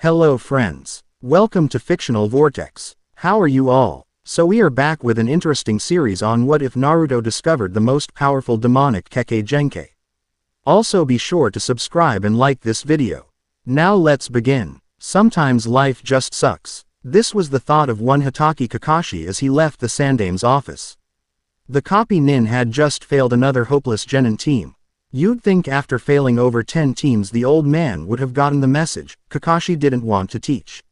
Hello friends. Welcome to Fictional Vortex. How are you all? So we are back with an interesting series on what if Naruto discovered the most powerful demonic Kekkei Genkai. Also be sure to subscribe and like this video. Now let's begin. Sometimes life just sucks. This was the thought of one Hitaki Kakashi as he left the Sandame's office. The copy nin had just failed another hopeless genin team. You'd think after failing over 10 teams the old man would have gotten the message. Kakashi didn't want to teach.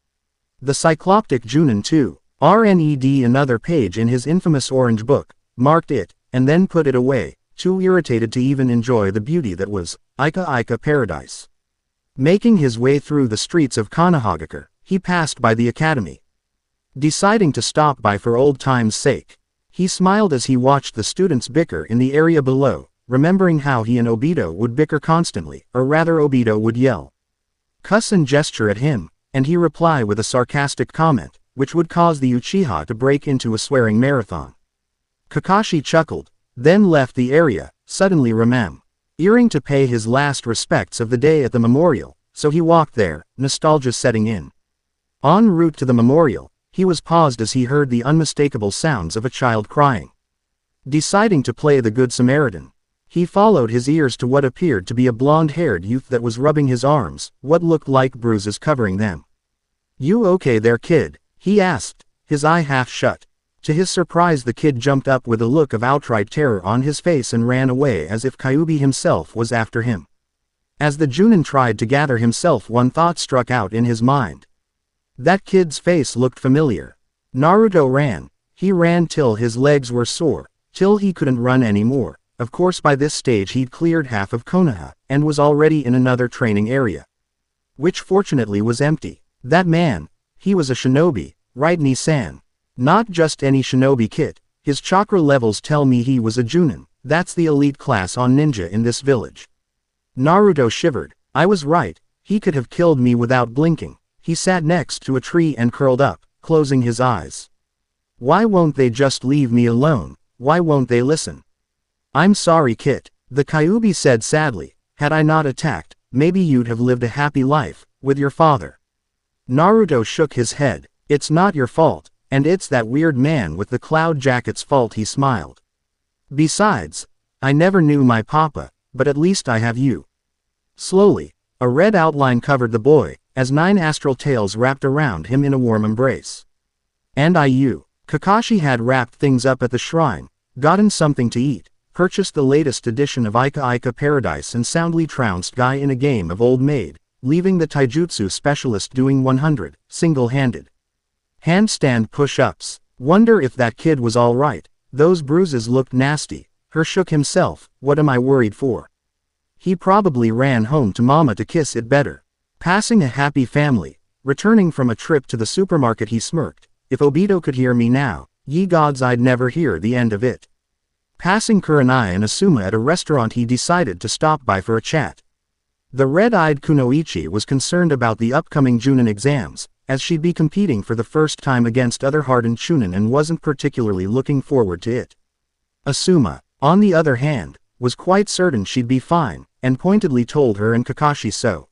The Cycloptic Junin too. RNED another page in his infamous orange book, marked it, and then put it away, too irritated to even enjoy the beauty that was Ika Paradise. Making his way through the streets of Konohagakure, he passed by the academy. Deciding to stop by for old time's sake, he smiled as he watched the students bicker in the area below, remembering how he and Obito would bicker constantly, or rather Obito would yell, cuss and gesture at him, and he reply with a sarcastic comment, which would cause the Uchiha to break into a swearing marathon. Kakashi chuckled, then left the area, suddenly remembering to pay his last respects of the day at the memorial, so he walked there, nostalgia setting in. En route to the memorial, he was paused as he heard the unmistakable sounds of a child crying. Deciding to play the Good Samaritan, he followed his ears to what appeared to be a blonde-haired youth that was rubbing his arms, what looked like bruises covering them. "You okay there, kid?" he asked, his eye half shut. To his surprise the kid jumped up with a look of outright terror on his face and ran away as if Kyuubi himself was after him. As the Junin tried to gather himself, one thought struck out in his mind. That kid's face looked familiar. Naruto ran. He ran till his legs were sore, till he couldn't run anymore. Of course by this stage he'd cleared half of Konoha, and was already in another training area, which fortunately was empty. That man, he was a shinobi, right Ni-san? Not just any shinobi kid. His chakra levels tell me he was a Junin. That's the elite class on ninja in this village. Naruto shivered. I was right, he could have killed me without blinking. He sat next to a tree and curled up, closing his eyes. Why won't they just leave me alone? Why won't they listen? I'm sorry, kid, the Kyuubi said sadly. Had I not attacked, maybe you'd have lived a happy life, with your father. Naruto shook his head. It's not your fault, and it's that weird man with the cloud jacket's fault, he smiled. Besides, I never knew my papa, but at least I have you. Slowly, a red outline covered the boy, as 9 astral tails wrapped around him in a warm embrace. And you. Kakashi had wrapped things up at the shrine, gotten something to eat, purchased the latest edition of Ika Paradise and soundly trounced Guy in a game of Old Maid, leaving the taijutsu specialist doing 100, single-handed handstand push-ups. Wonder if that kid was alright. Those bruises looked nasty. He shook himself. What am I worried for? He probably ran home to mama to kiss it better. Passing a happy family. Returning from a trip to the supermarket he smirked. If Obito could hear me now, ye gods, I'd never hear the end of it. Passing Kurenai and Asuma at a restaurant he decided to stop by for a chat. The red-eyed Kunoichi was concerned about the upcoming Junin exams, as she'd be competing for the first time against other hardened Chunin and wasn't particularly looking forward to it. Asuma, on the other hand, was quite certain she'd be fine, and pointedly told her and Kakashi so.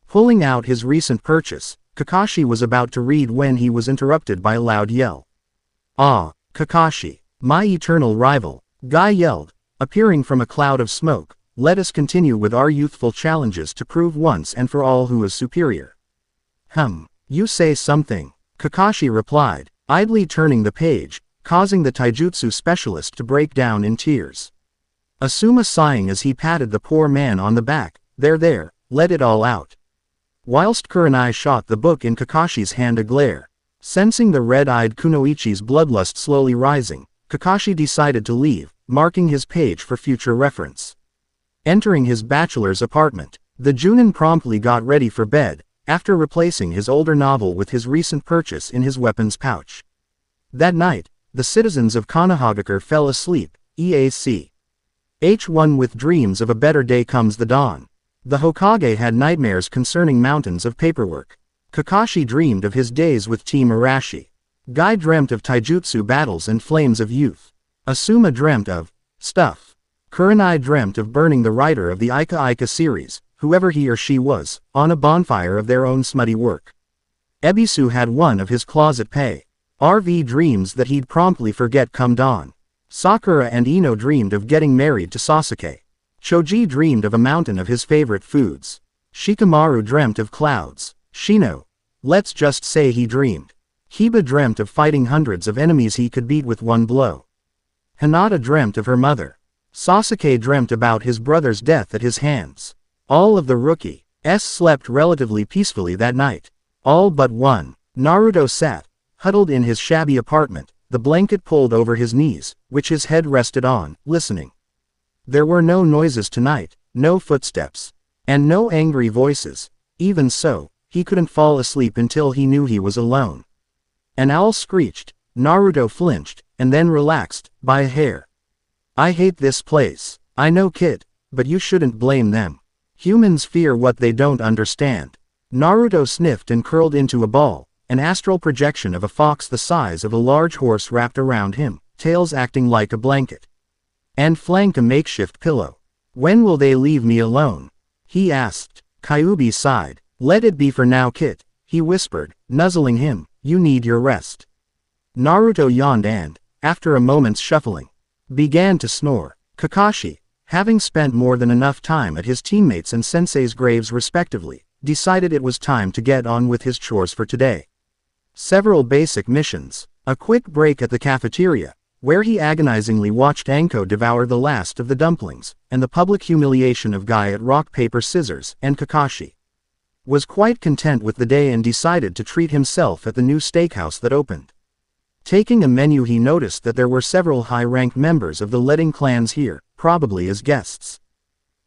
Pulling out his recent purchase, Kakashi was about to read when he was interrupted by a loud yell. "Ah, Kakashi, my eternal rival," Guy yelled, appearing from a cloud of smoke. "Let us continue with our youthful challenges to prove once and for all who is superior." You say something," Kakashi replied, idly turning the page, causing the taijutsu specialist to break down in tears. Asuma sighing as he patted the poor man on the back. There, let it all out." Whilst Kurenai shot the book in Kakashi's hand a glare. Sensing the red-eyed Kunoichi's bloodlust slowly rising, Kakashi decided to leave, marking his page for future reference. Entering his bachelor's apartment, the Junin promptly got ready for bed, after replacing his older novel with his recent purchase in his weapons pouch. That night, the citizens of Konohagakure fell asleep, H1 with dreams of a better day comes the dawn. The Hokage had nightmares concerning mountains of paperwork. Kakashi dreamed of his days with Team Arashi. Guy dreamt of taijutsu battles and flames of youth. Asuma dreamt of stuff. Kurenai dreamt of burning the writer of the Ika series, whoever he or she was, on a bonfire of their own smutty work. Ebisu had one of his closet pay. RV dreams that he'd promptly forget come dawn. Sakura and Ino dreamed of getting married to Sasuke. Choji dreamed of a mountain of his favorite foods. Shikamaru dreamt of clouds. Shino, let's just say he dreamed. Hiba dreamt of fighting hundreds of enemies he could beat with one blow. Hinata dreamt of her mother. Sasuke dreamt about his brother's death at his hands. All of the rookies slept relatively peacefully that night. All but one. Naruto sat, huddled in his shabby apartment, the blanket pulled over his knees, which his head rested on, listening. There were no noises tonight, no footsteps, and no angry voices. Even so, he couldn't fall asleep until he knew he was alone. An owl screeched, Naruto flinched, and then relaxed, by a hair. I hate this place. I know, kid, but you shouldn't blame them. Humans fear what they don't understand. Naruto sniffed and curled into a ball, an astral projection of a fox the size of a large horse wrapped around him, tails acting like a blanket. And flanked a makeshift pillow. When will they leave me alone? He asked. Kyuubi sighed. Let it be for now, kid, he whispered, nuzzling him. You need your rest. Naruto yawned and, after a moment's shuffling, began to snore. Kakashi, having spent more than enough time at his teammates' and sensei's graves respectively, decided it was time to get on with his chores for today. Several basic missions, a quick break at the cafeteria, where he agonizingly watched Anko devour the last of the dumplings, and the public humiliation of Guy at rock paper scissors, and Kakashi was quite content with the day and decided to treat himself at the new steakhouse that opened. Taking a menu, he noticed that there were several high-ranked members of the Letting clans here, probably as guests.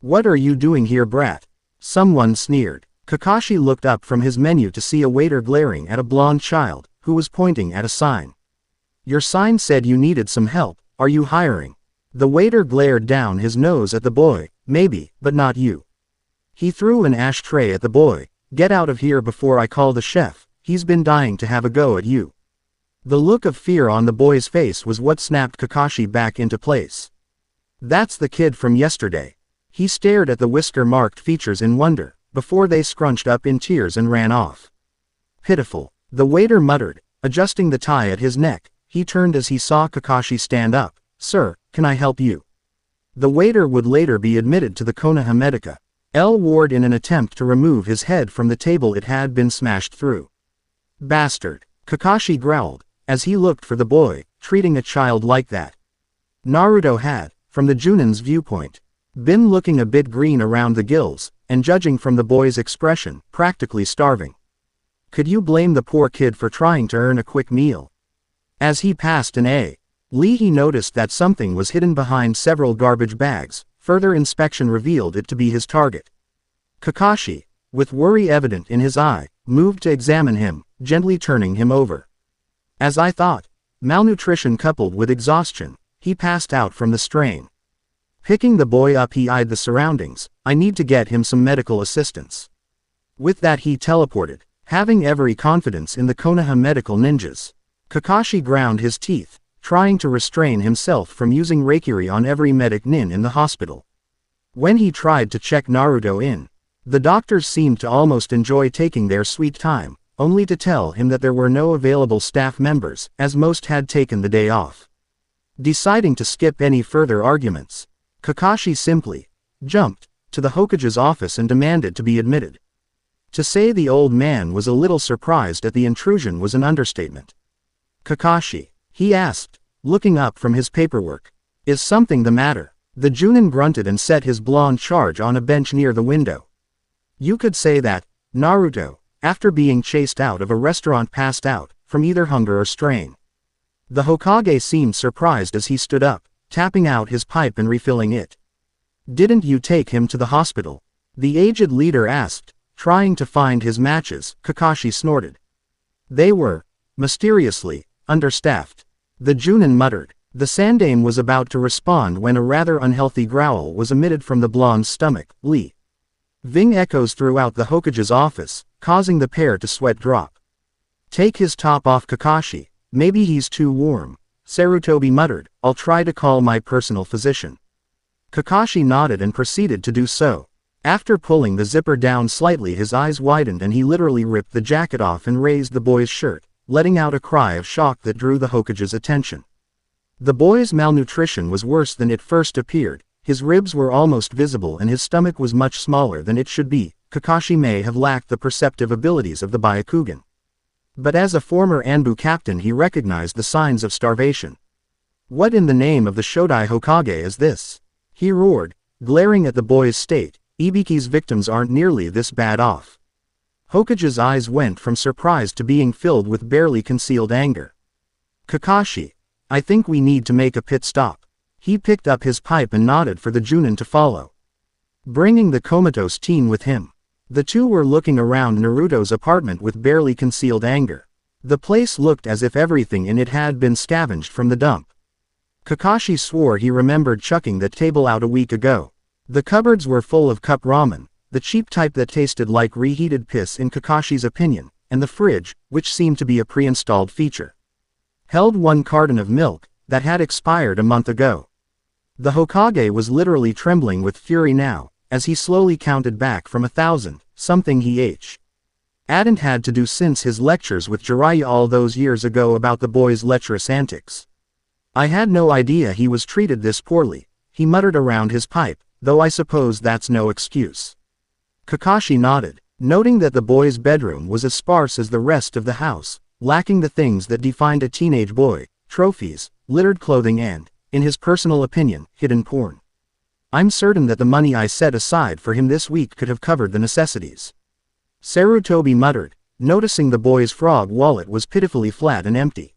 What are you doing here, brat? Someone sneered. Kakashi looked up from his menu to see a waiter glaring at a blonde child, who was pointing at a sign. Your sign said you needed some help, are you hiring? The waiter glared down his nose at the boy. Maybe, but not you. He threw an ashtray at the boy. Get out of here before I call the chef, he's been dying to have a go at you. The look of fear on the boy's face was what snapped Kakashi back into place. That's the kid from yesterday. He stared at the whisker-marked features in wonder, before they scrunched up in tears and ran off. Pitiful, the waiter muttered, adjusting the tie at his neck. He turned as he saw Kakashi stand up. Sir, can I help you? The waiter would later be admitted to the Konoha Medica ward in an attempt to remove his head from the table it had been smashed through. Bastard, Kakashi growled, as he looked for the boy, treating a child like that. Naruto had, from the Junin's viewpoint, been looking a bit green around the gills, and judging from the boy's expression, practically starving. Could you blame the poor kid for trying to earn a quick meal? As he passed an alley, he noticed that something was hidden behind several garbage bags. Further inspection revealed it to be his target. Kakashi, with worry evident in his eye, moved to examine him, gently turning him over. As I thought, malnutrition coupled with exhaustion, he passed out from the strain. Picking the boy up, he eyed the surroundings. I need to get him some medical assistance. With that, he teleported, having every confidence in the Konoha medical ninjas. Kakashi ground his teeth, trying to restrain himself from using Reikiri on every medic nin in the hospital. When he tried to check Naruto in, the doctors seemed to almost enjoy taking their sweet time, only to tell him that there were no available staff members, as most had taken the day off. Deciding to skip any further arguments, Kakashi simply jumped to the Hokage's office and demanded to be admitted. To say the old man was a little surprised at the intrusion was an understatement. Kakashi, he asked, looking up from his paperwork. Is something the matter? The Junin grunted and set his blonde charge on a bench near the window. You could say that, Naruto, after being chased out of a restaurant, passed out, from either hunger or strain. The Hokage seemed surprised as he stood up, tapping out his pipe and refilling it. Didn't you take him to the hospital? The aged leader asked, trying to find his matches. Kakashi snorted. They were, mysteriously, understaffed. The Junin muttered. The Sandaime was about to respond when a rather unhealthy growl was emitted from the blonde's stomach. Ving echoes throughout the Hokage's office, causing the pair to sweat drop. Take his top off, Kakashi. Maybe he's too warm. Sarutobi muttered. I'll try to call my personal physician. Kakashi nodded and proceeded to do so. After pulling the zipper down slightly, his eyes widened and he literally ripped the jacket off and raised the boy's shirt, letting out a cry of shock that drew the Hokage's attention. The boy's malnutrition was worse than it first appeared. His ribs were almost visible and his stomach was much smaller than it should be. Kakashi may have lacked the perceptive abilities of the Byakugan. But as a former Anbu captain, he recognized the signs of starvation. "What in the name of the Shodai Hokage is this?" he roared, glaring at the boy's state. "Ibiki's victims aren't nearly this bad off." Hokage's eyes went from surprise to being filled with barely concealed anger. "Kakashi, I think we need to make a pit stop." He picked up his pipe and nodded for the Junin to follow, bringing the comatose teen with him. The two were looking around Naruto's apartment with barely concealed anger. The place looked as if everything in it had been scavenged from the dump. Kakashi swore he remembered chucking that table out a week ago. The cupboards were full of cup ramen, the cheap type that tasted like reheated piss in Kakashi's opinion, and the fridge, which seemed to be a pre-installed feature, held one carton of milk that had expired a month ago. The Hokage was literally trembling with fury now, as he slowly counted back from 1,000, something he hadn't had to do since his lectures with Jiraiya all those years ago about the boy's lecherous antics. "I had no idea he was treated this poorly," he muttered around his pipe, "though I suppose that's no excuse." Kakashi nodded, noting that the boy's bedroom was as sparse as the rest of the house, lacking the things that defined a teenage boy: trophies, littered clothing and, in his personal opinion, hidden porn. "I'm certain that the money I set aside for him this week could have covered the necessities," Sarutobi muttered, noticing the boy's frog wallet was pitifully flat and empty.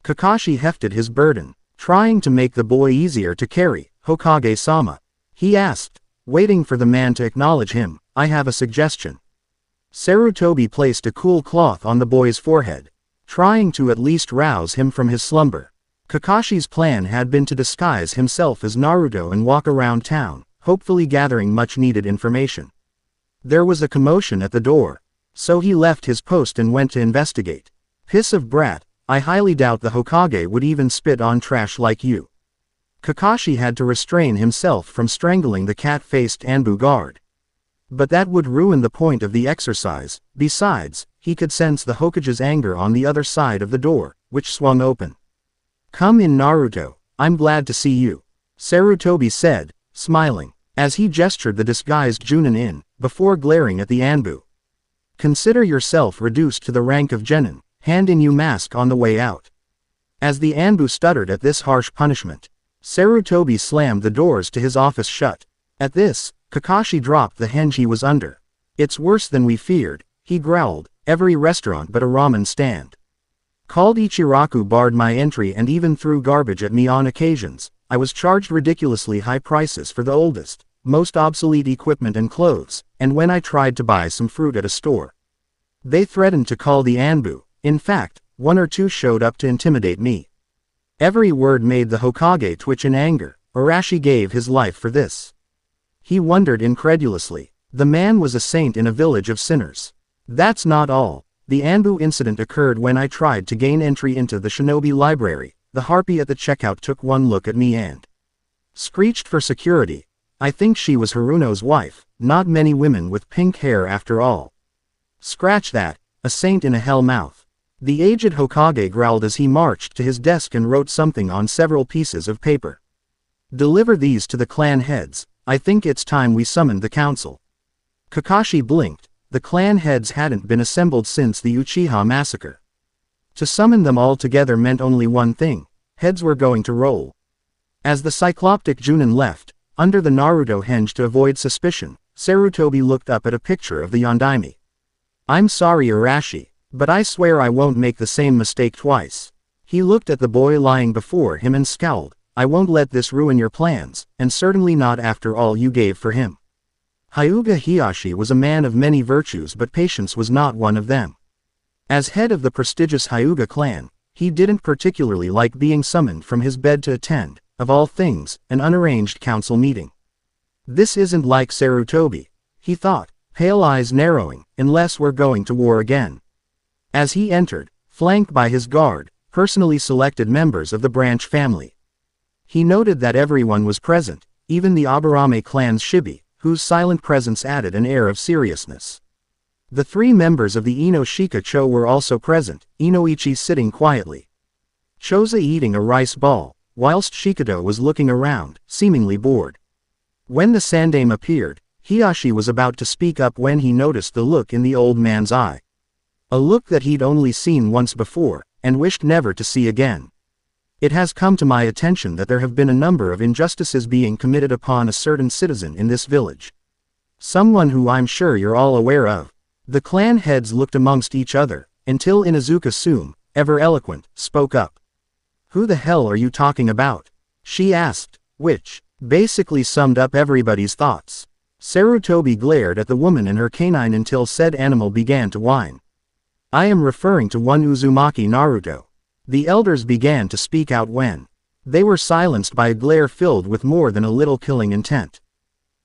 Kakashi hefted his burden, trying to make the boy easier to carry. "Hokage-sama," he asked, waiting for the man to acknowledge him, "I have a suggestion." Sarutobi placed a cool cloth on the boy's forehead, trying to at least rouse him from his slumber. Kakashi's plan had been to disguise himself as Naruto and walk around town, hopefully gathering much-needed information. There was a commotion at the door, so he left his post and went to investigate. "Piss of brat, I highly doubt the Hokage would even spit on trash like you." Kakashi had to restrain himself from strangling the cat-faced Anbu guard. But that would ruin the point of the exercise. Besides, he could sense the Hokage's anger on the other side of the door, which swung open. "Come in, Naruto, I'm glad to see you," Sarutobi said, smiling, as he gestured the disguised Junin in, before glaring at the Anbu. "Consider yourself reduced to the rank of genin, hand in your mask on the way out." As the Anbu stuttered at this harsh punishment, Sarutobi slammed the doors to his office shut. At this, Kakashi dropped the henge he was under. "It's worse than we feared," he growled. "Every restaurant but a ramen stand called Ichiraku barred my entry and even threw garbage at me on occasions. I was charged ridiculously high prices for the oldest, most obsolete equipment and clothes, and when I tried to buy some fruit at a store, they threatened to call the Anbu. In fact, one or two showed up to intimidate me." Every word made the Hokage twitch in anger. Arashi gave his life for this. He wondered incredulously. The man was a saint in a village of sinners. "That's not all. The Anbu incident occurred when I tried to gain entry into the shinobi library. The harpy at the checkout took one look at me and screeched for security. I think she was Haruno's wife. Not many women with pink hair after all." "Scratch that, a saint in a hell mouth." The aged Hokage growled as he marched to his desk and wrote something on several pieces of paper. "Deliver these to the clan heads. I think it's time we summoned the council." Kakashi blinked. The clan heads hadn't been assembled since the Uchiha massacre. To summon them all together meant only one thing: heads were going to roll. As the cycloptic Junin left, under the Naruto henge to avoid suspicion, Sarutobi looked up at a picture of the Yondaime. "I'm sorry, Arashi, but I swear I won't make the same mistake twice." He looked at the boy lying before him and scowled. "I won't let this ruin your plans, and certainly not after all you gave for him." Hyuga Hiyashi was a man of many virtues, but patience was not one of them. As head of the prestigious Hyuga clan, he didn't particularly like being summoned from his bed to attend, of all things, an unarranged council meeting. This isn't like Sarutobi, he thought, pale eyes narrowing, unless we're going to war again. As he entered, flanked by his guard, personally selected members of the branch family, he noted that everyone was present, even the Aburame clan's Shibi, whose silent presence added an air of seriousness. The 3 members of the Ino Shikacho were also present, Inoichi sitting quietly, Choza eating a rice ball, whilst Shikado was looking around, seemingly bored. When the Sandaime appeared, Hiyashi was about to speak up when he noticed the look in the old man's eye. A look that he'd only seen once before, and wished never to see again. It has come to my attention that there have been a number of injustices being committed upon a certain citizen in this village. Someone who I'm sure you're all aware of. The clan heads looked amongst each other, until Inuzuka Sume, ever eloquent, spoke up. Who the hell are you talking about? She asked, which basically summed up everybody's thoughts. Sarutobi glared at the woman and her canine until said animal began to whine. I am referring to one Uzumaki Naruto. The elders began to speak out when they were silenced by a glare filled with more than a little killing intent.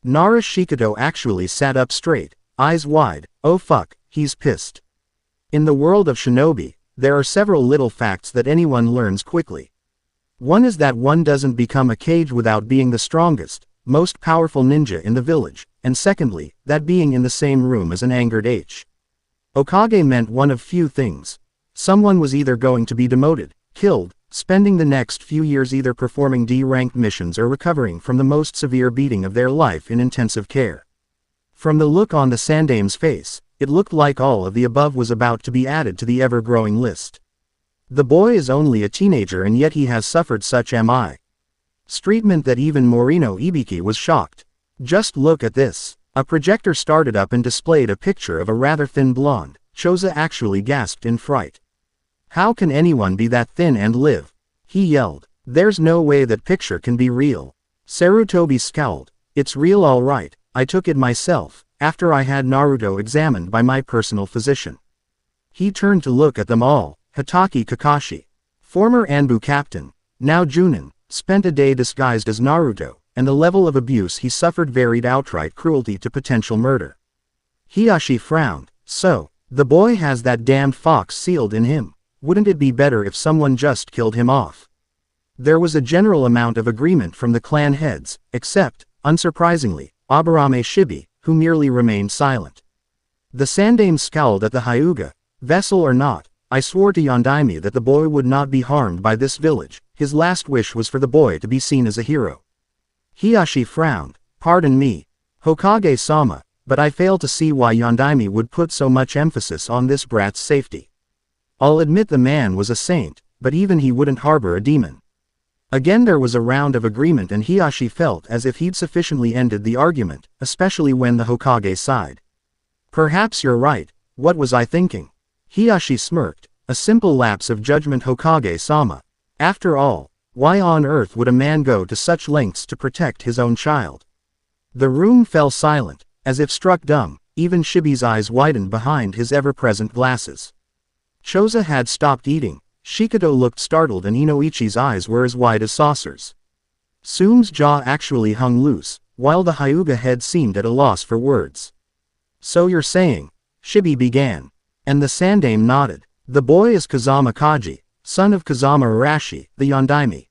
Nara Shikado actually sat up straight, eyes wide. Oh fuck, he's pissed. In the world of shinobi, there are several little facts that anyone learns quickly. One is that one doesn't become a Kage without being the strongest, most powerful ninja in the village, and secondly, that being in the same room as an angered Hokage meant one of few things. Someone was either going to be demoted, killed, spending the next few years either performing D-ranked missions or recovering from the most severe beating of their life in intensive care. From the look on the Sandaime's face, it looked like all of the above was about to be added to the ever-growing list. The boy is only a teenager and yet he has suffered such treatment that even Morino Ibiki was shocked. Just look at this. A projector started up and displayed a picture of a rather thin blonde. Choza actually gasped in fright. How can anyone be that thin and live? He yelled. There's no way that picture can be real. Sarutobi scowled. It's real all right, I took it myself, after I had Naruto examined by my personal physician. He turned to look at them all. Hitaki Kakashi, former Anbu captain, now Junin, spent a day disguised as Naruto, and the level of abuse he suffered varied outright cruelty to potential murder. Hiyashi frowned. So, the boy has that damned fox sealed in him. Wouldn't it be better if someone just killed him off? There was a general amount of agreement from the clan heads, except, unsurprisingly, Aburame Shibi, who merely remained silent. The Sandaime scowled at the Hyuga. Vessel or not, I swore to Yondaime that the boy would not be harmed by this village. His last wish was for the boy to be seen as a hero. Hiyashi frowned. Pardon me, Hokage-sama, but I fail to see why Yondaime would put so much emphasis on this brat's safety. I'll admit the man was a saint, but even he wouldn't harbor a demon. Again there was a round of agreement and Hiyashi felt as if he'd sufficiently ended the argument, especially when the Hokage sighed. Perhaps you're right, what was I thinking? Hiyashi smirked. A simple lapse of judgment, Hokage-sama. After all, why on earth would a man go to such lengths to protect his own child? The room fell silent, as if struck dumb. Even Shibi's eyes widened behind his ever-present glasses. Choza had stopped eating. Shikado looked startled and Inoichi's eyes were as wide as saucers. Sume's jaw actually hung loose, while the Hyuga head seemed at a loss for words. So you're saying? Shibi began. And the Sandaime nodded. The boy is Kazama Kaji, son of Kazama Arashi, the Yondaime.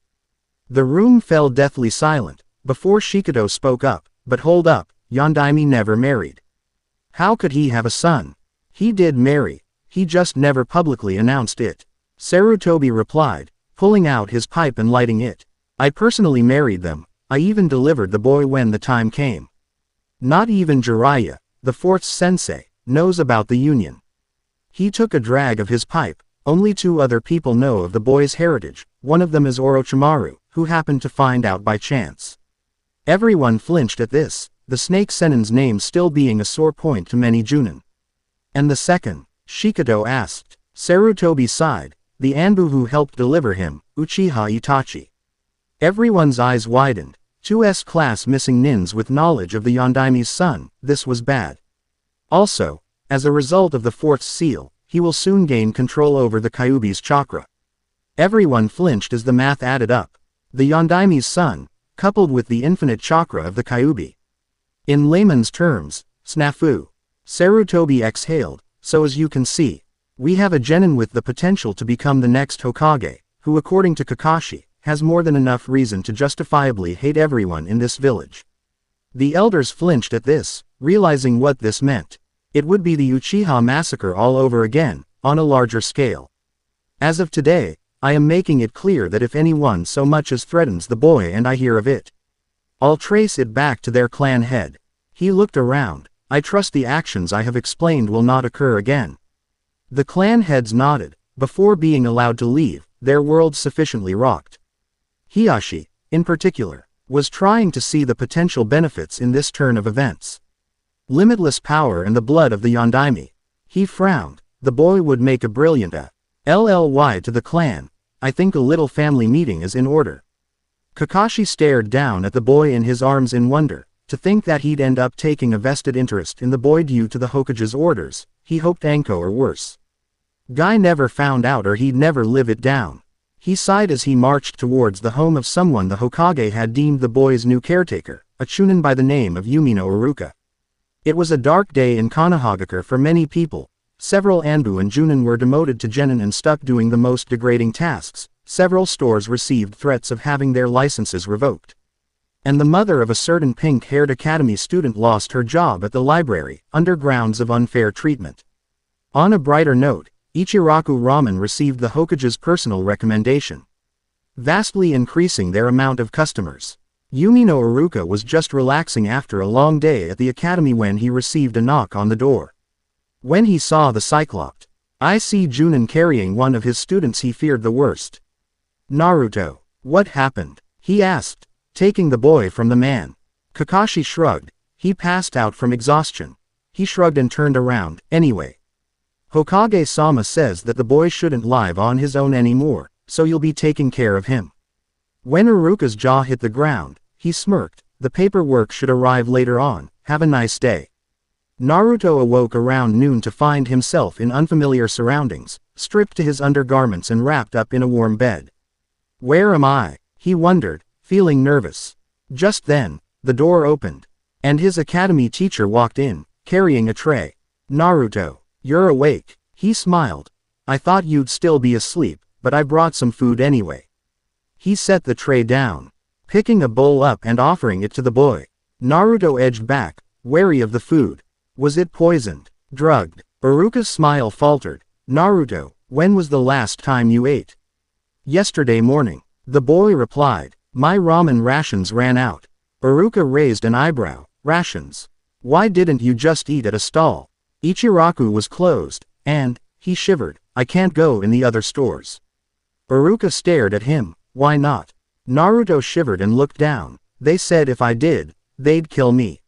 The room fell deathly silent, before Shikado spoke up. But hold up, Yondaime never married. How could he have a son? He did marry, he just never publicly announced it. Sarutobi replied, pulling out his pipe and lighting it. I personally married them, I even delivered the boy when the time came. Not even Jiraiya, the fourth sensei, knows about the union. He took a drag of his pipe. Only 2 other people know of the boy's heritage, one of them is Orochimaru, who happened to find out by chance. Everyone flinched at this, the snake Sennin's name still being a sore point to many Junin. And the second? Shikado asked. Sarutobi sighed. The Anbu who helped deliver him, Uchiha Itachi. Everyone's eyes widened. 2 S-class missing nins with knowledge of the Yondaime's son, this was bad. Also, as a result of the 4th seal, he will soon gain control over the Kyuubi's chakra. Everyone flinched as the math added up. The Yondaime's son, coupled with the infinite chakra of the Kyuubi. In layman's terms, snafu. Sarutobi exhaled. So as you can see, we have a genin with the potential to become the next Hokage, who according to Kakashi, has more than enough reason to justifiably hate everyone in this village. The elders flinched at this, realizing what this meant. It would be the Uchiha massacre all over again, on a larger scale. As of today, I am making it clear that if anyone so much as threatens the boy and I hear of it, I'll trace it back to their clan head. He looked around. I trust the actions I have explained will not occur again. The clan heads nodded. Before being allowed to leave, their world sufficiently rocked. Hiyashi, in particular, was trying to see the potential benefits in this turn of events. Limitless power and the blood of the Yondaime. He frowned. The boy would make a brilliant LLY to the clan. I think a little family meeting is in order. Kakashi stared down at the boy in his arms in wonder. To think that he'd end up taking a vested interest in the boy due to the Hokage's orders. He hoped Anko or worse. Guy never found out or he'd never live it down. He sighed as he marched towards the home of someone the Hokage had deemed the boy's new caretaker, a chunin by the name of Yumino Iruka. It was a dark day in Konohagakure for many people. Several Anbu and Junin were demoted to genin and stuck doing the most degrading tasks. Several stores received threats of having their licenses revoked. And the mother of a certain pink-haired academy student lost her job at the library, under grounds of unfair treatment. On a brighter note, Ichiraku Ramen received the Hokage's personal recommendation, vastly increasing their amount of customers. Yumino Iruka was just relaxing after a long day at the academy when he received a knock on the door. When he saw the Cyclops, I see Junin carrying one of his students. He feared the worst. Naruto, what happened? He asked, taking the boy from the man. Kakashi shrugged. He passed out from exhaustion. He shrugged and turned around. Anyway, Hokage-sama says that the boy shouldn't live on his own anymore, so you'll be taking care of him. When Iruka's jaw hit the ground, he smirked. The paperwork should arrive later on. Have a nice day. Naruto awoke around noon to find himself in unfamiliar surroundings, stripped to his undergarments and wrapped up in a warm bed. Where am I? He wondered, feeling nervous. Just then, the door opened, and his academy teacher walked in, carrying a tray. Naruto, you're awake. He smiled. I thought you'd still be asleep, but I brought some food anyway. He set the tray down, picking a bowl up and offering it to the boy. Naruto edged back, wary of the food. Was it poisoned? Drugged? Iruka's smile faltered. Naruto, when was the last time you ate? Yesterday morning. The boy replied. My ramen rations ran out. Iruka raised an eyebrow. Rations? Why didn't you just eat at a stall? Ichiraku was closed, and, he shivered, I can't go in the other stores. Iruka stared at him. Why not? Naruto shivered and looked down. They said if I did, they'd kill me.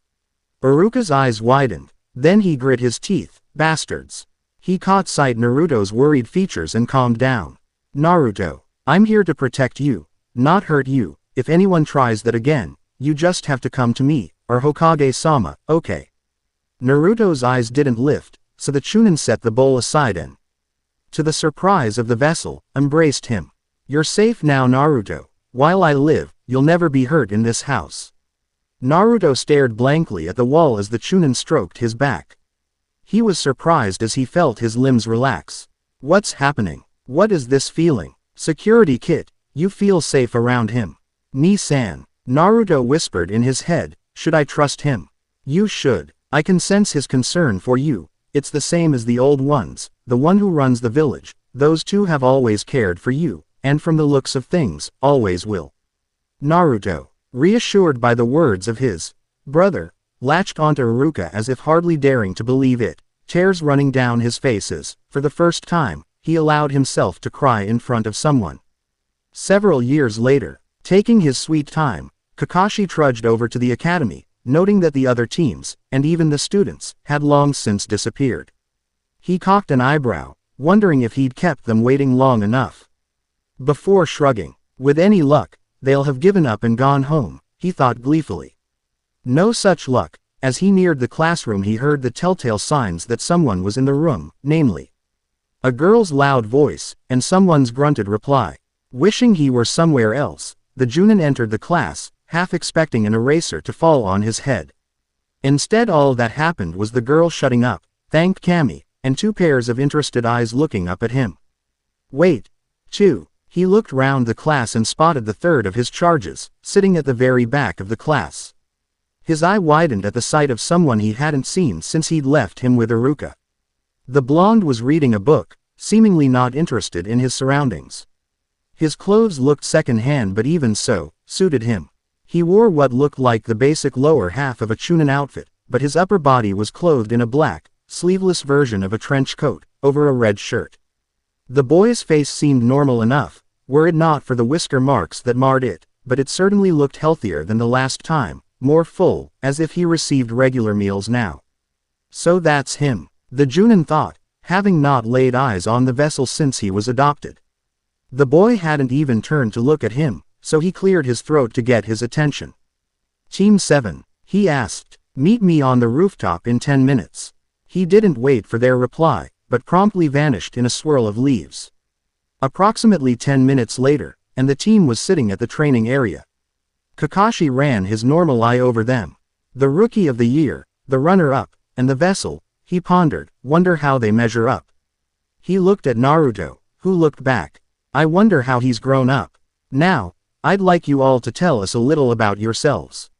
Iruka's eyes widened. Then he grit his teeth. Bastards. He caught sight Naruto's worried features and calmed down. Naruto, I'm here to protect you, not hurt you. If anyone tries that again, you just have to come to me, or Hokage-sama, okay? Naruto's eyes didn't lift, so the chunin set the bowl aside and, to the surprise of the vessel, embraced him. You're safe now, Naruto. While I live, you'll never be hurt in this house. Naruto stared blankly at the wall as the chunin stroked his back. He was surprised as he felt his limbs relax. What's happening? What is this feeling? Security Kit, you feel safe around him. Ni-san, Naruto whispered in his head, should I trust him? You should. I can sense his concern for you. It's the same as the old ones, the one who runs the village. Those two have always cared for you, and from the looks of things, always will. Naruto, reassured by the words of his brother, latched onto Iruka as if hardly daring to believe it, tears running down his face as, for the first time, he allowed himself to cry in front of someone. Several years later, taking his sweet time, Kakashi trudged over to the academy, noting that the other teams, and even the students, had long since disappeared. He cocked an eyebrow, wondering if he'd kept them waiting long enough. Before shrugging, with any luck, they'll have given up and gone home, he thought gleefully. No such luck. As he neared the classroom he heard the telltale signs that someone was in the room, namely, a girl's loud voice, and someone's grunted reply. Wishing he were somewhere else, the Junin entered the class, half expecting an eraser to fall on his head. Instead all that happened was the girl shutting up, thanked Kami, and two pairs of interested eyes looking up at him. Wait. 2. He looked round the class and spotted the third of his charges, sitting at the very back of the class. His eye widened at the sight of someone he hadn't seen since he'd left him with Iruka. The blonde was reading a book, seemingly not interested in his surroundings. His clothes looked second-hand but even so, suited him. He wore what looked like the basic lower half of a Chunin outfit, but his upper body was clothed in a black, sleeveless version of a trench coat, over a red shirt. The boy's face seemed normal enough, were it not for the whisker marks that marred it, but it certainly looked healthier than the last time, more full, as if he received regular meals now. So that's him, the Junin thought, having not laid eyes on the vessel since he was adopted. The boy hadn't even turned to look at him, so he cleared his throat to get his attention. Team 7, he asked, meet me on the rooftop in 10 minutes. He didn't wait for their reply, but promptly vanished in a swirl of leaves. Approximately 10 minutes later, and the team was sitting at the training area. Kakashi ran his normal eye over them. The rookie of the year, the runner-up, and the vessel, he pondered, wonder how they measure up. He looked at Naruto, who looked back. I wonder how he's grown up. Now, I'd like you all to tell us a little about yourselves.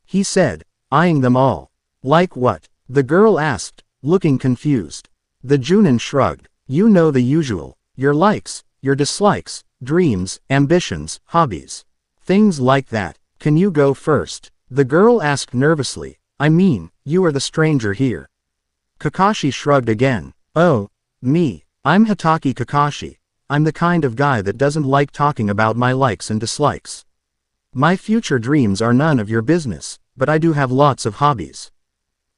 He said, eyeing them all. Like what? The girl asked, looking confused. The Junin shrugged. You know the usual, your likes, your dislikes, dreams, ambitions, hobbies. Things like that. Can you go first? The girl asked nervously. I mean, you are the stranger here. Kakashi shrugged again. Oh, me. I'm Hatake Kakashi. I'm the kind of guy that doesn't like talking about my likes and dislikes. My future dreams are none of your business, but I do have lots of hobbies.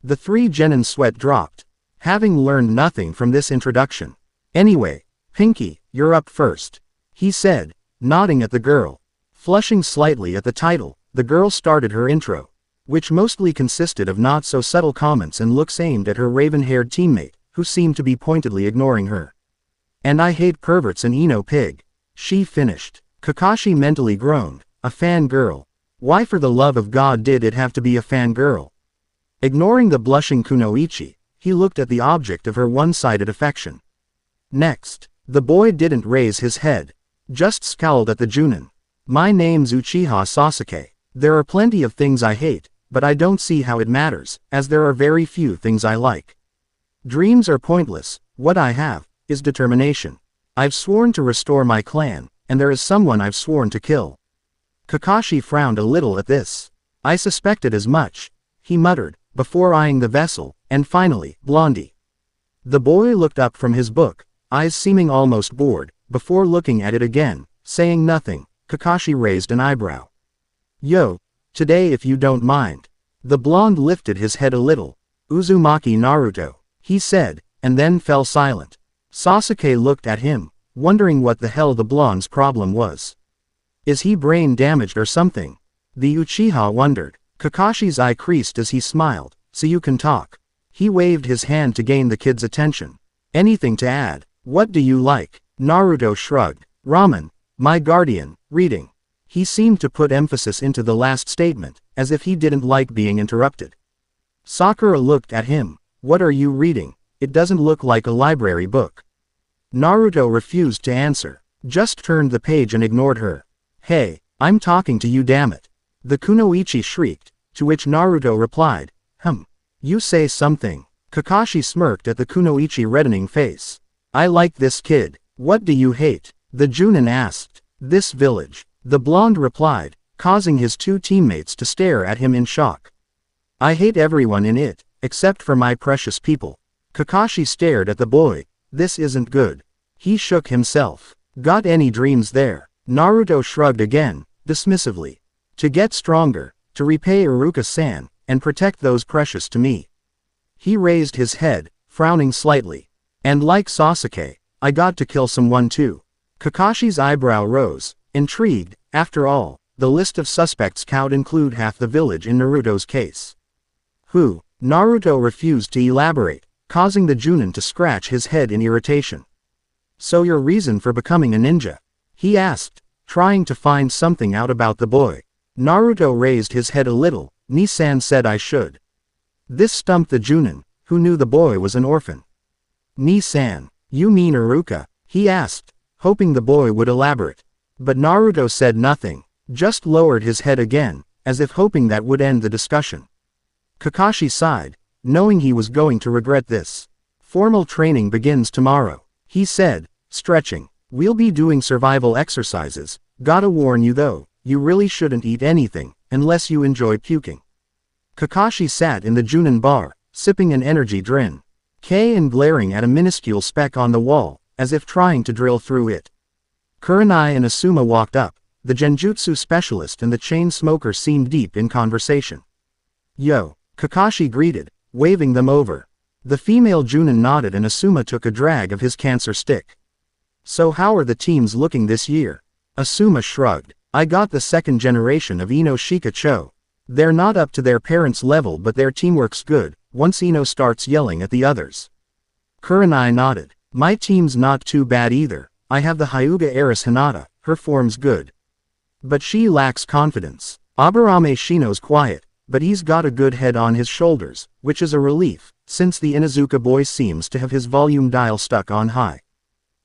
The three Genin's sweat dropped, having learned nothing from this introduction. Anyway, Pinky, you're up first, he said, nodding at the girl. Flushing slightly at the title, the girl started her intro, which mostly consisted of not-so-subtle comments and looks aimed at her raven-haired teammate, who seemed to be pointedly ignoring her. And I hate perverts and Eno pig. She finished. Kakashi mentally groaned. A fangirl. Why for the love of God did it have to be a fangirl? Ignoring the blushing Kunoichi, he looked at the object of her one-sided affection. Next, the boy didn't raise his head, just scowled at the Junin. My name's Uchiha Sasuke. There are plenty of things I hate, but I don't see how it matters, as there are very few things I like. Dreams are pointless, what I have is determination. I've sworn to restore my clan, and there is someone I've sworn to kill. Kakashi frowned a little at this. I suspected as much, he muttered, before eyeing the vessel, and finally, Blondie. The boy looked up from his book, eyes seeming almost bored, before looking at it again, saying nothing. Kakashi raised an eyebrow. Yo, today if you don't mind. The blonde lifted his head a little. Uzumaki Naruto, he said, and then fell silent. Sasuke looked at him, wondering what the hell the blonde's problem was. Is he brain damaged or something? The Uchiha wondered. Kakashi's eye creased as he smiled. So you can talk. He waved his hand to gain the kid's attention. Anything to add? What do you like? Naruto shrugged. Ramen, my guardian, reading. He seemed to put emphasis into the last statement, as if he didn't like being interrupted. Sakura looked at him. What are you reading? It doesn't look like a library book. Naruto refused to answer, just turned the page and ignored her. Hey, I'm talking to you, damn it. The Kunoichi shrieked, to which Naruto replied, you say something. Kakashi smirked at the Kunoichi reddening face. I like this kid. What do you hate? The Junin asked. This village. The blonde replied, causing his two teammates to stare at him in shock. I hate everyone in it, except for my precious people. Kakashi stared at the boy. This isn't good. He shook himself. Got any dreams there? Naruto shrugged again, dismissively. To get stronger, to repay Iruka-san, and protect those precious to me. He raised his head, frowning slightly. And like Sasuke, I got to kill someone too. Kakashi's eyebrow rose, intrigued. After all, the list of suspects could include half the village in Naruto's case. Who? Naruto refused to elaborate, causing the Junin to scratch his head in irritation. So your reason for becoming a ninja? He asked, trying to find something out about the boy. Naruto raised his head a little. Nisan said I should. This stumped the Junin, who knew the boy was an orphan. Nisan, you mean Iruka? He asked, hoping the boy would elaborate. But Naruto said nothing, just lowered his head again, as if hoping that would end the discussion. Kakashi sighed, knowing he was going to regret this. Formal training begins tomorrow, he said, stretching. We'll be doing survival exercises. Gotta warn you though, you really shouldn't eat anything, unless you enjoy puking. Kakashi sat in the Junin bar, sipping an energy drink, and glaring at a minuscule speck on the wall, as if trying to drill through it. Kurenai and Asuma walked up. The Genjutsu specialist and the chain smoker seemed deep in conversation. Yo, Kakashi greeted, waving them over. The female Junin nodded and Asuma took a drag of his cancer stick. So how are the teams looking this year? Asuma shrugged. I got the second generation of Ino Shikacho. They're not up to their parents' level but their teamwork's good, once Ino starts yelling at the others. Kurenai nodded. My team's not too bad either. I have the Hyuga heiress Hinata, her form's good. But she lacks confidence. Aburame Shino's quiet, but he's got a good head on his shoulders, which is a relief, since the Inuzuka boy seems to have his volume dial stuck on high.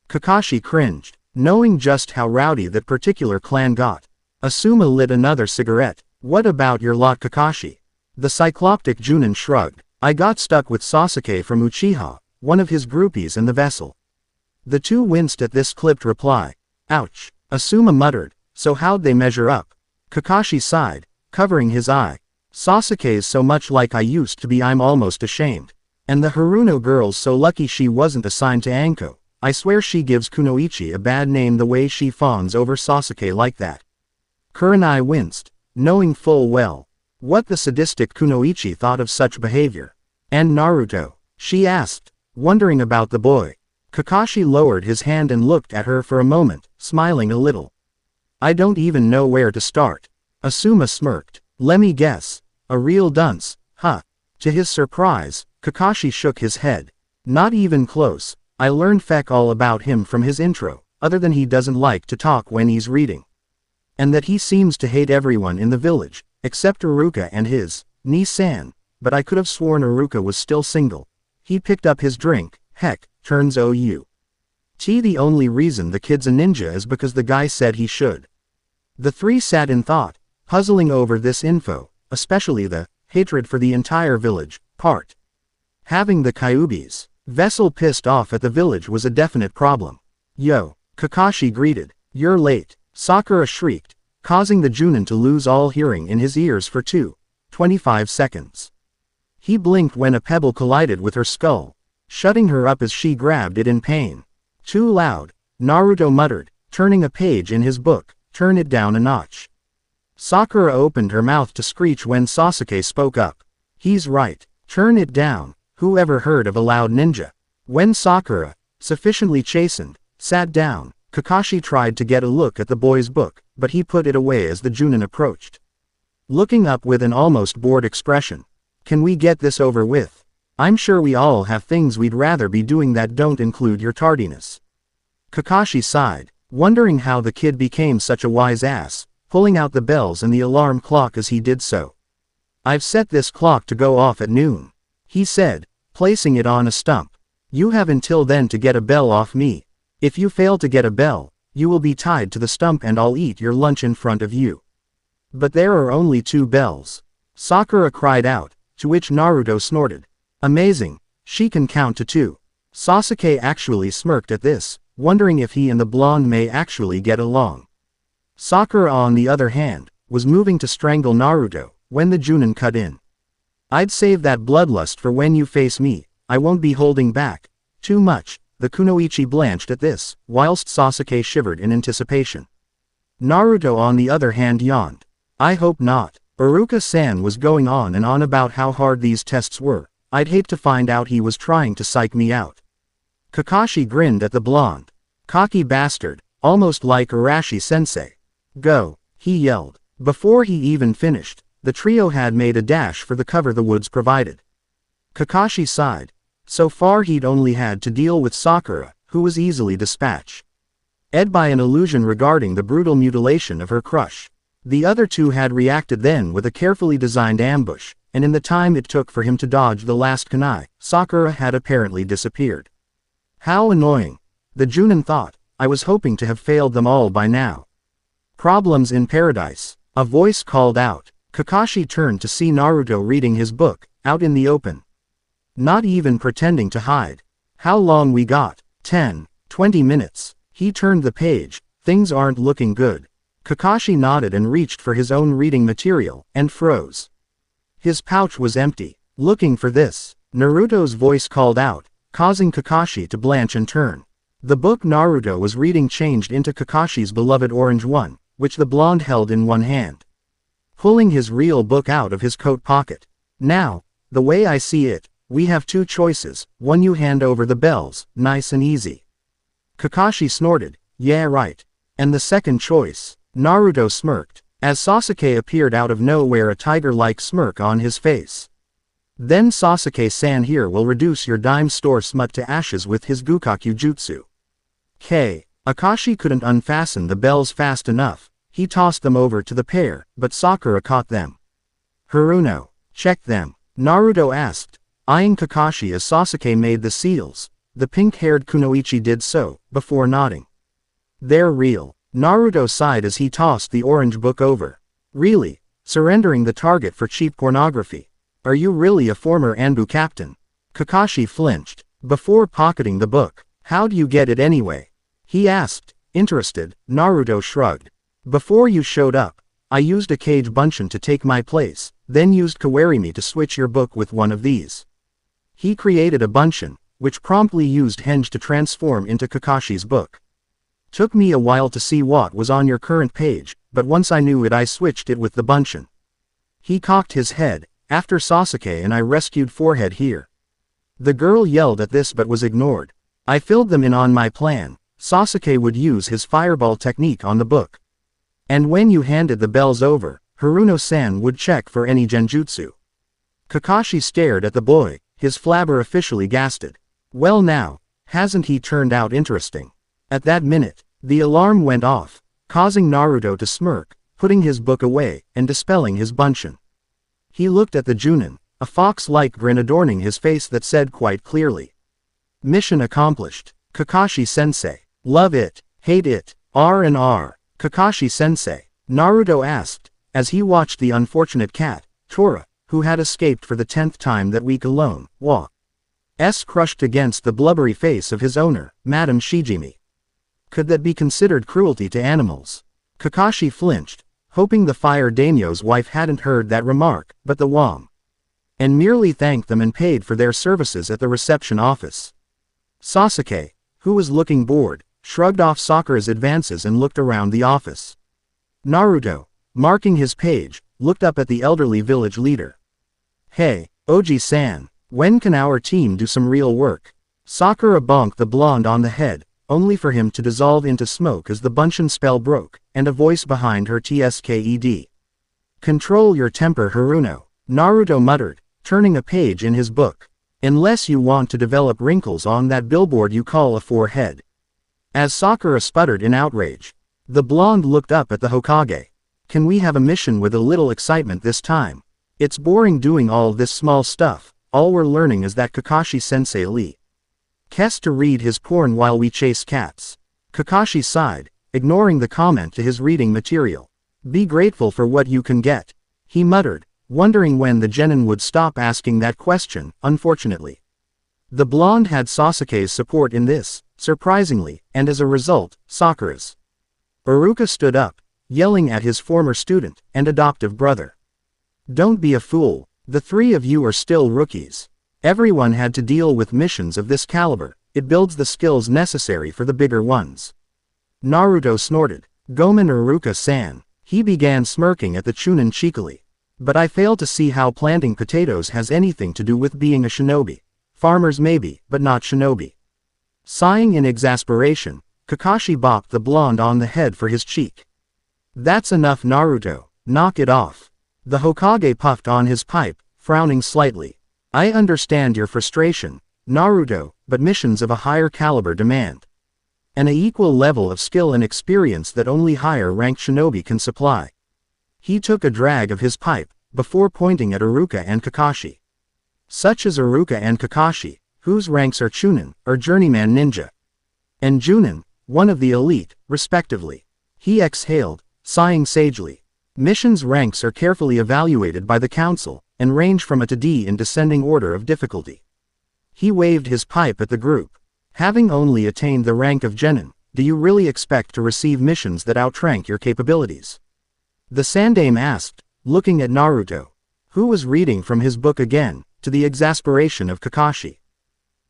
Kakashi cringed, knowing just how rowdy that particular clan got. Asuma lit another cigarette. What about your lot, Kakashi? The cycloptic Junin shrugged. I got stuck with Sasuke from Uchiha, one of his groupies in the vessel. The two winced at this clipped reply. Ouch. Asuma muttered. So how'd they measure up? Kakashi sighed, covering his eye. Sasuke's so much like I used to be I'm almost ashamed. And the Haruno girl's so lucky she wasn't assigned to Anko. I swear she gives Kunoichi a bad name the way she fawns over Sasuke like that. Kurenai winced, knowing full well what the sadistic Kunoichi thought of such behavior. And Naruto? She asked, wondering about the boy. Kakashi lowered his hand and looked at her for a moment, smiling a little. I don't even know where to start. Asuma smirked. Lemme guess. A real dunce, huh? To his surprise, Kakashi shook his head. Not even close. I learned feck all about him from his intro, other than he doesn't like to talk when he's reading. And that he seems to hate everyone in the village, except Iruka and his Ni-san, but I could have sworn Iruka was still single. He picked up his drink. Heck, turns out. The only reason the kid's a ninja is because the guy said he should. The three sat in thought, puzzling over this info, especially the hatred for the entire village part. Having the Kyuubi's vessel pissed off at the village was a definite problem. Yo, Kakashi greeted. You're late. Sakura shrieked, causing the Junin to lose all hearing in his ears for 25 seconds. He blinked when a pebble collided with her skull, shutting her up as she grabbed it in pain. Too loud, Naruto muttered, turning a page in his book. Turn it down a notch. Sakura opened her mouth to screech when Sasuke spoke up. He's right. Turn it down. Whoever heard of a loud ninja? When Sakura, sufficiently chastened, sat down, Kakashi tried to get a look at the boy's book, but he put it away as the Junin approached. Looking up with an almost bored expression. Can we get this over with? I'm sure we all have things we'd rather be doing that don't include your tardiness. Kakashi sighed, wondering how the kid became such a wise ass, pulling out the bells and the alarm clock as he did so. I've set this clock to go off at noon, he said, placing it on a stump. You have until then to get a bell off me. If you fail to get a bell, you will be tied to the stump and I'll eat your lunch in front of you. But there are only 2 bells. Sakura cried out, to which Naruto snorted. Amazing, she can count to 2. Sasuke actually smirked at this, wondering if he and the blonde may actually get along. Sakura on the other hand, was moving to strangle Naruto, when the Junin cut in. I'd save that bloodlust for when you face me, I won't be holding back too much. The Kunoichi blanched at this, whilst Sasuke shivered in anticipation. Naruto on the other hand yawned. I hope not. Iruka-san was going on and on about how hard these tests were. I'd hate to find out he was trying to psych me out. Kakashi grinned at the blonde. Cocky bastard, almost like Arashi-sensei. Go, he yelled. Before he even finished, the trio had made a dash for the cover the woods provided. Kakashi sighed. So far he'd only had to deal with Sakura, who was easily dispatched. By an illusion regarding the brutal mutilation of her crush. The other 2 had reacted then with a carefully designed ambush, and in the time it took for him to dodge the last kunai, Sakura had apparently disappeared. How annoying. The Junin thought, I was hoping to have failed them all by now. Problems in paradise, a voice called out. Kakashi turned to see Naruto reading his book, out in the open. Not even pretending to hide. How long we got? 10, 20 minutes. He turned the page. Things aren't looking good. Kakashi nodded and reached for his own reading material, and froze. His pouch was empty. Looking for this. Naruto's voice called out, causing Kakashi to blanch and turn. The book Naruto was reading changed into Kakashi's beloved orange one, which the blonde held in one hand. Pulling his real book out of his coat pocket. Now, the way I see it, we have two choices, one you hand over the bells, nice and easy. Kakashi snorted, yeah right. And the second choice? Naruto smirked, as Sasuke appeared out of nowhere, a tiger-like smirk on his face. Then Sasuke-san here will reduce your dime store smut to ashes with his Gukaku Jutsu. Akashi couldn't unfasten the bells fast enough. He tossed them over to the pair, but Sakura caught them. Haruno, check them. Naruto asked, eyeing Kakashi as Sasuke made the seals. The pink-haired Kunoichi did so, before nodding. They're real. Naruto sighed as he tossed the orange book over. Really? Surrendering the target for cheap pornography? Are you really a former Anbu captain? Kakashi flinched. Before pocketing the book, how'd you get it anyway? He asked, interested. Naruto shrugged. Before you showed up, I used a Kage Bunshin to take my place, then used Kawarimi to switch your book with one of these. He created a Bunshin, which promptly used Henge to transform into Kakashi's book. Took me a while to see what was on your current page, but once I knew it I switched it with the Bunshin. He cocked his head. After Sasuke and I rescued Forehead here. The girl yelled at this but was ignored. I filled them in on my plan. Sasuke would use his fireball technique on the book. And when you handed the bells over, Haruno-san would check for any genjutsu. Kakashi stared at the boy, his flabber officially gasted. Well now, hasn't he turned out interesting? At that minute, the alarm went off, causing Naruto to smirk, putting his book away, and dispelling his Bunshin. He looked at the Junin, a fox-like grin adorning his face that said quite clearly. Mission accomplished. Kakashi-sensei. Love it, hate it, R&R. Kakashi-sensei. Naruto asked, as he watched the unfortunate cat, Tora, who had escaped for the 10th time that week alone, crushed against the blubbery face of his owner, Madame Shijimi. Could that be considered cruelty to animals? Kakashi flinched, hoping the fire daimyo's wife hadn't heard that remark, but the Wam. And merely thanked them and paid for their services at the reception office. Sasuke, who was looking bored, shrugged off Sakura's advances and looked around the office. Naruto, marking his page, looked up at the elderly village leader. Hey, Oji-san, when can our team do some real work? Sakura bonked the blonde on the head, only for him to dissolve into smoke as the Bunshin spell broke, and a voice behind her tsked. Control your temper, Haruno, Naruto muttered, turning a page in his book. Unless you want to develop wrinkles on that billboard you call a forehead. As Sakura sputtered in outrage. The blonde looked up at the Hokage. Can we have a mission with a little excitement this time? It's boring doing all this small stuff, all we're learning is that Kakashi-sensei Lee Kess to read his porn while we chase cats. Kakashi sighed, ignoring the comment to his reading material. Be grateful for what you can get. He muttered, wondering when the genin would stop asking that question, unfortunately. The blonde had Sasuke's support in this, surprisingly, and as a result, Sakura's. Iruka stood up, yelling at his former student, and adoptive brother. Don't be a fool, the three of you are still rookies. Everyone had to deal with missions of this caliber, it builds the skills necessary for the bigger ones. Naruto snorted. Gomen Iruka-san. He began smirking at the Chunin cheekily. But I fail to see how planting potatoes has anything to do with being a shinobi. Farmers maybe, but not shinobi. Sighing in exasperation, Kakashi bopped the blonde on the head for his cheek. That's enough, Naruto, knock it off. The Hokage puffed on his pipe, frowning slightly. I understand your frustration, Naruto, but missions of a higher caliber demand an equal level of skill and experience that only higher-ranked shinobi can supply. He took a drag of his pipe, before pointing at Iruka and Kakashi. Such as Iruka and Kakashi, whose ranks are Chunin, or Journeyman Ninja, and Junin, one of the elite, respectively. He exhaled, sighing sagely. Missions ranks are carefully evaluated by the council, and range from A to D in descending order of difficulty. He waved his pipe at the group. Having only attained the rank of genin, do you really expect to receive missions that outrank your capabilities? The Sandaime asked, looking at Naruto, who was reading from his book again, to the exasperation of Kakashi.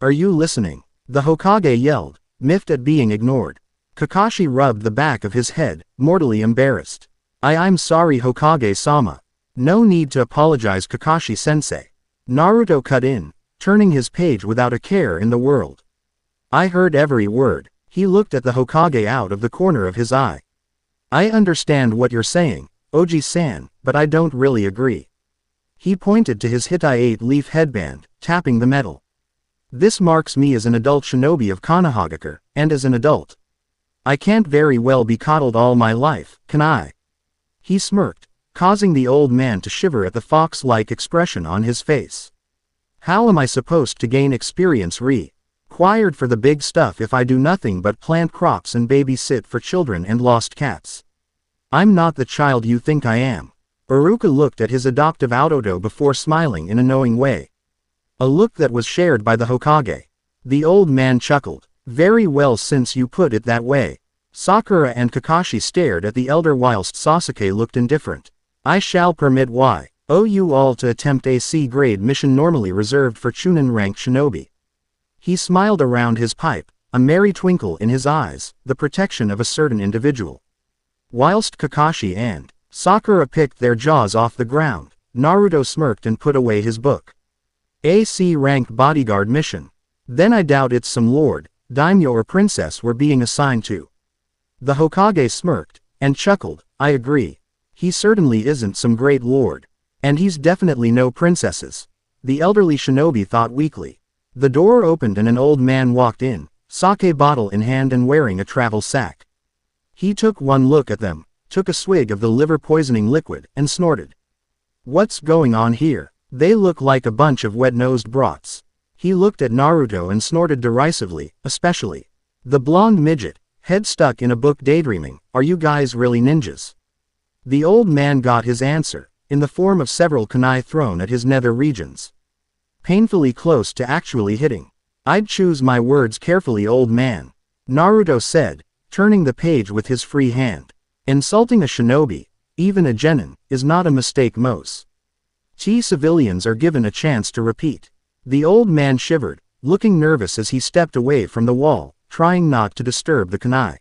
Are you listening? The Hokage yelled, miffed at being ignored. Kakashi rubbed the back of his head, mortally embarrassed. I'm sorry Hokage-sama. No need to apologize Kakashi-sensei. Naruto cut in, turning his page without a care in the world. I heard every word. He looked at the Hokage out of the corner of his eye. I understand what you're saying, Oji-san, but I don't really agree. He pointed to his Hittite 8-leaf headband, tapping the metal. This marks me as an adult shinobi of Konohagakure, and as an adult. I can't very well be coddled all my life, can I? He smirked, causing the old man to shiver at the fox-like expression on his face. How am I supposed to gain experience required for the big stuff if I do nothing but plant crops and babysit for children and lost cats? I'm not the child you think I am. Iruka looked at his adoptive Autodo before smiling in a knowing way. A look that was shared by the Hokage. The old man chuckled. Very well since you put it that way. Sakura and Kakashi stared at the elder whilst Sasuke looked indifferent. I shall permit you all to attempt a C-grade mission normally reserved for Chunin-ranked shinobi. He smiled around his pipe, a merry twinkle in his eyes, the protection of a certain individual. Whilst Kakashi and Sakura picked their jaws off the ground, Naruto smirked and put away his book. A C-ranked bodyguard mission. Then I doubt it's some lord, daimyo or princess we're being assigned to. The Hokage smirked, and chuckled, I agree. He certainly isn't some great lord. And he's definitely no princesses. The elderly shinobi thought weakly. The door opened and an old man walked in, sake bottle in hand and wearing a travel sack. He took one look at them, took a swig of the liver-poisoning liquid, and snorted. What's going on here? They look like a bunch of wet-nosed brats. He looked at Naruto and snorted derisively, especially. The blonde midget, head stuck in a book daydreaming, are you guys really ninjas? The old man got his answer, in the form of several kunai thrown at his nether regions. Painfully close to actually hitting. I'd choose my words carefully old man. Naruto said, turning the page with his free hand. Insulting a shinobi, even a genin, is not a mistake most. Civilians are given a chance to repeat. The old man shivered, looking nervous as he stepped away from the wall, trying not to disturb the kunai.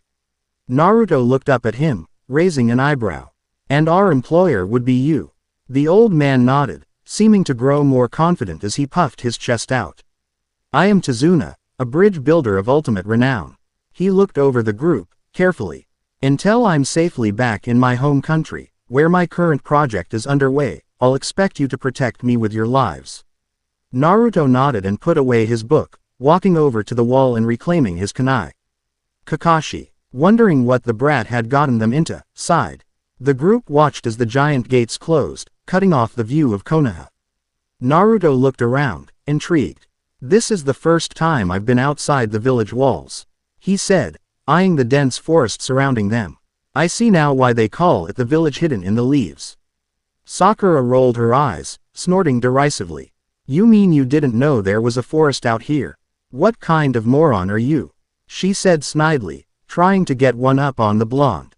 Naruto looked up at him, raising an eyebrow. And our employer would be you. The old man nodded, seeming to grow more confident as he puffed his chest out. I am Tazuna, a bridge builder of ultimate renown. He looked over the group, carefully. Until I'm safely back in my home country, where my current project is underway, I'll expect you to protect me with your lives. Naruto nodded and put away his book, walking over to the wall and reclaiming his kunai. Kakashi, wondering what the brat had gotten them into, sighed. The group watched as the giant gates closed, cutting off the view of Konoha. Naruto looked around, intrigued. This is the first time I've been outside the village walls, he said, eyeing the dense forest surrounding them. I see now why they call it the village hidden in the leaves. Sakura rolled her eyes, snorting derisively. You mean you didn't know there was a forest out here? What kind of moron are you? She said snidely, trying to get one up on the blonde.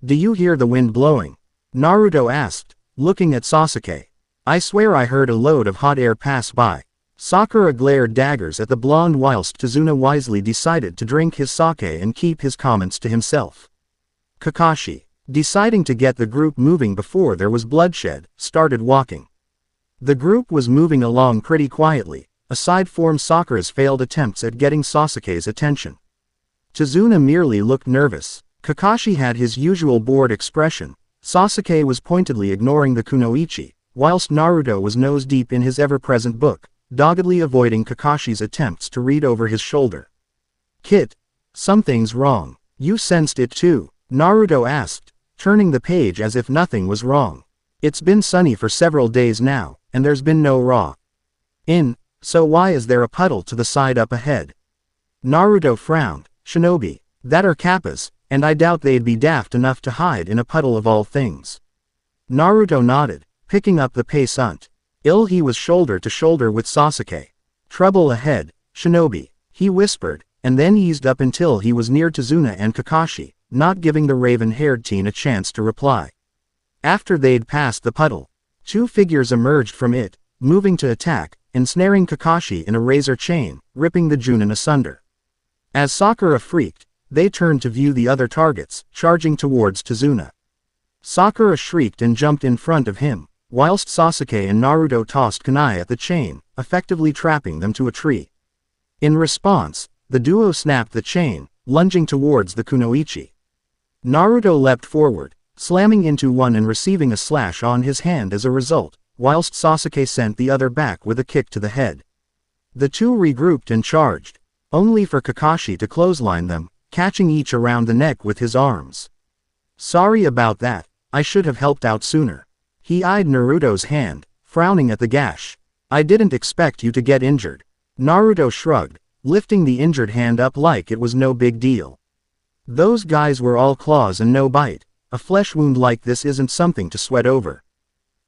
Do you hear the wind blowing? Naruto asked, looking at Sasuke. I swear I heard a load of hot air pass by. Sakura glared daggers at the blonde whilst Tazuna wisely decided to drink his sake and keep his comments to himself. Kakashi, deciding to get the group moving before there was bloodshed, started walking. The group was moving along pretty quietly, aside from Sakura's failed attempts at getting Sasuke's attention. Tazuna merely looked nervous. Kakashi had his usual bored expression. Sasuke was pointedly ignoring the kunoichi, whilst Naruto was nose-deep in his ever-present book, doggedly avoiding Kakashi's attempts to read over his shoulder. Kit, something's wrong. You sensed it too? Naruto asked, turning the page as if nothing was wrong. It's been sunny for several days now, and there's been no so why is there a puddle to the side up ahead? Naruto frowned. Shinobi, that are kappas, and I doubt they'd be daft enough to hide in a puddle of all things. Naruto nodded, picking up the pace. He was shoulder to shoulder with Sasuke. Trouble ahead, shinobi, he whispered, and then eased up until he was near Tazuna and Kakashi, not giving the raven-haired teen a chance to reply. After they'd passed the puddle, two figures emerged from it, moving to attack, ensnaring Kakashi in a razor chain, ripping the Junin asunder. As Sakura freaked, they turned to view the other targets, charging towards Tazuna. Sakura shrieked and jumped in front of him, whilst Sasuke and Naruto tossed kunai at the chain, effectively trapping them to a tree. In response, the duo snapped the chain, lunging towards the kunoichi. Naruto leapt forward, slamming into one and receiving a slash on his hand as a result, whilst Sasuke sent the other back with a kick to the head. The two regrouped and charged, only for Kakashi to clothesline them, catching each around the neck with his arms. Sorry about that, I should have helped out sooner. He eyed Naruto's hand, frowning at the gash. I didn't expect you to get injured. Naruto shrugged, lifting the injured hand up like it was no big deal. Those guys were all claws and no bite. A flesh wound like this isn't something to sweat over.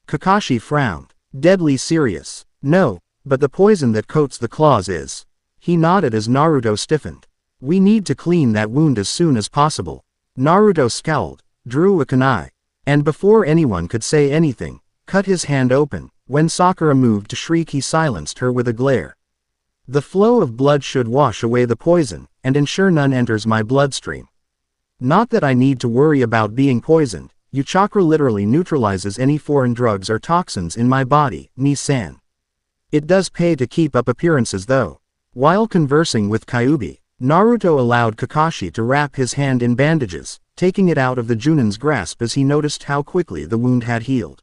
Kakashi frowned, deadly serious. No, but the poison that coats the claws is. He nodded as Naruto stiffened. We need to clean that wound as soon as possible. Naruto scowled, drew a kunai, and before anyone could say anything, cut his hand open. When Sakura moved to shriek, he silenced her with a glare. The flow of blood should wash away the poison, and ensure none enters my bloodstream. Not that I need to worry about being poisoned. Your chakra literally neutralizes any foreign drugs or toxins in my body, Ni-san. It does pay to keep up appearances though. While conversing with Kyuubi, Naruto allowed Kakashi to wrap his hand in bandages, taking it out of the Junin's grasp as he noticed how quickly the wound had healed.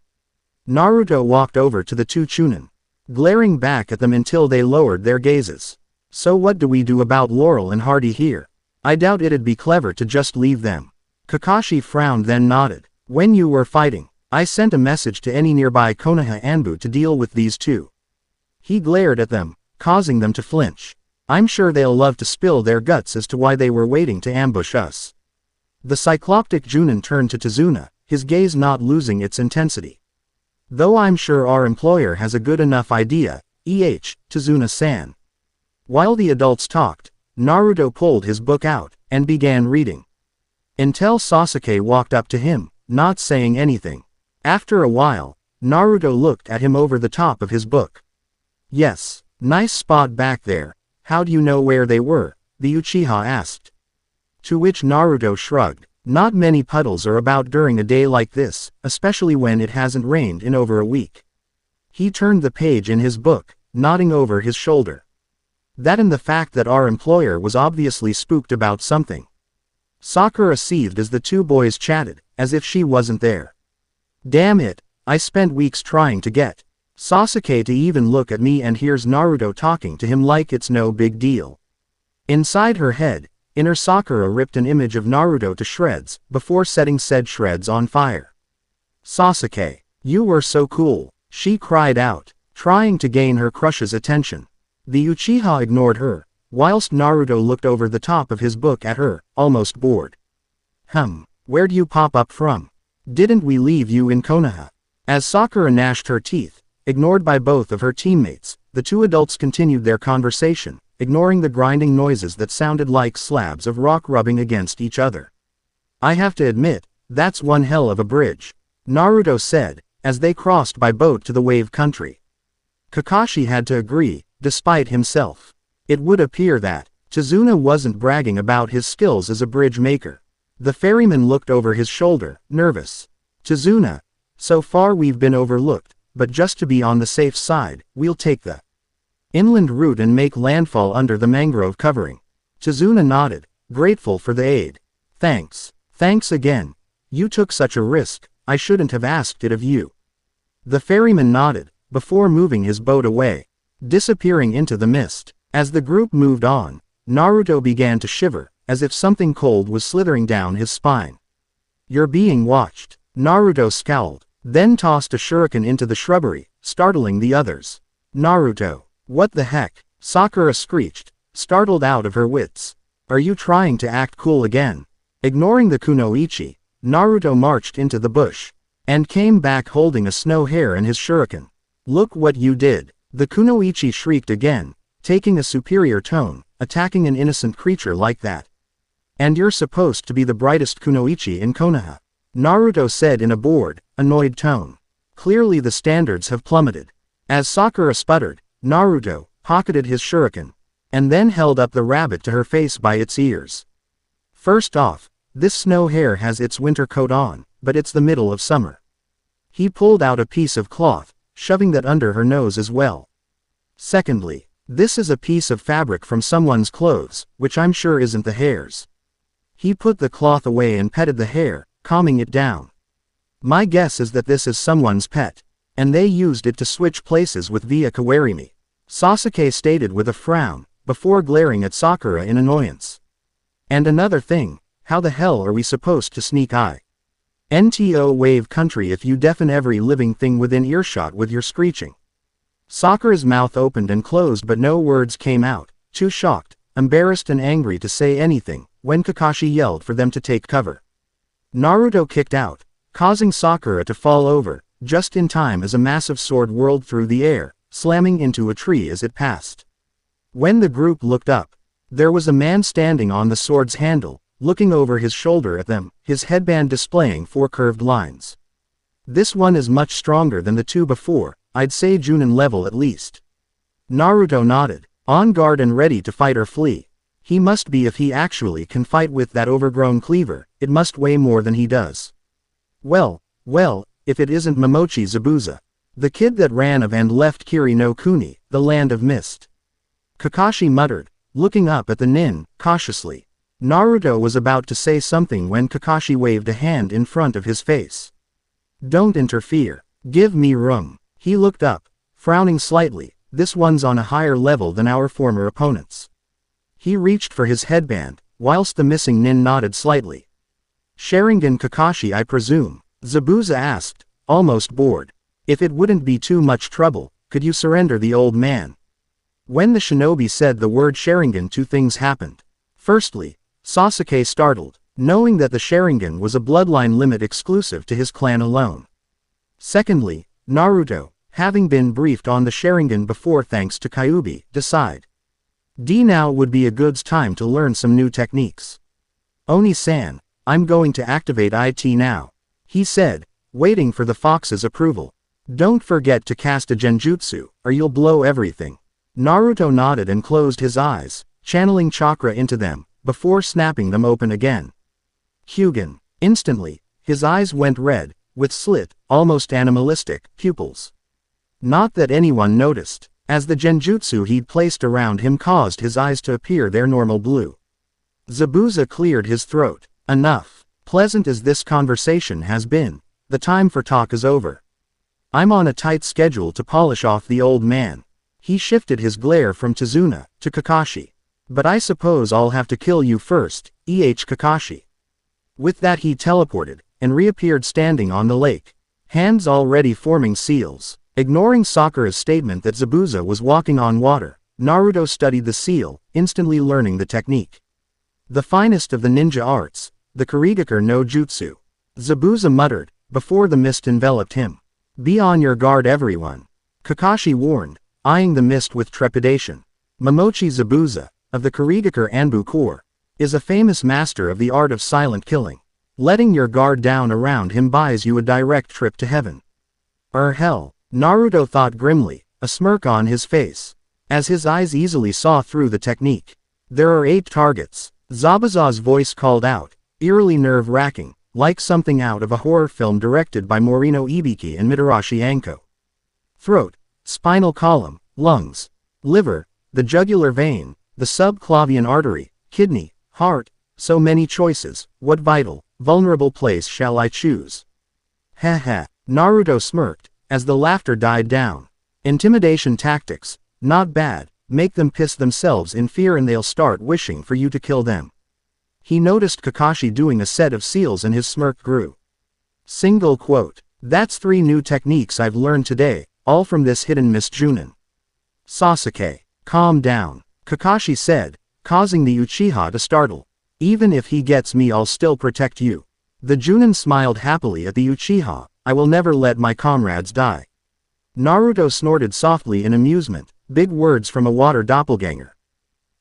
Naruto walked over to the two Chunin, glaring back at them until they lowered their gazes. So what do we do about Laurel and Hardy here? I doubt it'd be clever to just leave them. Kakashi frowned then nodded. When you were fighting, I sent a message to any nearby Konoha Anbu to deal with these two. He glared at them, causing them to flinch. I'm sure they'll love to spill their guts as to why they were waiting to ambush us. The cycloptic Junin turned to Tazuna, his gaze not losing its intensity. Though I'm sure our employer has a good enough idea, Tazuna-san. While the adults talked, Naruto pulled his book out, and began reading. Until Sasuke walked up to him, not saying anything. After a while, Naruto looked at him over the top of his book. Yes, nice spot back there. How do you know where they were? The Uchiha asked. To which Naruto shrugged. Not many puddles are about during a day like this, especially when it hasn't rained in over a week. He turned the page in his book, nodding over his shoulder. That and the fact that our employer was obviously spooked about something. Sakura seethed as the two boys chatted, as if she wasn't there. Damn it, I spent weeks trying to get Sasuke to even look at me, and here's Naruto talking to him like it's no big deal. Inside her head, inner Sakura ripped an image of Naruto to shreds, before setting said shreds on fire. Sasuke, you were so cool, she cried out, trying to gain her crush's attention. The Uchiha ignored her, whilst Naruto looked over the top of his book at her, almost bored. Where'd you pop up from? Didn't we leave you in Konoha? As Sakura gnashed her teeth, ignored by both of her teammates, the two adults continued their conversation, ignoring the grinding noises that sounded like slabs of rock rubbing against each other. I have to admit, that's one hell of a bridge, Naruto said, as they crossed by boat to the wave country. Kakashi had to agree, despite himself. It would appear that Tazuna wasn't bragging about his skills as a bridge maker. The ferryman looked over his shoulder, nervous. Tazuna, so far we've been overlooked, but just to be on the safe side, we'll take the inland route and make landfall under the mangrove covering. Tazuna nodded, grateful for the aid. Thanks. Thanks again. You took such a risk, I shouldn't have asked it of you. The ferryman nodded, before moving his boat away, disappearing into the mist. As the group moved on, Naruto began to shiver, as if something cold was slithering down his spine. You're being watched. Naruto scowled, then tossed a shuriken into the shrubbery, startling the others. Naruto, what the heck? Sakura screeched, startled out of her wits. Are you trying to act cool again? Ignoring the kunoichi, Naruto marched into the bush. and came back holding a snow hare and his shuriken. Look what you did. The kunoichi shrieked again, taking a superior tone, attacking an innocent creature like that. And you're supposed to be the brightest kunoichi in Konoha, Naruto said in a bored, annoyed tone. Clearly the standards have plummeted. As Sakura sputtered, Naruto pocketed his shuriken, and then held up the rabbit to her face by its ears. First off, this snow hare has its winter coat on, but it's the middle of summer. He pulled out a piece of cloth, shoving that under her nose as well. Secondly, this is a piece of fabric from someone's clothes, which I'm sure isn't the hare's. He put the cloth away and petted the hare, calming it down. My guess is that this is someone's pet, and they used it to switch places with via Kawarimi, Sasuke stated with a frown, before glaring at Sakura in annoyance. And another thing, how the hell are we supposed to sneak eye? NTO wave country if you deafen every living thing within earshot with your screeching. Sakura's mouth opened and closed but no words came out, too shocked, embarrassed and angry to say anything, when Kakashi yelled for them to take cover. Naruto kicked out, causing Sakura to fall over, just in time as a massive sword whirled through the air, slamming into a tree as it passed. When the group looked up, there was a man standing on the sword's handle, looking over his shoulder at them, his headband displaying 4 curved lines. This one is much stronger than the 2 before, I'd say Junin level at least. Naruto nodded, on guard and ready to fight or flee. He must be if he actually can fight with that overgrown cleaver, it must weigh more than he does. Well, if it isn't Momochi Zabuza, the kid that ran of and left Kiri no Kuni, the land of mist. Kakashi muttered, looking up at the nin, cautiously. Naruto was about to say something when Kakashi waved a hand in front of his face. Don't interfere. Give me room. He looked up, frowning slightly, this one's on a higher level than our former opponents. He reached for his headband, whilst the missing nin nodded slightly. Sharingan Kakashi I presume, Zabuza asked, almost bored. If it wouldn't be too much trouble, could you surrender the old man? When the shinobi said the word Sharingan 2 things happened. Firstly, Sasuke startled, knowing that the Sharingan was a bloodline limit exclusive to his clan alone. Secondly, Naruto, having been briefed on the Sharingan before thanks to Kyuubi, decided. Now would be a good time to learn some new techniques. Oni-san, I'm going to activate IT now, he said, waiting for the fox's approval. Don't forget to cast a genjutsu, or you'll blow everything. Naruto nodded and closed his eyes, channeling chakra into them, before snapping them open again. Hyugan. Instantly, his eyes went red, with slit, almost animalistic, pupils. Not that anyone noticed, as the genjutsu he'd placed around him caused his eyes to appear their normal blue. Zabuza cleared his throat. Enough. Pleasant as this conversation has been, the time for talk is over. I'm on a tight schedule to polish off the old man. He shifted his glare from Tazuna to Kakashi. But I suppose I'll have to kill you first, Kakashi. With that he teleported, and reappeared standing on the lake, hands already forming seals. Ignoring Sakura's statement that Zabuza was walking on water, Naruto studied the seal, instantly learning the technique. The finest of the ninja arts, the Kurigakure no Jutsu. Zabuza muttered, before the mist enveloped him. Be on your guard everyone. Kakashi warned, eyeing the mist with trepidation. Momochi Zabuza, of the Kurigakure Anbu Corps, is a famous master of the art of silent killing. Letting your guard down around him buys you a direct trip to heaven. Hell, Naruto thought grimly, a smirk on his face, as his eyes easily saw through the technique. There are 8 targets, Zabuza's voice called out, eerily nerve-wracking, like something out of a horror film directed by Morino Ibiki and Mitarashi Anko. Throat, spinal column, lungs, liver, the jugular vein, the subclavian artery, kidney, heart, so many choices, what vital, vulnerable place shall I choose? Ha, Naruto smirked, as the laughter died down. Intimidation tactics, not bad, make them piss themselves in fear and they'll start wishing for you to kill them. He noticed Kakashi doing a set of seals and his smirk grew. Single quote. That's 3 new techniques I've learned today, all from this hidden Miss Junin. Sasuke, calm down, Kakashi said, causing the Uchiha to startle. Even if he gets me I'll still protect you. The Junin smiled happily at the Uchiha, I will never let my comrades die. Naruto snorted softly in amusement, big words from a water doppelganger.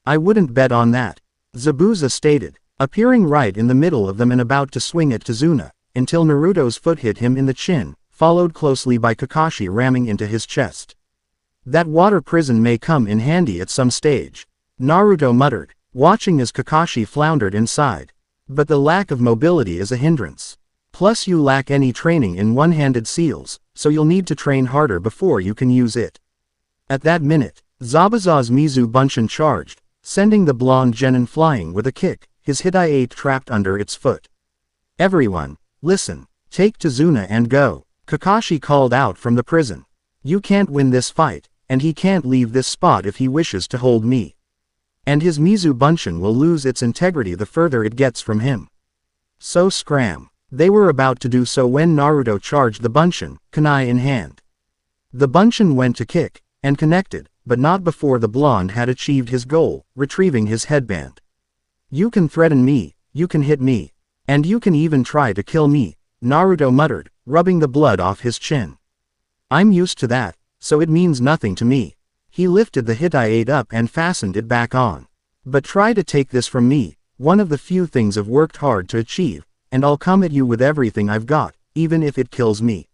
I wouldn't bet on that, Zabuza stated, appearing right in the middle of them and about to swing at Tazuna, until Naruto's foot hit him in the chin, followed closely by Kakashi ramming into his chest. That water prison may come in handy at some stage, Naruto muttered, watching as Kakashi floundered inside. But the lack of mobility is a hindrance. Plus you lack any training in one-handed seals, so you'll need to train harder before you can use it. At that minute, Zabuza's Mizu Bunshin charged, sending the blonde genin flying with a kick, his Hitai-8 trapped under its foot. Everyone, listen, take Tazuna and go, Kakashi called out from the prison. You can't win this fight, and he can't leave this spot if he wishes to hold me. And his Mizu Bunshin will lose its integrity the further it gets from him. So scram. They were about to do so when Naruto charged the Bunshin, kunai in hand. The Bunshin went to kick, and connected, but not before the blonde had achieved his goal, retrieving his headband. You can threaten me, you can hit me, and you can even try to kill me, Naruto muttered, rubbing the blood off his chin. I'm used to that, so it means nothing to me. He lifted the Hitai-8 up and fastened it back on. But try to take this from me, one of the few things I've worked hard to achieve, and I'll come at you with everything I've got, even if it kills me.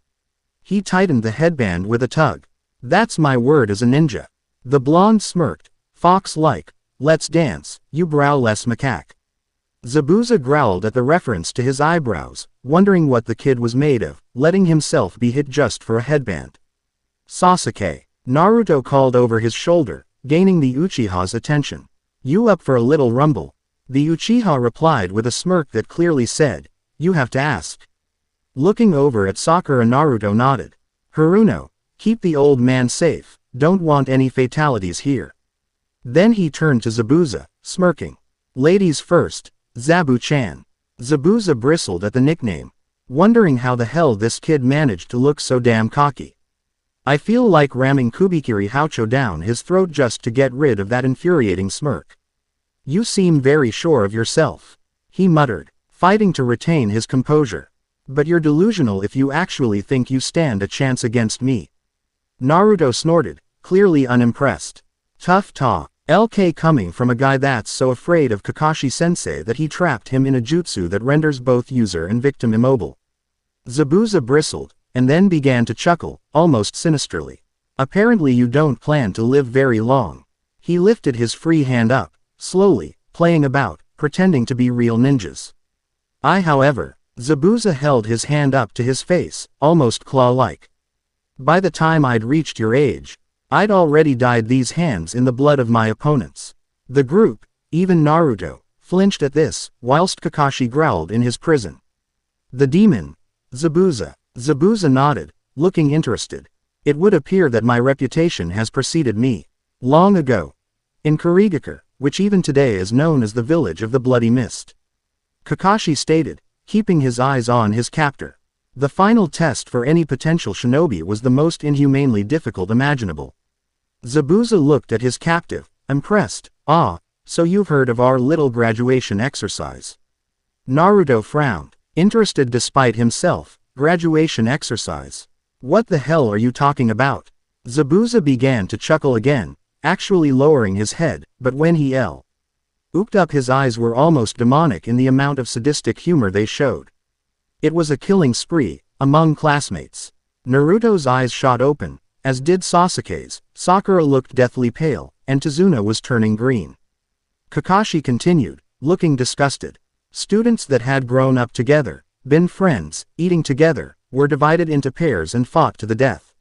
He tightened the headband with a tug. That's my word as a ninja. The blonde smirked, fox-like, let's dance, you browless macaque. Zabuza growled at the reference to his eyebrows, wondering what the kid was made of, letting himself be hit just for a headband. Sasuke, Naruto called over his shoulder, gaining the Uchiha's attention. You up for a little rumble? The Uchiha replied with a smirk that clearly said, you have to ask. Looking over at Sakura, Naruto nodded. Haruno, keep the old man safe, don't want any fatalities here. Then he turned to Zabuza, smirking. Ladies first, Zabu-chan. Zabuza bristled at the nickname, wondering how the hell this kid managed to look so damn cocky. I feel like ramming Kubikiri Haucho down his throat just to get rid of that infuriating smirk. You seem very sure of yourself, he muttered, fighting to retain his composure. But you're delusional if you actually think you stand a chance against me. Naruto snorted, clearly unimpressed. Tough talk. LK coming from a guy that's so afraid of Kakashi-sensei that he trapped him in a jutsu that renders both user and victim immobile. Zabuza bristled, and then began to chuckle, almost sinisterly. Apparently you don't plan to live very long. He lifted his free hand up, slowly, playing about, pretending to be real ninjas. However, Zabuza held his hand up to his face, almost claw-like. By the time I'd reached your age, I'd already dyed these hands in the blood of my opponents. The group, even Naruto, flinched at this, whilst Kakashi growled in his prison. The demon, Zabuza. Zabuza nodded, looking interested. It would appear that my reputation has preceded me. Long ago. In Kurigakure, which even today is known as the village of the Bloody Mist. Kakashi stated, keeping his eyes on his captor. The final test for any potential shinobi was the most inhumanely difficult imaginable. Zabuza looked at his captive, impressed. So you've heard of our little graduation exercise. Naruto frowned, interested despite himself. Graduation exercise? What the hell are you talking about? Zabuza began to chuckle again, actually lowering his head, but when he looked up his eyes were almost demonic in the amount of sadistic humor they showed. It was a killing spree, among classmates. Naruto's eyes shot open, as did Sasuke's. Sakura looked deathly pale, and Tazuna was turning green. Kakashi continued, looking disgusted. Students that had grown up together, been friends, eating together, were divided into pairs and fought to the death.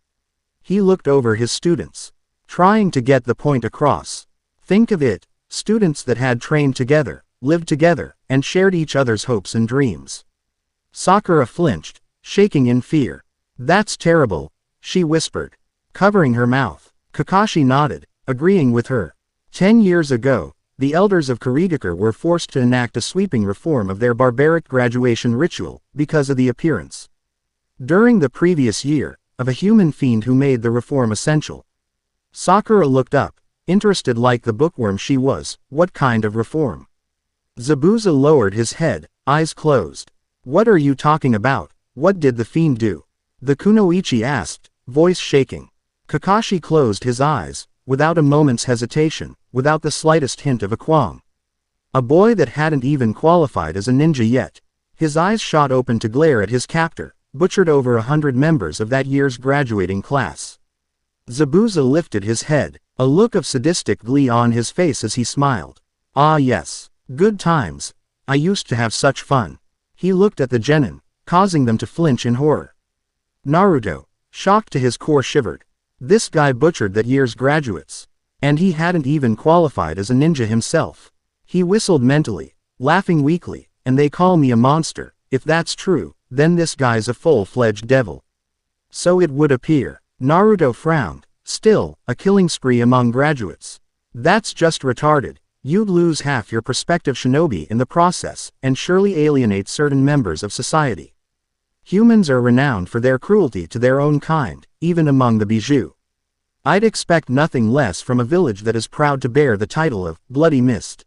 He looked over his students, trying to get the point across. Think of it, students that had trained together, lived together, and shared each other's hopes and dreams. Sakura flinched, shaking in fear. That's terrible, she whispered, covering her mouth. Kakashi nodded, agreeing with her. 10 years ago, the elders of Kurigakure were forced to enact a sweeping reform of their barbaric graduation ritual, because of the appearance, during the previous year, of a human fiend who made the reform essential. Sakura looked up, interested like the bookworm she was. What kind of reform? Zabuza lowered his head, eyes closed. What are you talking about? What did the fiend do? The kunoichi asked, voice shaking. Kakashi closed his eyes, without a moment's hesitation, without the slightest hint of a qualm. A boy that hadn't even qualified as a ninja yet. His eyes shot open to glare at his captor, butchered over 100 members of that year's graduating class. Zabuza lifted his head, a look of sadistic glee on his face as he smiled. Ah yes, good times. I used to have such fun. He looked at the genin, causing them to flinch in horror. Naruto, shocked to his core, shivered. This guy butchered that year's graduates. And he hadn't even qualified as a ninja himself. He whistled mentally, laughing weakly, and they call me a monster. If that's true, then this guy's a full-fledged devil. So it would appear. Naruto frowned. Still, a killing spree among graduates. That's just retarded. You'd lose half your prospective shinobi in the process, and surely alienate certain members of society. Humans are renowned for their cruelty to their own kind, even among the Bijou. I'd expect nothing less from a village that is proud to bear the title of Bloody Mist.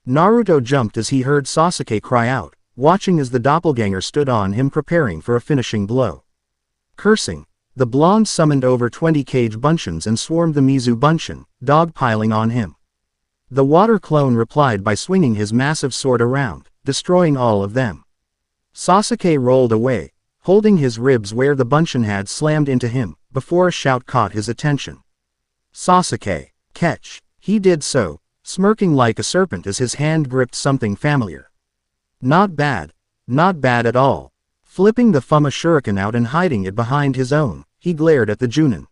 Naruto jumped as he heard Sasuke cry out, watching as the doppelganger stood on him preparing for a finishing blow. Cursing, the blonde summoned over 20 cage bunshins and swarmed the Mizu bunshin, dogpiling on him. The water clone replied by swinging his massive sword around, destroying all of them. Sasuke rolled away, holding his ribs where the bunshin had slammed into him, before a shout caught his attention. Sasuke, catch! He did so, smirking like a serpent as his hand gripped something familiar. Not bad at all. Flipping the Fuma shuriken out and hiding it behind his own, he glared at the Junin.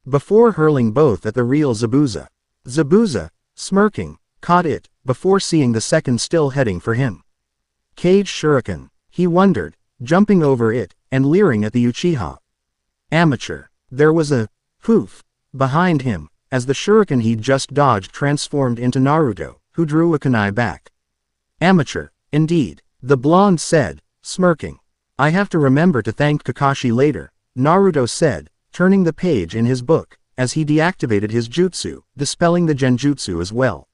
Before hurling both at the real Zabuza. Zabuza, smirking, caught it, before seeing the second still heading for him. Cage shuriken, he wondered, jumping over it, and leering at the Uchiha. Amateur. There was a poof behind him, as the shuriken he'd just dodged transformed into Naruto, who drew a kunai back. Amateur, indeed, the blonde said, smirking. I have to remember to thank Kakashi later, Naruto said, turning the page in his book, as he deactivated his jutsu, dispelling the genjutsu as well.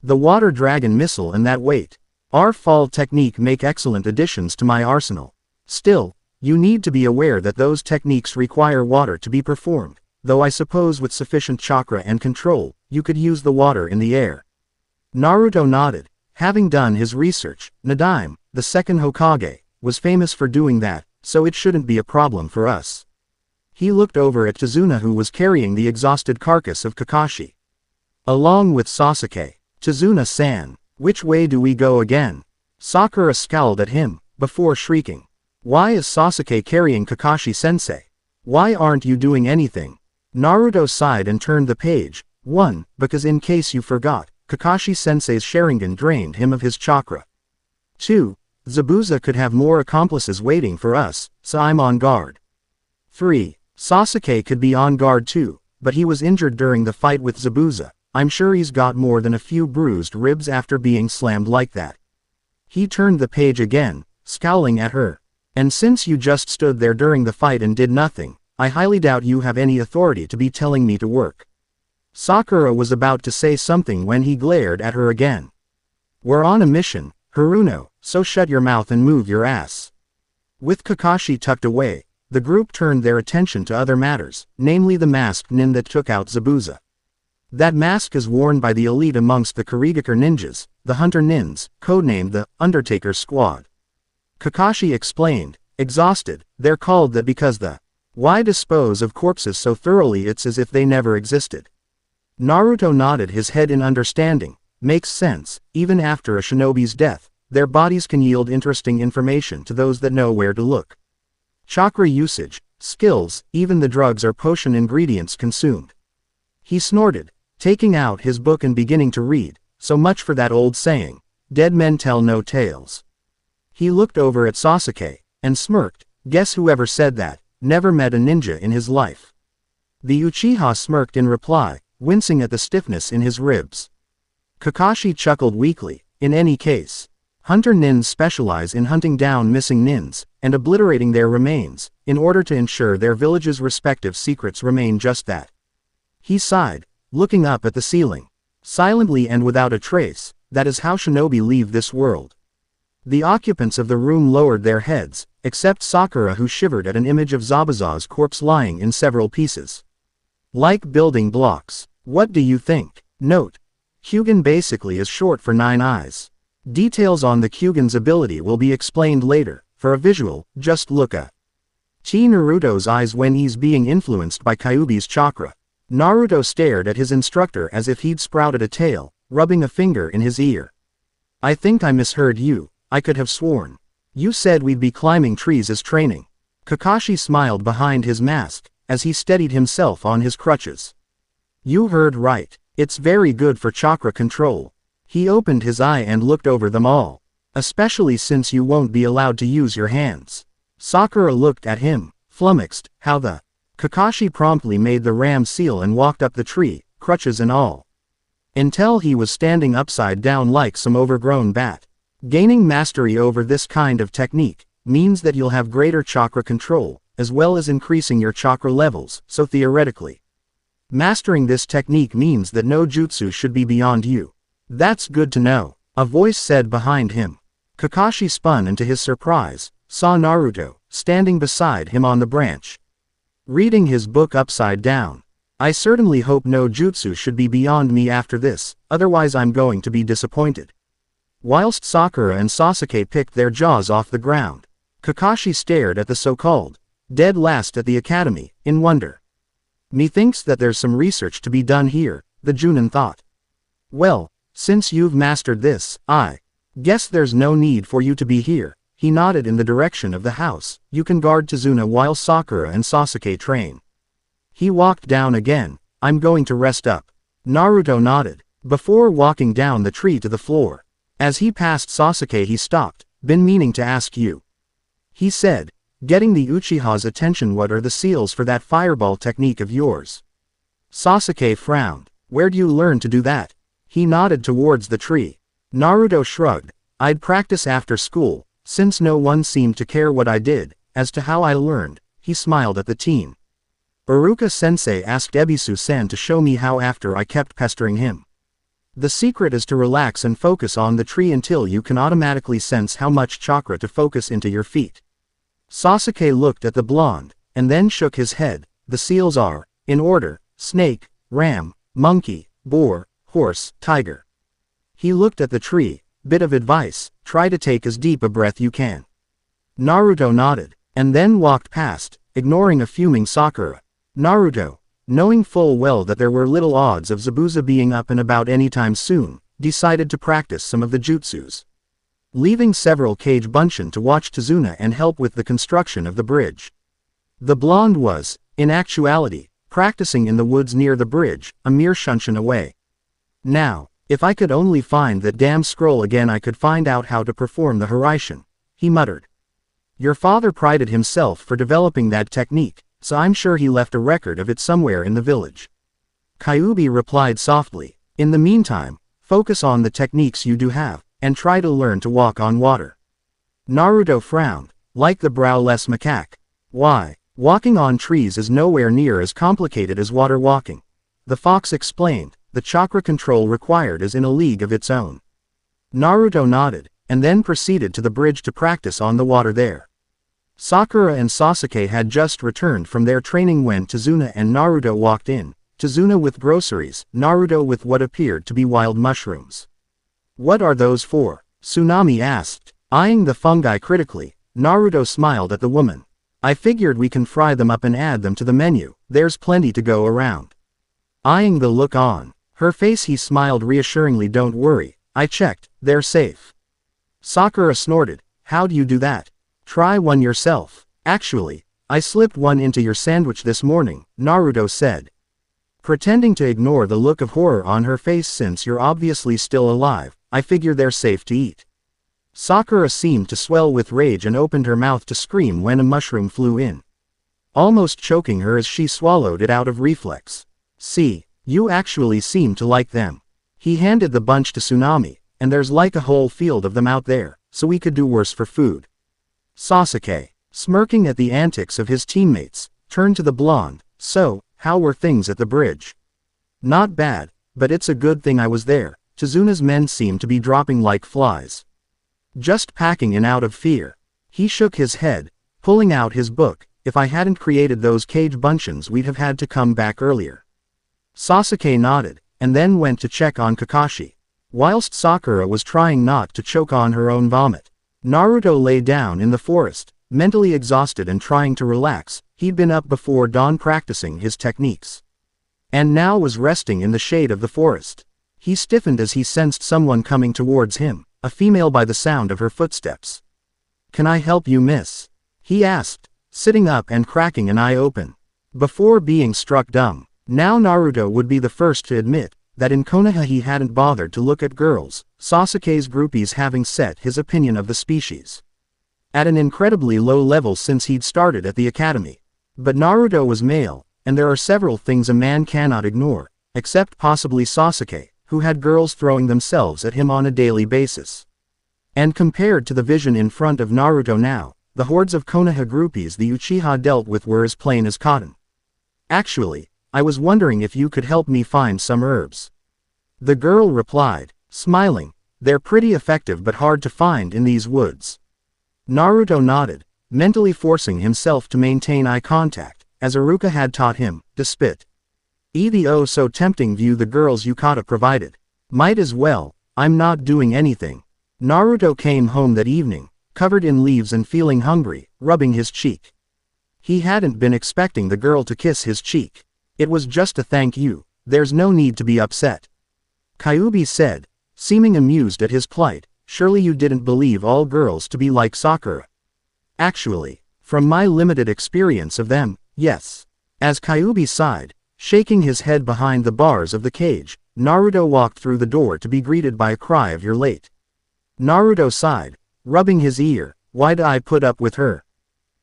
The water dragon missile and that weight. Our fall technique make excellent additions to my arsenal. Still, you need to be aware that those techniques require water to be performed, though I suppose with sufficient chakra and control, you could use the water in the air. Naruto nodded. Having done his research, Nadaime, the second Hokage, was famous for doing that, so it shouldn't be a problem for us. He looked over at Tazuna, who was carrying the exhausted carcass of Kakashi. Along with Sasuke. Tazuna-san, which way do we go again? Sakura scowled at him, before shrieking. Why is Sasuke carrying Kakashi-sensei? Why aren't you doing anything? Naruto sighed and turned the page. 1. Because in case you forgot, Kakashi-sensei's Sharingan drained him of his chakra. 2. Zabuza could have more accomplices waiting for us, so I'm on guard. 3. Sasuke could be on guard too, but he was injured during the fight with Zabuza. I'm sure he's got more than a few bruised ribs after being slammed like that. He turned the page again, scowling at her. And since you just stood there during the fight and did nothing, I highly doubt you have any authority to be telling me to work. Sakura was about to say something when he glared at her again. We're on a mission, Haruno, so shut your mouth and move your ass. With Kakashi tucked away, the group turned their attention to other matters, namely the masked nin that took out Zabuza. That mask is worn by the elite amongst the Kurigakure ninjas, the Hunter Nins, codenamed the Undertaker Squad. Kakashi explained, exhausted, they're called that because why dispose of corpses so thoroughly it's as if they never existed. Naruto nodded his head in understanding. Makes sense, even after a shinobi's death, their bodies can yield interesting information to those that know where to look. Chakra usage, skills, even the drugs or potion ingredients consumed. He snorted, taking out his book and beginning to read. So much for that old saying, dead men tell no tales. He looked over at Sasuke, and smirked. Guess whoever said that, never met a ninja in his life. The Uchiha smirked in reply, wincing at the stiffness in his ribs. Kakashi chuckled weakly. In any case, Hunter Nins specialize in hunting down missing nins, and obliterating their remains, in order to ensure their village's respective secrets remain just that. He sighed, looking up at the ceiling. Silently and without a trace, that is how shinobi leave this world. The occupants of the room lowered their heads, except Sakura, who shivered at an image of Zabuza's corpse lying in several pieces. Like building blocks. What do you think? Note: Kyugen basically is short for 9 eyes. Details on the Kyugen's ability will be explained later. For a visual, just look at Naruto's eyes when he's being influenced by Kyuubi's chakra. Naruto stared at his instructor as if he'd sprouted a tail, rubbing a finger in his ear. I think I misheard you. I could have sworn you said we'd be climbing trees as training. Kakashi smiled behind his mask, as he steadied himself on his crutches. You heard right. It's very good for chakra control. He opened his eye and looked over them all. Especially since you won't be allowed to use your hands. Sakura looked at him, flummoxed. How the? Kakashi promptly made the ram seal and walked up the tree, crutches and all. Until he was standing upside down like some overgrown bat. Gaining mastery over this kind of technique means that you'll have greater chakra control, as well as increasing your chakra levels, so theoretically, mastering this technique means that no jutsu should be beyond you. That's good to know, a voice said behind him. Kakashi spun and to his surprise, saw Naruto, standing beside him on the branch, reading his book upside down. I certainly hope no jutsu should be beyond me after this, otherwise I'm going to be disappointed. Whilst Sakura and Sasuke picked their jaws off the ground, Kakashi stared at the so-called dead last at the academy, in wonder. Methinks that there's some research to be done here, the Junin thought. Well, since you've mastered this, I guess there's no need for you to be here. He nodded in the direction of the house. You can guard Tazuna while Sakura and Sasuke train. He walked down again. I'm going to rest up. Naruto nodded, before walking down the tree to the floor. As he passed Sasuke he stopped. Been meaning to ask you, he said, getting the Uchiha's attention. What are the seals for that fireball technique of yours? Sasuke frowned. Where do you learn to do that? He nodded towards the tree. Naruto shrugged. I'd practice after school, since no one seemed to care what I did. As to how I learned, he smiled at the teen. Iruka-sensei asked Ebisu-san to show me how after I kept pestering him. The secret is to relax and focus on the tree until you can automatically sense how much chakra to focus into your feet. Sasuke looked at the blonde, and then shook his head. The seals are, in order, snake, ram, monkey, boar, horse, tiger. He looked at the tree. Bit of advice, try to take as deep a breath you can. Naruto nodded, and then walked past, ignoring a fuming Sakura. Naruto, knowing full well that there were little odds of Zabuza being up and about anytime soon, decided to practice some of the jutsus, leaving several Kage Bunshin to watch Tazuna and help with the construction of the bridge. The blonde was, in actuality, practicing in the woods near the bridge, a mere shunshin away. Now, if I could only find that damn scroll again I could find out how to perform the Hiraishin, he muttered. Your father prided himself for developing that technique, so I'm sure he left a record of it somewhere in the village. Kyuubi replied softly. In the meantime, focus on the techniques you do have, and try to learn to walk on water. Naruto frowned, like the browless macaque. Why? Walking on trees is nowhere near as complicated as water walking. The fox explained. The chakra control required is in a league of its own. Naruto nodded, and then proceeded to the bridge to practice on the water there. Sakura and Sasuke had just returned from their training when Tazuna and Naruto walked in, Tazuna with groceries, Naruto with what appeared to be wild mushrooms. What are those for? Tsunami asked, eyeing the fungi critically. Naruto smiled at the woman. I figured we can fry them up and add them to the menu, there's plenty to go around. Eyeing the look on her face he smiled reassuringly. Don't worry, I checked, they're safe. Sakura snorted. How do you do that? Try one yourself. Actually, I slipped one into your sandwich this morning, Naruto said, pretending to ignore the look of horror on her face. Since you're obviously still alive, I figure they're safe to eat. Sakura seemed to swell with rage and opened her mouth to scream when a mushroom flew in, almost choking her as she swallowed it out of reflex. See, you actually seem to like them. He handed the bunch to Tsunami, and there's like a whole field of them out there, so we could do worse for food. Sasuke, smirking at the antics of his teammates, turned to the blonde. So, how were things at the bridge? Not bad, but it's a good thing I was there. Tazuna's men seemed to be dropping like flies. Just packing in out of fear. He shook his head, pulling out his book. If I hadn't created those cage buncheons we'd have had to come back earlier. Sasuke nodded, and then went to check on Kakashi. Whilst Sakura was trying not to choke on her own vomit, Naruto lay down in the forest, mentally exhausted and trying to relax. He'd been up before dawn practicing his techniques, and now was resting in the shade of the forest. He stiffened as he sensed someone coming towards him, a female by the sound of her footsteps. "Can I help you, miss?" he asked, sitting up and cracking an eye open. Before being struck dumb, now Naruto would be the first to admit that in Konoha he hadn't bothered to look at girls, Sasuke's groupies having set his opinion of the species at an incredibly low level since he'd started at the academy. But Naruto was male, and there are several things a man cannot ignore, except possibly Sasuke, who had girls throwing themselves at him on a daily basis. And compared to the vision in front of Naruto now, the hordes of Konoha groupies the Uchiha dealt with were as plain as cotton. "Actually, I was wondering if you could help me find some herbs," the girl replied, smiling. "They're pretty effective but hard to find in these woods." Naruto nodded, mentally forcing himself to maintain eye contact, as Iruka had taught him, despite the oh so tempting view the girl's yukata provided. "Might as well, I'm not doing anything." Naruto came home that evening, covered in leaves and feeling hungry, rubbing his cheek. He hadn't been expecting the girl to kiss his cheek. "It was just a thank you, there's no need to be upset," Kyuubi said, seeming amused at his plight. "Surely you didn't believe all girls to be like Sakura." "Actually, from my limited experience of them, yes." As Kyuubi sighed, shaking his head behind the bars of the cage, Naruto walked through the door to be greeted by a cry of "You're late." Naruto sighed, rubbing his ear. "Why'd I put up with her?"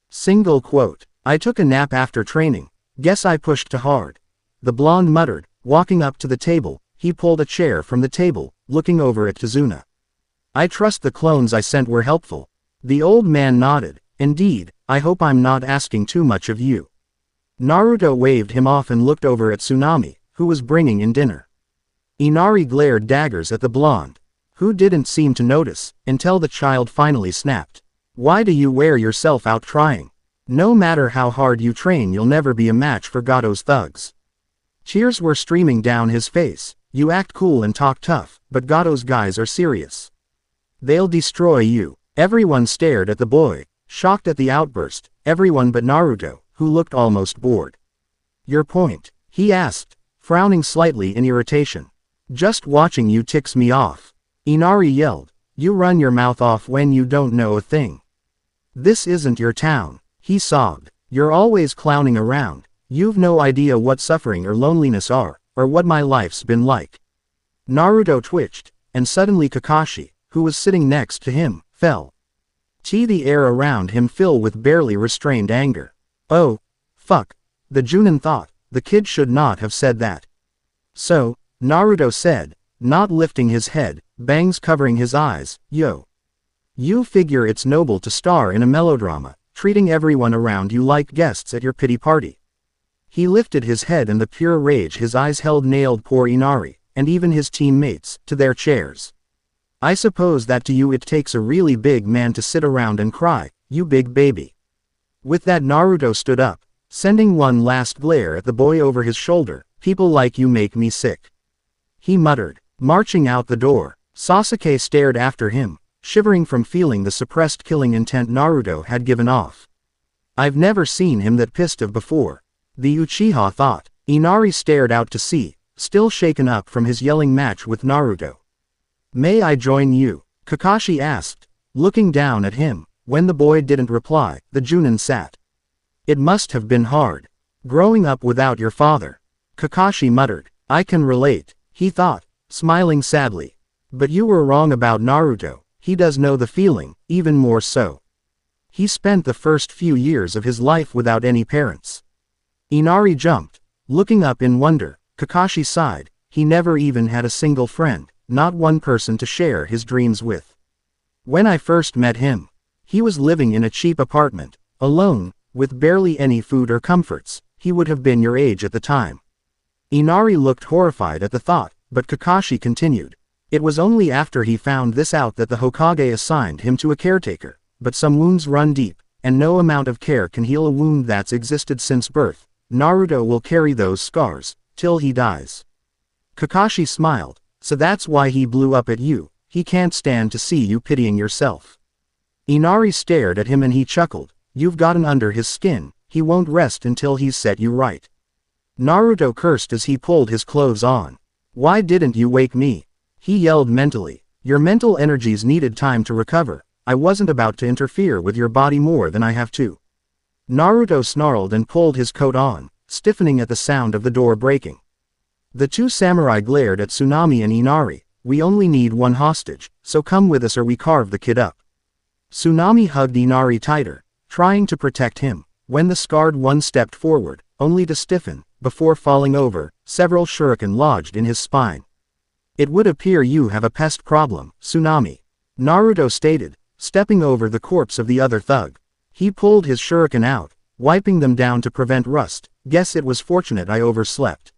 Single quote. "I took a nap after training. Guess I pushed too hard," the blonde muttered, walking up to the table. He pulled a chair from the table, looking over at Tazuna. "I trust the clones I sent were helpful." The old man nodded. "Indeed, I hope I'm not asking too much of you." Naruto waved him off and looked over at Tsunami, who was bringing in dinner. Inari glared daggers at the blonde, who didn't seem to notice, until the child finally snapped. "Why do you wear yourself out trying? No matter how hard you train you'll never be a match for Gato's thugs." Tears were streaming down his face. "You act cool and talk tough, but Gato's guys are serious. They'll destroy you." Everyone stared at the boy, shocked at the outburst, everyone but Naruto, who looked almost bored. "Your point?" he asked, frowning slightly in irritation. "Just watching you ticks me off," Inari yelled. "You run your mouth off when you don't know a thing. This isn't your town," he sobbed. "You're always clowning around. You've no idea what suffering or loneliness are, or what my life's been like." Naruto twitched, and suddenly Kakashi, who was sitting next to him, fell. The air around him filled with barely restrained anger. "Oh, fuck," the Junin thought, the kid should not have said that. "So," Naruto said, not lifting his head, bangs covering his eyes, "Yo. You figure it's noble to star in a melodrama, treating everyone around you like guests at your pity party." He lifted his head and the pure rage his eyes held nailed poor Inari, and even his teammates, to their chairs. "I suppose that to you it takes a really big man to sit around and cry, you big baby." With that Naruto stood up, sending one last glare at the boy over his shoulder. "People like you make me sick," he muttered, marching out the door. Sasuke stared after him, shivering from feeling the suppressed killing intent Naruto had given off. "I've never seen him that pissed of before," the Uchiha thought. Inari stared out to sea, still shaken up from his yelling match with Naruto. "May I join you?" Kakashi asked, looking down at him. When the boy didn't reply, the Junin sat. "It must have been hard, growing up without your father," Kakashi muttered. "I can relate," he thought, smiling sadly. "But you were wrong about Naruto, he does know the feeling, even more so. He spent the first few years of his life without any parents." Inari jumped, looking up in wonder. Kakashi sighed. He never even had a single friend, not one person to share his dreams with. "When I first met him, he was living in a cheap apartment, alone, with barely any food or comforts. He would have been your age at the time." Inari looked horrified at the thought, but Kakashi continued. It was only after he found this out that the Hokage assigned him to a caretaker, but some wounds run deep, and no amount of care can heal a wound that's existed since birth. Naruto will carry those scars, till he dies. Kakashi smiled. So that's why he blew up at you, he can't stand to see you pitying yourself. Inari stared at him and he chuckled. You've gotten under his skin, he won't rest until he's set you right. Naruto cursed as he pulled his clothes on. Why didn't you wake me? He yelled mentally. Your mental energies needed time to recover. I wasn't about to interfere with your body more than I have to. Naruto snarled and pulled his coat on, stiffening at the sound of the door breaking. The two samurai glared at Tsunami and Inari. We only need one hostage, so come with us or we carve the kid up. Tsunami hugged Inari tighter, trying to protect him, when the scarred one stepped forward, only to stiffen, before falling over. Several shuriken lodged in his spine. It would appear you have a pest problem, Tsunami. Naruto stated, stepping over the corpse of the other thug. He pulled his shuriken out, wiping them down to prevent rust. Guess it was fortunate I overslept.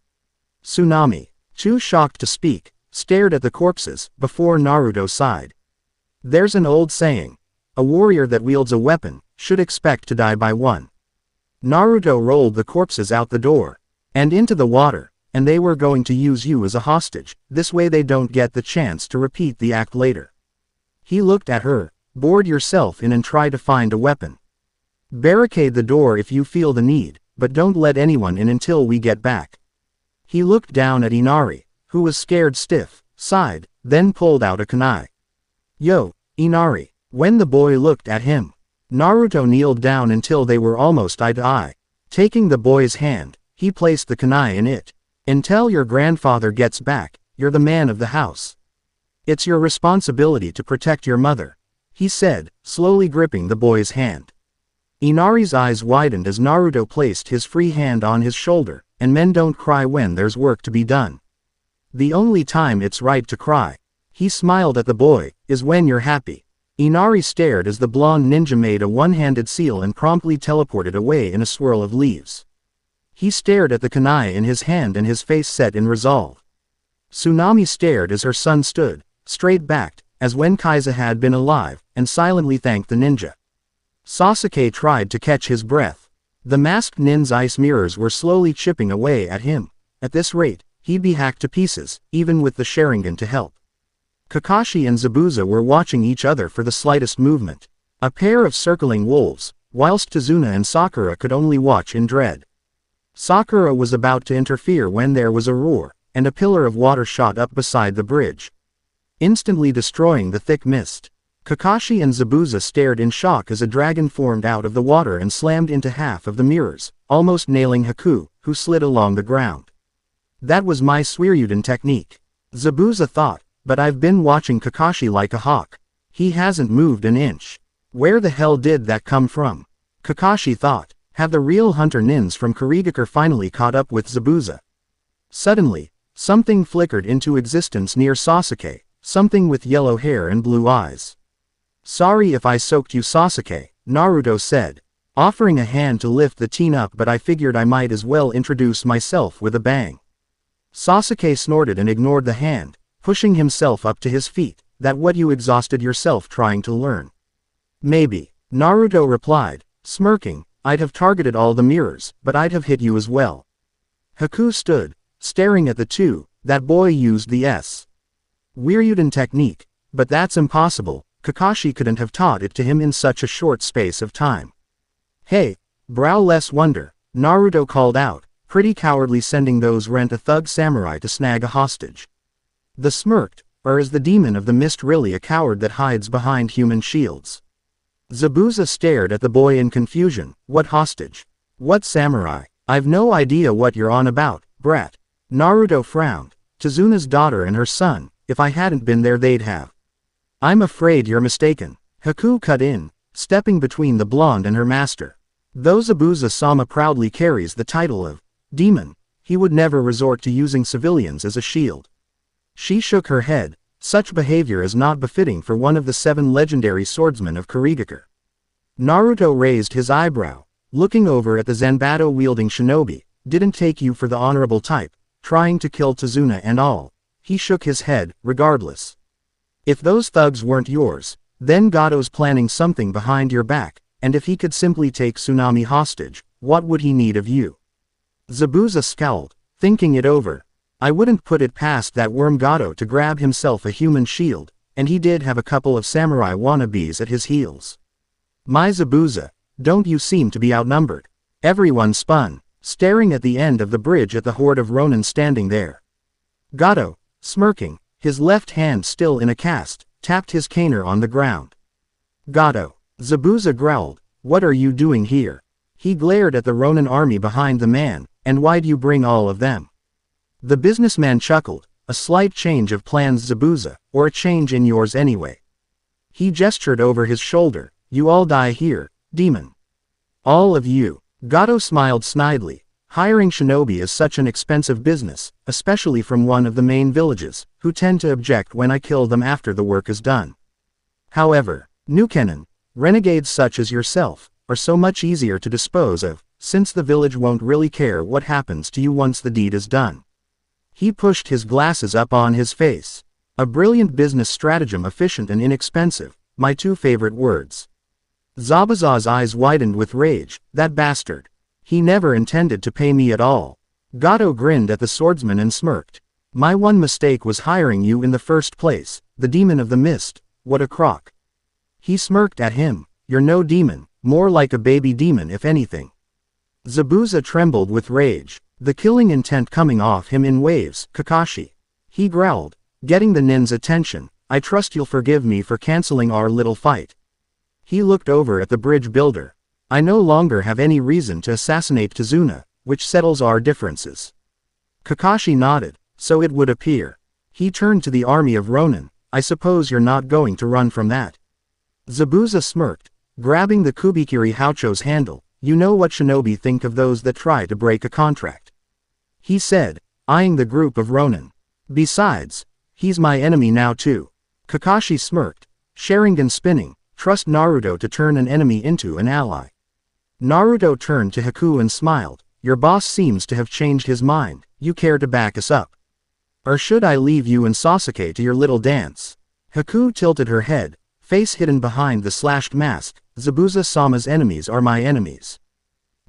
Tsunami, too shocked to speak, stared at the corpses, before Naruto sighed. There's an old saying. A warrior that wields a weapon, should expect to die by one. Naruto rolled the corpses out the door, and into the water, and they were going to use you as a hostage, this way they don't get the chance to repeat the act later. He looked at her. Board yourself in and try to find a weapon. Barricade the door if you feel the need, but don't let anyone in until we get back. He looked down at Inari, who was scared stiff, sighed, then pulled out a kunai. Yo, Inari. When the boy looked at him, Naruto kneeled down until they were almost eye to eye. Taking the boy's hand, he placed the kunai in it. Until your grandfather gets back, you're the man of the house. It's your responsibility to protect your mother, he said, slowly gripping the boy's hand. Inari's eyes widened as Naruto placed his free hand on his shoulder, and men don't cry when there's work to be done. The only time it's right to cry, he smiled at the boy, is when you're happy. Inari stared as the blonde ninja made a one-handed seal and promptly teleported away in a swirl of leaves. He stared at the kunai in his hand and his face set in resolve. Tsunami stared as her son stood, straight-backed, as when Kaiza had been alive, and silently thanked the ninja. Sasuke tried to catch his breath. The masked nin's ice mirrors were slowly chipping away at him. At this rate, he'd be hacked to pieces, even with the Sharingan to help. Kakashi and Zabuza were watching each other for the slightest movement. A pair of circling wolves, whilst Tazuna and Sakura could only watch in dread. Sakura was about to interfere when there was a roar, and a pillar of water shot up beside the bridge, instantly destroying the thick mist. Kakashi and Zabuza stared in shock as a dragon formed out of the water and slammed into half of the mirrors, almost nailing Haku, who slid along the ground. That was my Suiryuden technique, Zabuza thought, but I've been watching Kakashi like a hawk. He hasn't moved an inch. Where the hell did that come from? Kakashi thought. Have the real hunter nins from Kurigakure finally caught up with Zabuza? Suddenly, something flickered into existence near Sasuke, something with yellow hair and blue eyes. Sorry if I soaked you, Sasuke, Naruto said, offering a hand to lift the teen up, but I figured I might as well introduce myself with a bang. Sasuke snorted and ignored the hand, pushing himself up to his feet. That what you exhausted yourself trying to learn? Maybe, Naruto replied, smirking. I'd have targeted all the mirrors, but I'd have hit you as well. Haku stood, staring at the two. That boy used the Suiryuden technique, but that's impossible. Kakashi couldn't have taught it to him in such a short space of time. Hey, browless wonder, Naruto called out, pretty cowardly sending those rent-a-thug samurai to snag a hostage. The smirked, or is the demon of the mist really a coward that hides behind human shields? Zabuza stared at the boy in confusion. What hostage? What samurai? I've no idea what you're on about, brat. Naruto frowned. Tazuna's daughter and her son. If I hadn't been there they'd have. I'm afraid you're mistaken. Haku cut in, stepping between the blonde and her master. Though Zabuza-sama proudly carries the title of demon, he would never resort to using civilians as a shield. She shook her head. Such behavior is not befitting for one of the 7 legendary swordsmen of Kurigakure. Naruto raised his eyebrow, looking over at the Zanbato-wielding shinobi. Didn't take you for the honorable type, trying to kill Tazuna and all. He shook his head, regardless. If those thugs weren't yours, then Gato's planning something behind your back, and if he could simply take Tsunami hostage, what would he need of you? Zabuza scowled, thinking it over. I wouldn't put it past that worm Gato to grab himself a human shield, and he did have a couple of samurai wannabes at his heels. My Zabuza, don't you seem to be outnumbered? Everyone spun, staring at the end of the bridge at the horde of Ronin standing there. Gato, smirking, his left hand still in a cast, tapped his caner on the ground. Gato. Zabuza growled, what are you doing here? He glared at the Ronin army behind the man, and why'd you bring all of them? The businessman chuckled, a slight change of plans Zabuza, or a change in yours anyway. He gestured over his shoulder, you all die here, demon. All of you. Gato smiled snidely. Hiring shinobi is such an expensive business, especially from one of the main villages, who tend to object when I kill them after the work is done. However, Nukenin, renegades such as yourself, are so much easier to dispose of, since the village won't really care what happens to you once the deed is done. He pushed his glasses up on his face. A brilliant business stratagem, efficient and inexpensive, my two favorite words. Zabuza's eyes widened with rage, that bastard. He never intended to pay me at all. Gato grinned at the swordsman and smirked. My one mistake was hiring you in the first place, the demon of the mist, what a crock. He smirked at him, you're no demon, more like a baby demon if anything. Zabuza trembled with rage, the killing intent coming off him in waves. Kakashi. He growled, getting the nin's attention, I trust you'll forgive me for canceling our little fight. He looked over at the bridge builder. I no longer have any reason to assassinate Tazuna, which settles our differences. Kakashi nodded, so it would appear. He turned to the army of Ronin, I suppose you're not going to run from that. Zabuza smirked, grabbing the Kubikiri Haucho's handle, you know what shinobi think of those that try to break a contract. He said, eyeing the group of Ronin. Besides, he's my enemy now too. Kakashi smirked, Sharingan spinning, trust Naruto to turn an enemy into an ally. Naruto turned to Haku and smiled, your boss seems to have changed his mind, you care to back us up? Or should I leave you and Sasuke to your little dance? Haku tilted her head, face hidden behind the slashed mask, Zabuza-sama's enemies are my enemies.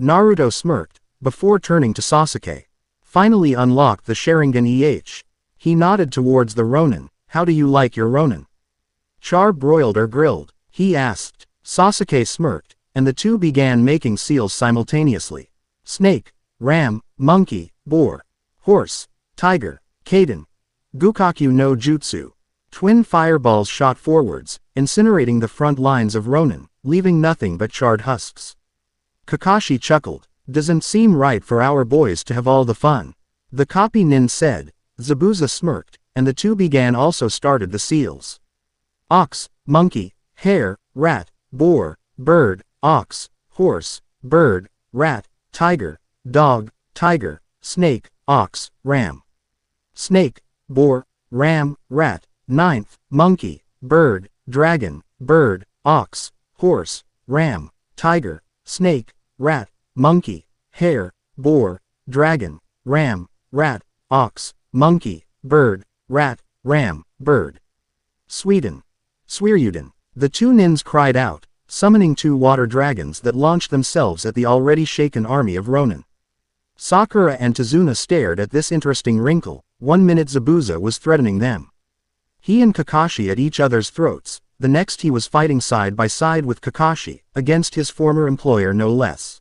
Naruto smirked, before turning to Sasuke. Finally unlocked the Sharingan EH. He nodded towards the Ronin, how do you like your Ronin? Char-broiled or grilled? He asked. Sasuke smirked, and the two began making seals simultaneously. Snake, ram, monkey, boar, horse, tiger, Kaden. Gukaku no Jutsu. Twin fireballs shot forwards, incinerating the front lines of Ronin, leaving nothing but charred husks. Kakashi chuckled, doesn't seem right for our boys to have all the fun. The copy nin said. Zabuza smirked, and the two began also started the seals. Ox, monkey, hare, rat, boar, bird, ox, horse, bird, rat, tiger, dog, tiger, snake, ox, ram. Snake, boar, ram, rat, ninth, monkey, bird, dragon, bird, ox, horse, ram, tiger, snake, rat, monkey, hare, boar, dragon, ram, rat, ox, monkey, bird, rat, ram, bird. Sweden. Sweryuden. The two nins cried out, summoning two water dragons that launched themselves at the already shaken army of Ronin. Sakura and Tazuna stared at this interesting wrinkle, 1 minute Zabuza was threatening them. He and Kakashi at each other's throats, the next he was fighting side by side with Kakashi, against his former employer no less.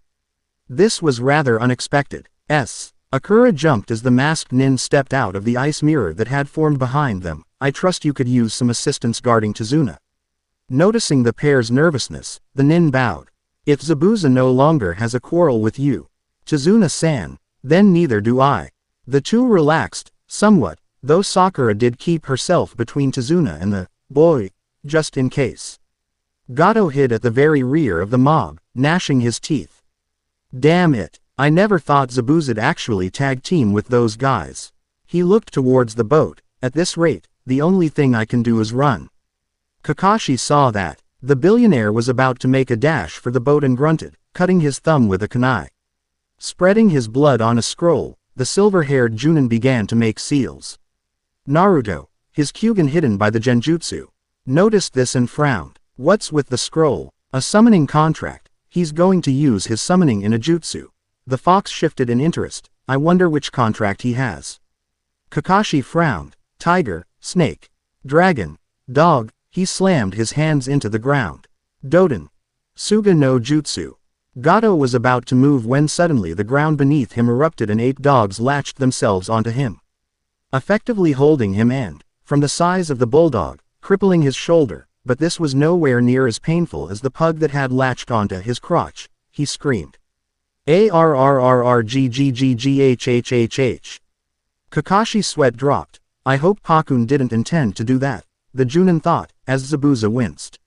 This was rather unexpected. Akira jumped as the masked nin stepped out of the ice mirror that had formed behind them, I trust you could use some assistance guarding Tazuna. Noticing the pair's nervousness, the nin bowed. If Zabuza no longer has a quarrel with you, Tazuna-san, then neither do I. The two relaxed, somewhat, though Sakura did keep herself between Tazuna and the boy, just in case. Gato hid at the very rear of the mob, gnashing his teeth. Damn it, I never thought Zabuza'd actually tag team with those guys. He looked towards the boat, at this rate, the only thing I can do is run. Kakashi saw that. The billionaire was about to make a dash for the boat and grunted, cutting his thumb with a kunai. Spreading his blood on a scroll, the silver-haired Junin began to make seals. Naruto, his Kyugen hidden by the genjutsu, noticed this and frowned. What's with the scroll? A summoning contract. He's going to use his summoning in a jutsu. The fox shifted in interest. I wonder which contract he has. Kakashi frowned. Tiger, snake, dragon, dog. He slammed his hands into the ground. Doden. Suga no jutsu. Gato was about to move when suddenly the ground beneath him erupted and 8 dogs latched themselves onto him, effectively holding him and, from the size of the bulldog, crippling his shoulder, but this was nowhere near as painful as the pug that had latched onto his crotch. He screamed. Arrrrrrgggghhhh. Kakashi's sweat dropped. I hope Pakun didn't intend to do that, the Junin thought, as Zabuza winced.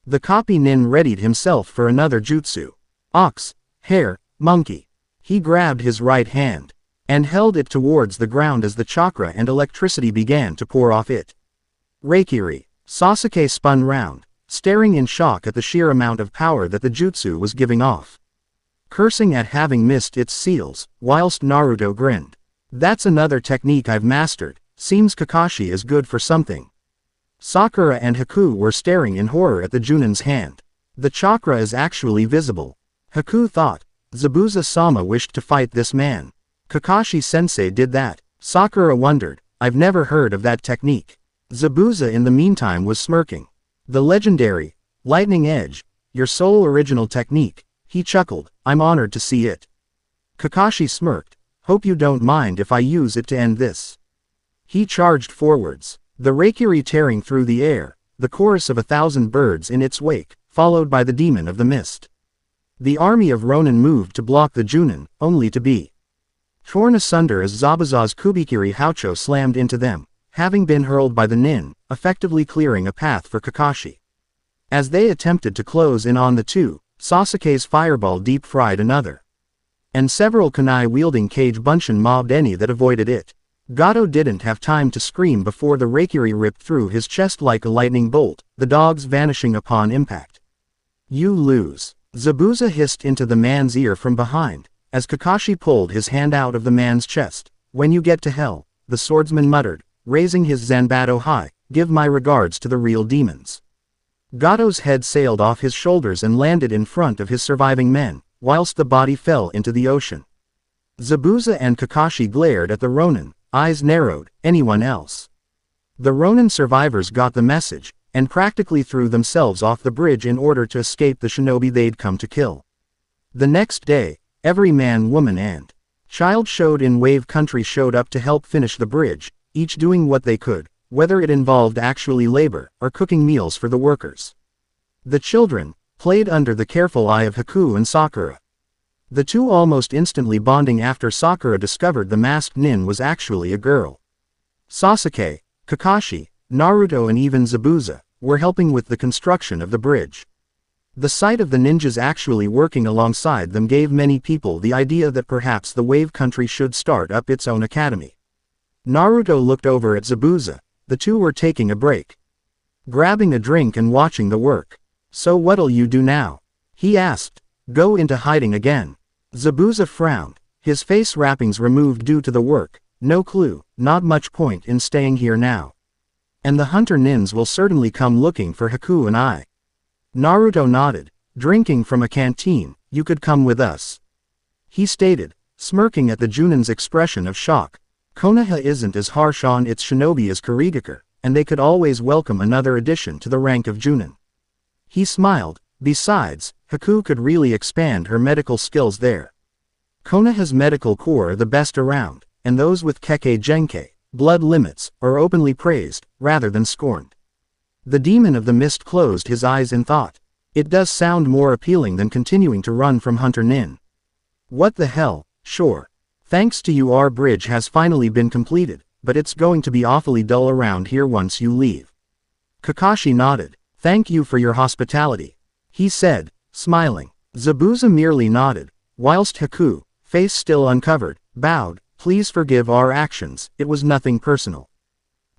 The copy nin readied himself for another jutsu. Ox, hare, monkey. He grabbed his right hand and held it towards the ground as the chakra and electricity began to pour off it. Reikiri. Sasuke spun round, staring in shock at the sheer amount of power that the jutsu was giving off, cursing at having missed its seals, whilst Naruto grinned. That's another technique I've mastered. Seems Kakashi is good for something. Sakura and Haku were staring in horror at the Junin's hand. The chakra is actually visible. Haku thought. Zabuza-sama wished to fight this man. Kakashi-sensei did that. Sakura wondered. I've never heard of that technique. Zabuza in the meantime was smirking. The legendary, lightning edge, your sole original technique. He chuckled. I'm honored to see it. Kakashi smirked. Hope you don't mind if I use it to end this. He charged forwards. The Reikiri tearing through the air, the chorus of 1,000 birds in its wake, followed by the demon of the mist. The army of Ronin moved to block the Junin, only to be torn asunder as Zabuza's Kubikiri Haucho slammed into them, having been hurled by the nin, effectively clearing a path for Kakashi. As they attempted to close in on the two, Sasuke's fireball deep-fried another. And several kunai-wielding Kage Bunshin mobbed any that avoided it. Gato didn't have time to scream before the Reikiri ripped through his chest like a lightning bolt, the dogs vanishing upon impact. You lose. Zabuza hissed into the man's ear from behind, as Kakashi pulled his hand out of the man's chest. When you get to hell, the swordsman muttered, raising his Zanbato high, give my regards to the real demons. Gato's head sailed off his shoulders and landed in front of his surviving men, whilst the body fell into the ocean. Zabuza and Kakashi glared at the Ronin, eyes narrowed. Anyone else? The Ronin survivors got the message, and practically threw themselves off the bridge in order to escape the shinobi they'd come to kill. The next day, every man, woman and child showed in Wave Country showed up to help finish the bridge, each doing what they could, whether it involved actually labor or cooking meals for the workers. The children played under the careful eye of Haku and Sakura. The two almost instantly bonding after Sakura discovered the masked nin was actually a girl. Sasuke, Kakashi, Naruto and even Zabuza were helping with the construction of the bridge. The sight of the ninjas actually working alongside them gave many people the idea that perhaps the Wave Country should start up its own academy. Naruto looked over at Zabuza. The two were taking a break, grabbing a drink and watching the work. So what'll you do now? He asked. Go into hiding again. Zabuza frowned, his face wrappings removed due to the work. No clue, not much point in staying here now. And the hunter nins will certainly come looking for Haku and I. Naruto nodded. Drinking from a canteen, you could come with us. He stated, smirking at the Junin's expression of shock. Konoha isn't as harsh on its shinobi as Kurigakure, and they could always welcome another addition to the rank of Junin. He smiled. Besides, Haku could really expand her medical skills there. Konoha's medical corps are the best around, and those with Kekkei Genkei, blood limits, are openly praised, rather than scorned. The demon of the mist closed his eyes in thought. It does sound more appealing than continuing to run from Hunter Nin. What the hell, sure. Thanks to you our bridge has finally been completed, but it's going to be awfully dull around here once you leave. Kakashi nodded. Thank you for your hospitality, he said, smiling. Zabuza merely nodded, whilst Haku, face still uncovered, bowed. Please forgive our actions, it was nothing personal.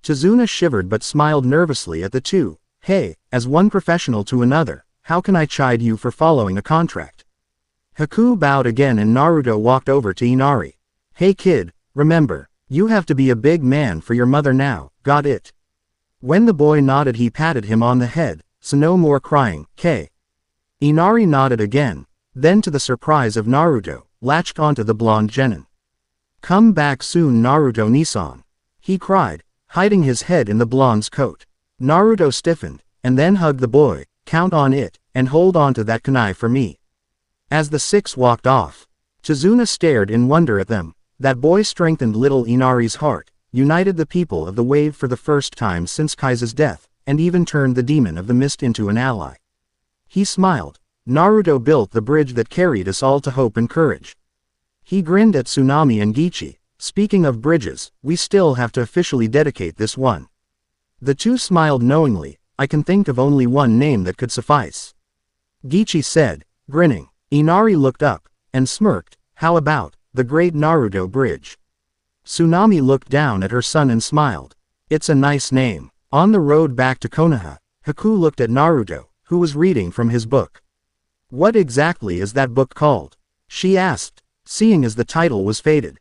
Tazuna shivered but smiled nervously at the two. Hey, as one professional to another, how can I chide you for following a contract? Haku bowed again and Naruto walked over to Inari. Hey kid, remember, You have to be a big man for your mother now, got it? When the boy nodded he patted him on the head, so no more crying, K. Inari nodded again, then to the surprise of Naruto, latched onto the blonde genin. Come back soon Naruto-Nisan. He cried, hiding his head in the blonde's coat. Naruto stiffened, and then hugged the boy, count on it, and hold on to that kunai for me. As the six walked off, Chizuna stared in wonder at them. That boy strengthened little Inari's heart, united the people of the wave for the first time since Kaisa's death, and even turned the demon of the mist into an ally. He smiled. Naruto built the bridge that carried us all to hope and courage. He grinned at Tsunami and Gichi. Speaking of bridges, we still have to officially dedicate this one. The two smiled knowingly. I can think of only one name that could suffice. Gichi said, grinning. Inari looked up, and smirked, how about the Great Naruto Bridge? Tsunami looked down at her son and smiled. It's a nice name. On the road back to Konoha, Haku looked at Naruto, who was reading from his book. What exactly is that book called? She asked, seeing as the title was faded.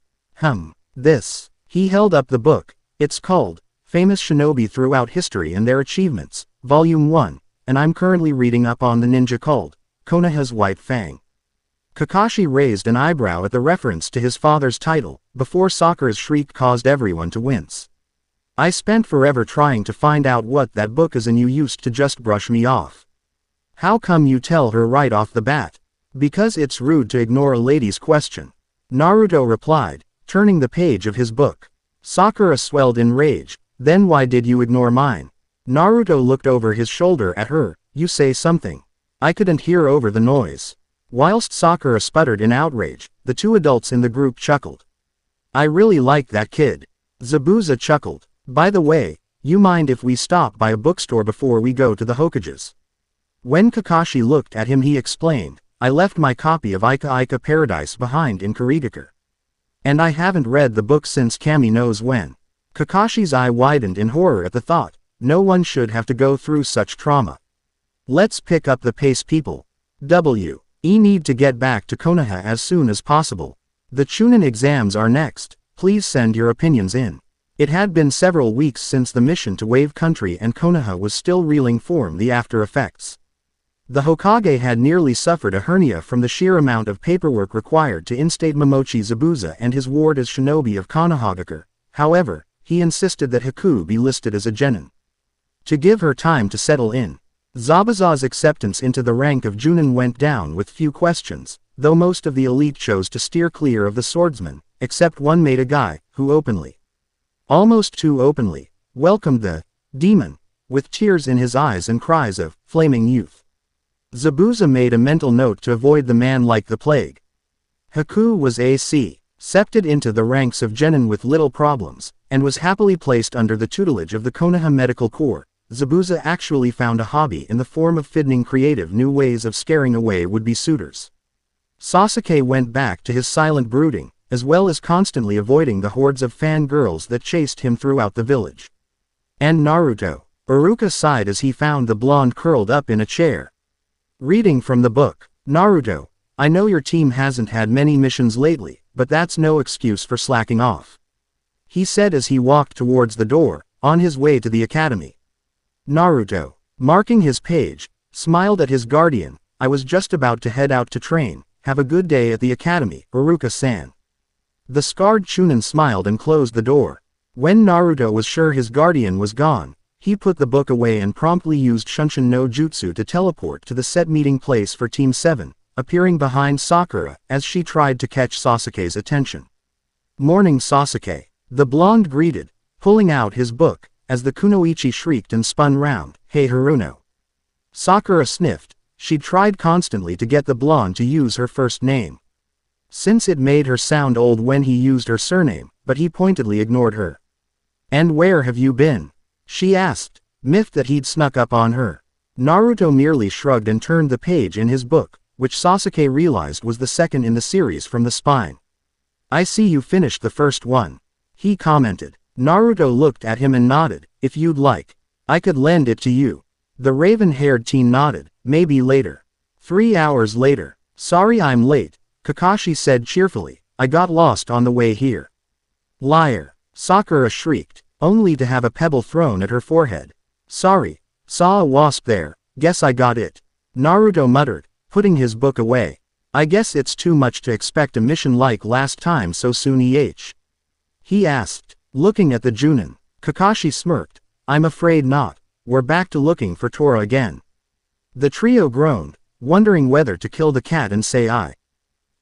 This. He held up the book. It's called Famous Shinobi Throughout History and Their Achievements, Volume 1, and I'm currently reading up on the ninja called Konoha's White Fang. Kakashi raised an eyebrow at the reference to his father's title, before Sakura's shriek caused everyone to wince. I spent forever trying to find out what that book is and you used to just brush me off. How come you tell her right off the bat? Because it's rude to ignore a lady's question. Naruto replied, turning the page of his book. Sakura swelled in rage. Then why did you ignore mine? Naruto looked over his shoulder at her. You say something. I couldn't hear over the noise. Whilst Sakura sputtered in outrage, the two adults in the group chuckled. I really like that kid. Zabuza chuckled. By the way, you mind if we stop by a bookstore before we go to the Hokages? When Kakashi looked at him he explained, I left my copy of Ika Ika Paradise behind in Kurigakure. And I haven't read the book since Kami knows when. Kakashi's eye widened in horror at the thought. No one should have to go through such trauma. Let's pick up the pace people. We need to get back to Konoha as soon as possible. The Chunin exams are next. Please send your opinions in. It had been several weeks since the mission to Wave Country and Konoha was still reeling from the after effects. The Hokage had nearly suffered a hernia from the sheer amount of paperwork required to instate Momochi Zabuza and his ward as shinobi of Konohagakure. However, he insisted that Haku be listed as a genin. To give her time to settle in, Zabuza's acceptance into the rank of Junin went down with few questions, though most of the elite chose to steer clear of the swordsman, except one Maida guy, who openly, almost too openly, welcomed the demon, with tears in his eyes and cries of flaming youth. Zabuza made a mental note to avoid the man like the plague. Haku was accepted into the ranks of genin with little problems, and was happily placed under the tutelage of the Konoha Medical Corps. Zabuza actually found a hobby in the form of finding creative new ways of scaring away would-be suitors. Sasuke went back to his silent brooding, as well as constantly avoiding the hordes of fangirls that chased him throughout the village. And Naruto. Iruka sighed as he found the blonde curled up in a chair. Reading from the book. Naruto, I know your team hasn't had many missions lately, but that's no excuse for slacking off. He said as he walked towards the door, on his way to the academy. Naruto, marking his page, smiled at his guardian. I was just about to head out to train. Have a good day at the academy, Iruka-san. The scarred Chunin smiled and closed the door. When Naruto was sure his guardian was gone, he put the book away and promptly used Shunshin no Jutsu to teleport to the set meeting place for Team 7, appearing behind Sakura as she tried to catch Sasuke's attention. Morning Sasuke. The blonde greeted, pulling out his book, as the kunoichi shrieked and spun round. Hey Haruno. Sakura sniffed. She'd tried constantly to get the blonde to use her first name, since it made her sound old when he used her surname, but he pointedly ignored her. And where have you been? She asked, miffed that he'd snuck up on her. Naruto merely shrugged and turned the page in his book, which Sasuke realized was the second in the series from the spine. I see you finished the first one. He commented. Naruto looked at him and nodded. If you'd like, I could lend it to you. The raven-haired teen nodded. Maybe later. 3 hours later. Sorry I'm late, Kakashi said cheerfully. I got lost on the way here. Liar. Sakura shrieked, only to have a pebble thrown at her forehead. Sorry. Saw a wasp there, guess I got it. Naruto muttered, putting his book away. I guess it's too much to expect a mission like last time so soon. He asked, looking at the Junin. Kakashi smirked. I'm afraid not. We're back to looking for Tora again. The trio groaned, wondering whether to kill the cat and say I.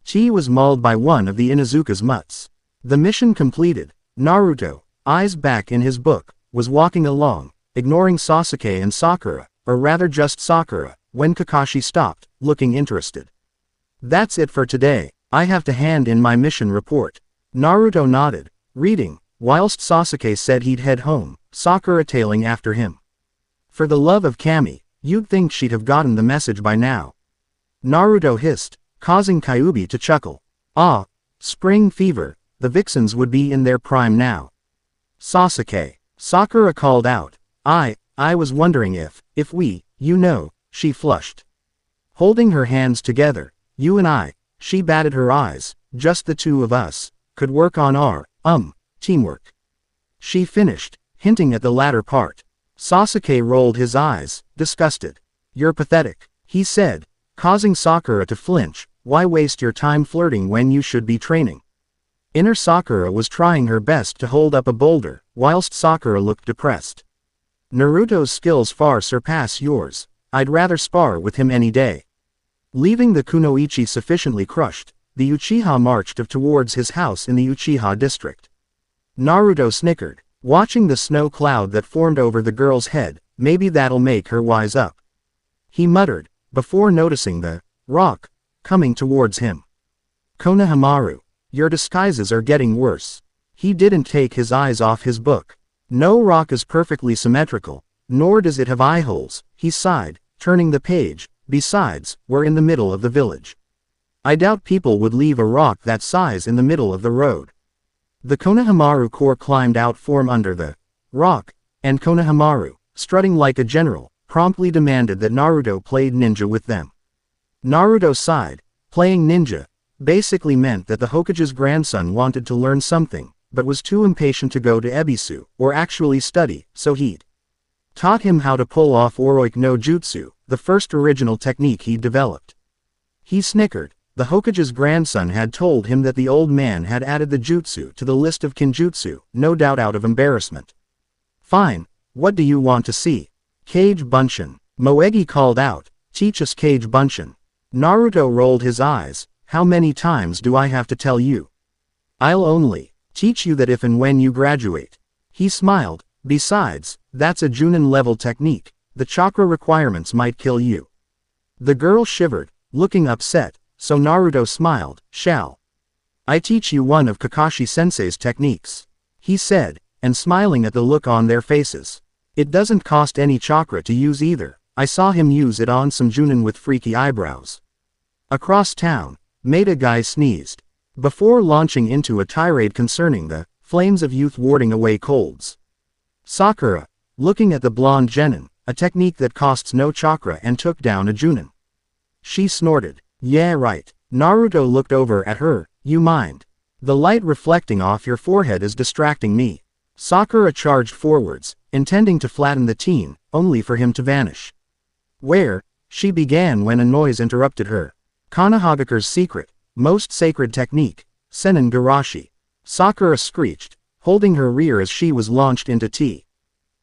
Chi was mauled by one of the Inuzuka's mutts. The mission completed, Naruto, eyes back in his book, was walking along, ignoring Sasuke and Sakura, or rather just Sakura, when Kakashi stopped, looking interested. That's it for today, I have to hand in my mission report. Naruto nodded, reading, whilst Sasuke said he'd head home, Sakura tailing after him. For the love of Kami, you'd think she'd have gotten the message by now. Naruto hissed, causing Kyuubi to chuckle. Ah, spring fever, the vixens would be in their prime now. Sasuke. Sakura called out. I was wondering if we, she flushed. Holding her hands together, you and I, she batted her eyes, just the two of us, could work on our, teamwork. She finished, hinting at the latter part. Sasuke rolled his eyes, disgusted. You're pathetic, he said, causing Sakura to flinch. Why waste your time flirting when you should be training? Inner Sakura was trying her best to hold up a boulder, whilst Sakura looked depressed. Naruto's skills far surpass yours. I'd rather spar with him any day. Leaving the Kunoichi sufficiently crushed, the Uchiha marched towards his house in the Uchiha district. Naruto snickered, watching the snow cloud that formed over the girl's head. Maybe that'll make her wise up. He muttered, before noticing the rock coming towards him. Konohamaru, your disguises are getting worse. He didn't take his eyes off his book. No rock is perfectly symmetrical, nor does it have eye holes, he sighed, turning the page. Besides, we're in the middle of the village. I doubt people would leave a rock that size in the middle of the road. The Konohamaru Corps climbed out from under the rock, and Konohamaru, strutting like a general, promptly demanded that Naruto played ninja with them. Naruto sighed. Playing ninja basically meant that the Hokage's grandson wanted to learn something, but was too impatient to go to Ebisu, or actually study, so he'd taught him how to pull off Oroike no Jutsu, the first original technique he'd developed. He snickered. The Hokage's grandson had told him that the old man had added the jutsu to the list of kinjutsu, no doubt out of embarrassment. Fine, what do you want to see? Kage Bunshin. Moegi called out, teach us Kage Bunshin. Naruto rolled his eyes, how many times do I have to tell you? I'll only teach you that if and when you graduate. He smiled, besides, that's a Junin level technique, the chakra requirements might kill you. The girl shivered, looking upset, so Naruto smiled, shall I teach you one of Kakashi-sensei's techniques? He said, and smiling at the look on their faces. It doesn't cost any chakra to use either, I saw him use it on some Junin with freaky eyebrows. Across town, Maida Guy sneezed, before launching into a tirade concerning the flames of youth warding away colds. Sakura, looking at the blonde genin, a technique that costs no chakra and took down a Junin. She snorted. Yeah right. Naruto looked over at her, you mind? The light reflecting off your forehead is distracting me. Sakura charged forwards, intending to flatten the teen, only for him to vanish. Where? She began when a noise interrupted her. Konohagakure's secret, most sacred technique, Senin Garashi. Sakura screeched, holding her rear as she was launched into tea.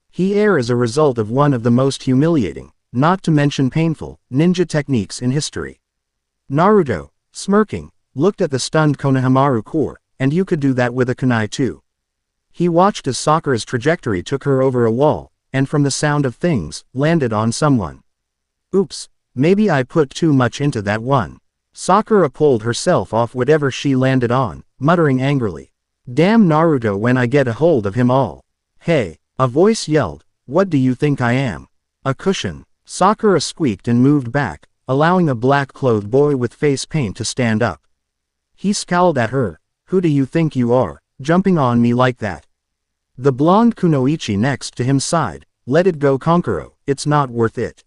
He air is a result of one of the most humiliating, not to mention painful, ninja techniques in history. Naruto, smirking, looked at the stunned Konohamaru Corps, and you could do that with a kunai too. He watched as Sakura's trajectory took her over a wall, and from the sound of things, landed on someone. Oops, maybe I put too much into that one. Sakura pulled herself off whatever she landed on, muttering angrily. Damn Naruto when I get a hold of him all. Hey, a voice yelled, what do you think I am? A cushion. Sakura squeaked and moved back, allowing a black-clothed boy with face paint to stand up. He scowled at her. Who do you think you are, jumping on me like that? The blonde Kunoichi next to him sighed, let it go Konkuro, it's not worth it.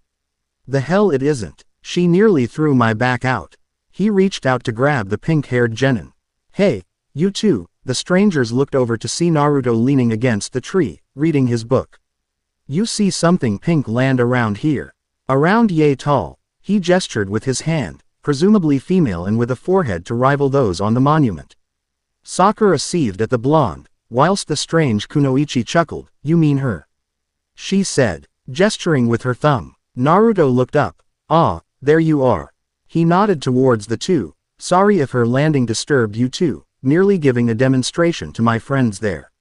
The hell it isn't, she nearly threw my back out. He reached out to grab the pink-haired genin. Hey, you two, The strangers looked over to see Naruto leaning against the tree, reading his book. You see something pink land around here. Around yay tall. He gestured with his hand, presumably female and with a forehead to rival those on the monument. Sakura seethed at the blonde, whilst the strange Kunoichi chuckled. You mean her? She said, gesturing with her thumb. Naruto looked up. Ah, there you are. He nodded towards the two. Sorry if her landing disturbed you too, merely giving a demonstration to my friends there.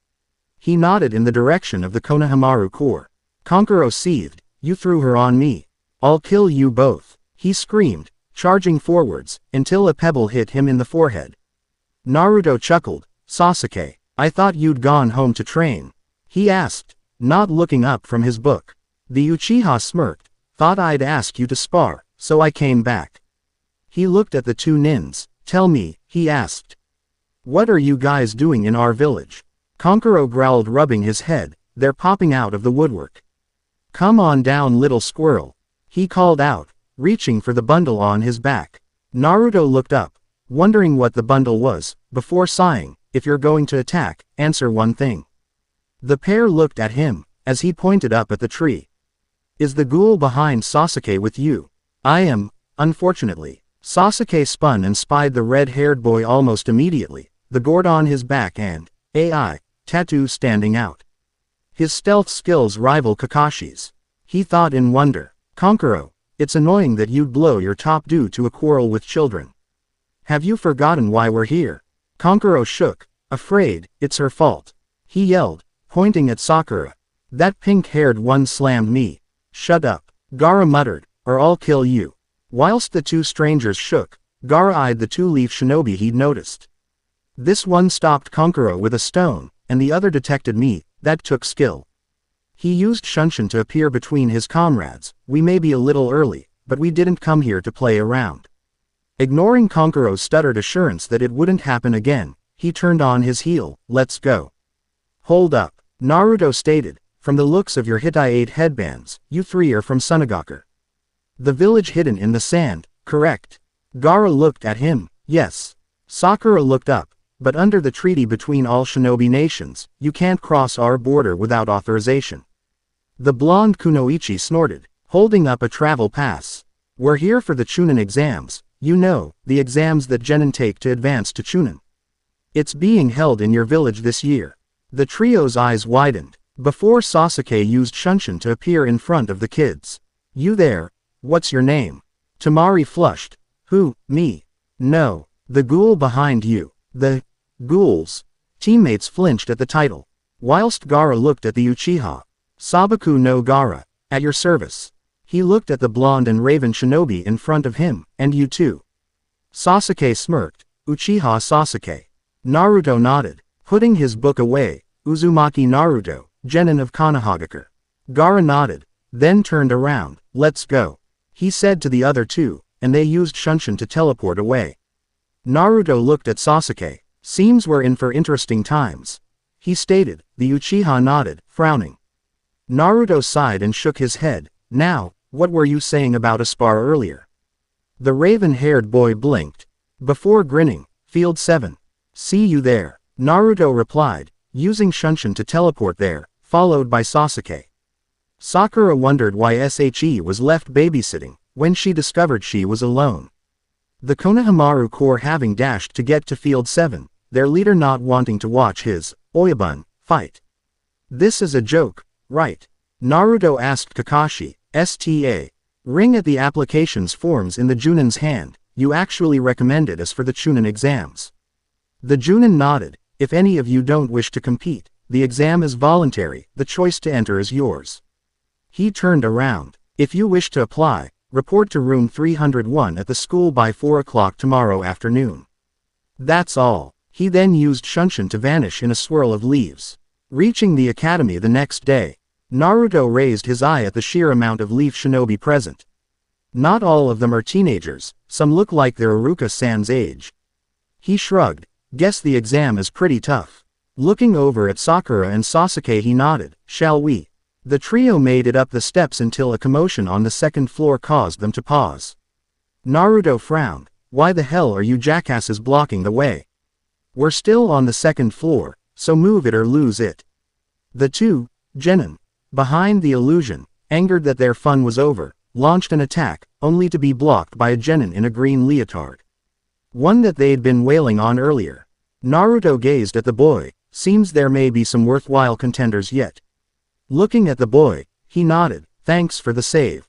He nodded in the direction of the Konohamaru core. Kankuro seethed. You threw her on me. I'll kill you both. He screamed, charging forwards, until a pebble hit him in the forehead. Naruto chuckled. Sasuke, I thought you'd gone home to train. He asked, not looking up from his book. The Uchiha smirked. Thought I'd ask you to spar, so I came back. He looked at the two nins. Tell me, he asked. What are you guys doing in our village? Kankuro growled, rubbing his head. They're popping out of the woodwork. Come on down, little squirrel. He called out, reaching for the bundle on his back. Naruto looked up, wondering what the bundle was, before sighing. If you're going to attack, answer one thing. The pair looked at him, as he pointed up at the tree. Is the ghoul behind Sasuke with you? I am, unfortunately. Sasuke spun and spied the red-haired boy almost immediately, the gourd on his back and AI tattoo standing out. His stealth skills rival Kakashi's. He thought in wonder. Kankuro, it's annoying that you'd blow your top due to a quarrel with children. Have you forgotten why we're here? Kankuro shook, afraid. It's her fault. He yelled, pointing at Sakura. That pink-haired one slammed me. Shut up. Gaara muttered, or I'll kill you. Whilst the two strangers shook, Gaara eyed the two-leaf shinobi he'd noticed. This one stopped Kankuro with a stone, and the other detected me. That took skill. He used Shunshin to appear between his comrades. We may be a little early, but we didn't come here to play around. Ignoring Kankuro's stuttered assurance that it wouldn't happen again, he turned on his heel. Let's go. Hold up, Naruto stated. From the looks of your Hittite headbands, you three are from Sunagaku. The village hidden in the sand, correct? Gaara looked at him. Yes. Sakura looked up. But under the treaty between all shinobi nations, you can't cross our border without authorization. The blonde Kunoichi snorted, holding up a travel pass. We're here for the Chunin exams, you know, the exams that genin take to advance to Chunin. It's being held in your village this year. The trio's eyes widened, before Sasuke used Shunshin to appear in front of the kids. You there? What's your name? Tamari flushed. Who, me? No, the ghoul behind you. The ghouls. Teammates flinched at the title. Whilst Gaara looked at the Uchiha. Sabaku no Gaara, at your service. He looked at the blonde and raven shinobi in front of him, and you too. Sasuke smirked. Uchiha Sasuke. Naruto nodded, putting his book away. Uzumaki Naruto, genin of Konohamaru. Gaara nodded, then turned around. Let's go. He said to the other two, and they used Shunshin to teleport away. Naruto looked at Sasuke. Seems we're in for interesting times. He stated. The Uchiha nodded, frowning. Naruto sighed and shook his head. Now, what were you saying about a spar earlier? The raven-haired boy blinked. Before grinning, Field 7. See you there. Naruto replied, using Shunshin to teleport there, followed by Sasuke. Sakura wondered why SHE was left babysitting, when she discovered she was alone. The Konohamaru Corps having dashed to get to Field 7, their leader not wanting to watch his Oyabun fight. This is a joke, right? Naruto asked Kakashi. Sta. Ring at the applications forms in the Junin's hand. You actually recommended us for the Chunin exams. The Junin nodded. If any of you don't wish to compete, the exam is voluntary, the choice to enter is yours. He turned around. If you wish to apply, report to room 301 at the school by 4 o'clock tomorrow afternoon. That's all. He then used Shunshin to vanish in a swirl of leaves. Reaching the academy the next day, Naruto raised his eye at the sheer amount of leaf shinobi present. Not all of them are teenagers, some look like they're Iruka-san's age. He shrugged. Guess the exam is pretty tough. Looking over at Sakura and Sasuke he nodded. Shall we? The trio made it up the steps until a commotion on the second floor caused them to pause. Naruto frowned. Why the hell are you jackasses blocking the way? We're still on the second floor, so move it or lose it. The two, genin, behind the illusion, angered that their fun was over, launched an attack, only to be blocked by a genin in a green leotard. One that they'd been wailing on earlier. Naruto gazed at the boy. Seems there may be some worthwhile contenders yet. Looking at the boy, he nodded, thanks for the save.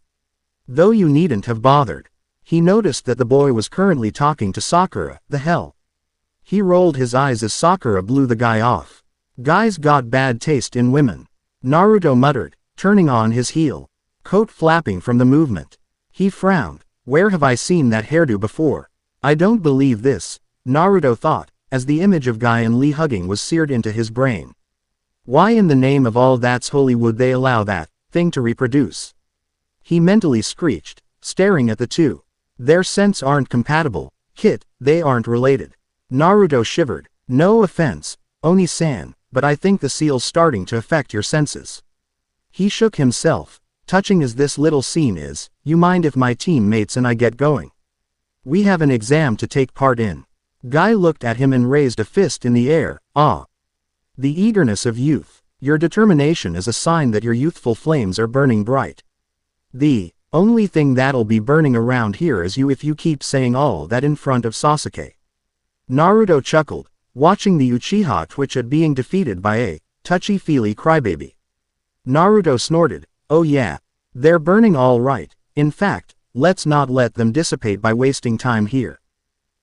Though you needn't have bothered. He noticed that the boy was currently talking to Sakura. The hell? He rolled his eyes as Sakura blew the guy off. Guys got bad taste in women. Naruto muttered, turning on his heel. Coat flapping from the movement. He frowned. Where have I seen that hairdo before? I don't believe this, Naruto thought, as the image of Guy and Lee hugging was seared into his brain. Why in the name of all that's holy would they allow that thing to reproduce? He mentally screeched, staring at the two. Their scents aren't compatible, Kit, they aren't related. Naruto shivered. No offense, Oni-san, but I think the seal's starting to affect your senses. He shook himself. Touching as this little scene is, you mind if my teammates and I get going? We have an exam to take part in. Guy looked at him and raised a fist in the air. Ah. The eagerness of youth. Your determination is a sign that your youthful flames are burning bright. The only thing that'll be burning around here is you if you keep saying all that in front of Sasuke. Naruto chuckled, watching the Uchiha twitch at being defeated by a touchy-feely crybaby. Naruto snorted, oh yeah. They're burning all right. In fact, let's not let them dissipate by wasting time here.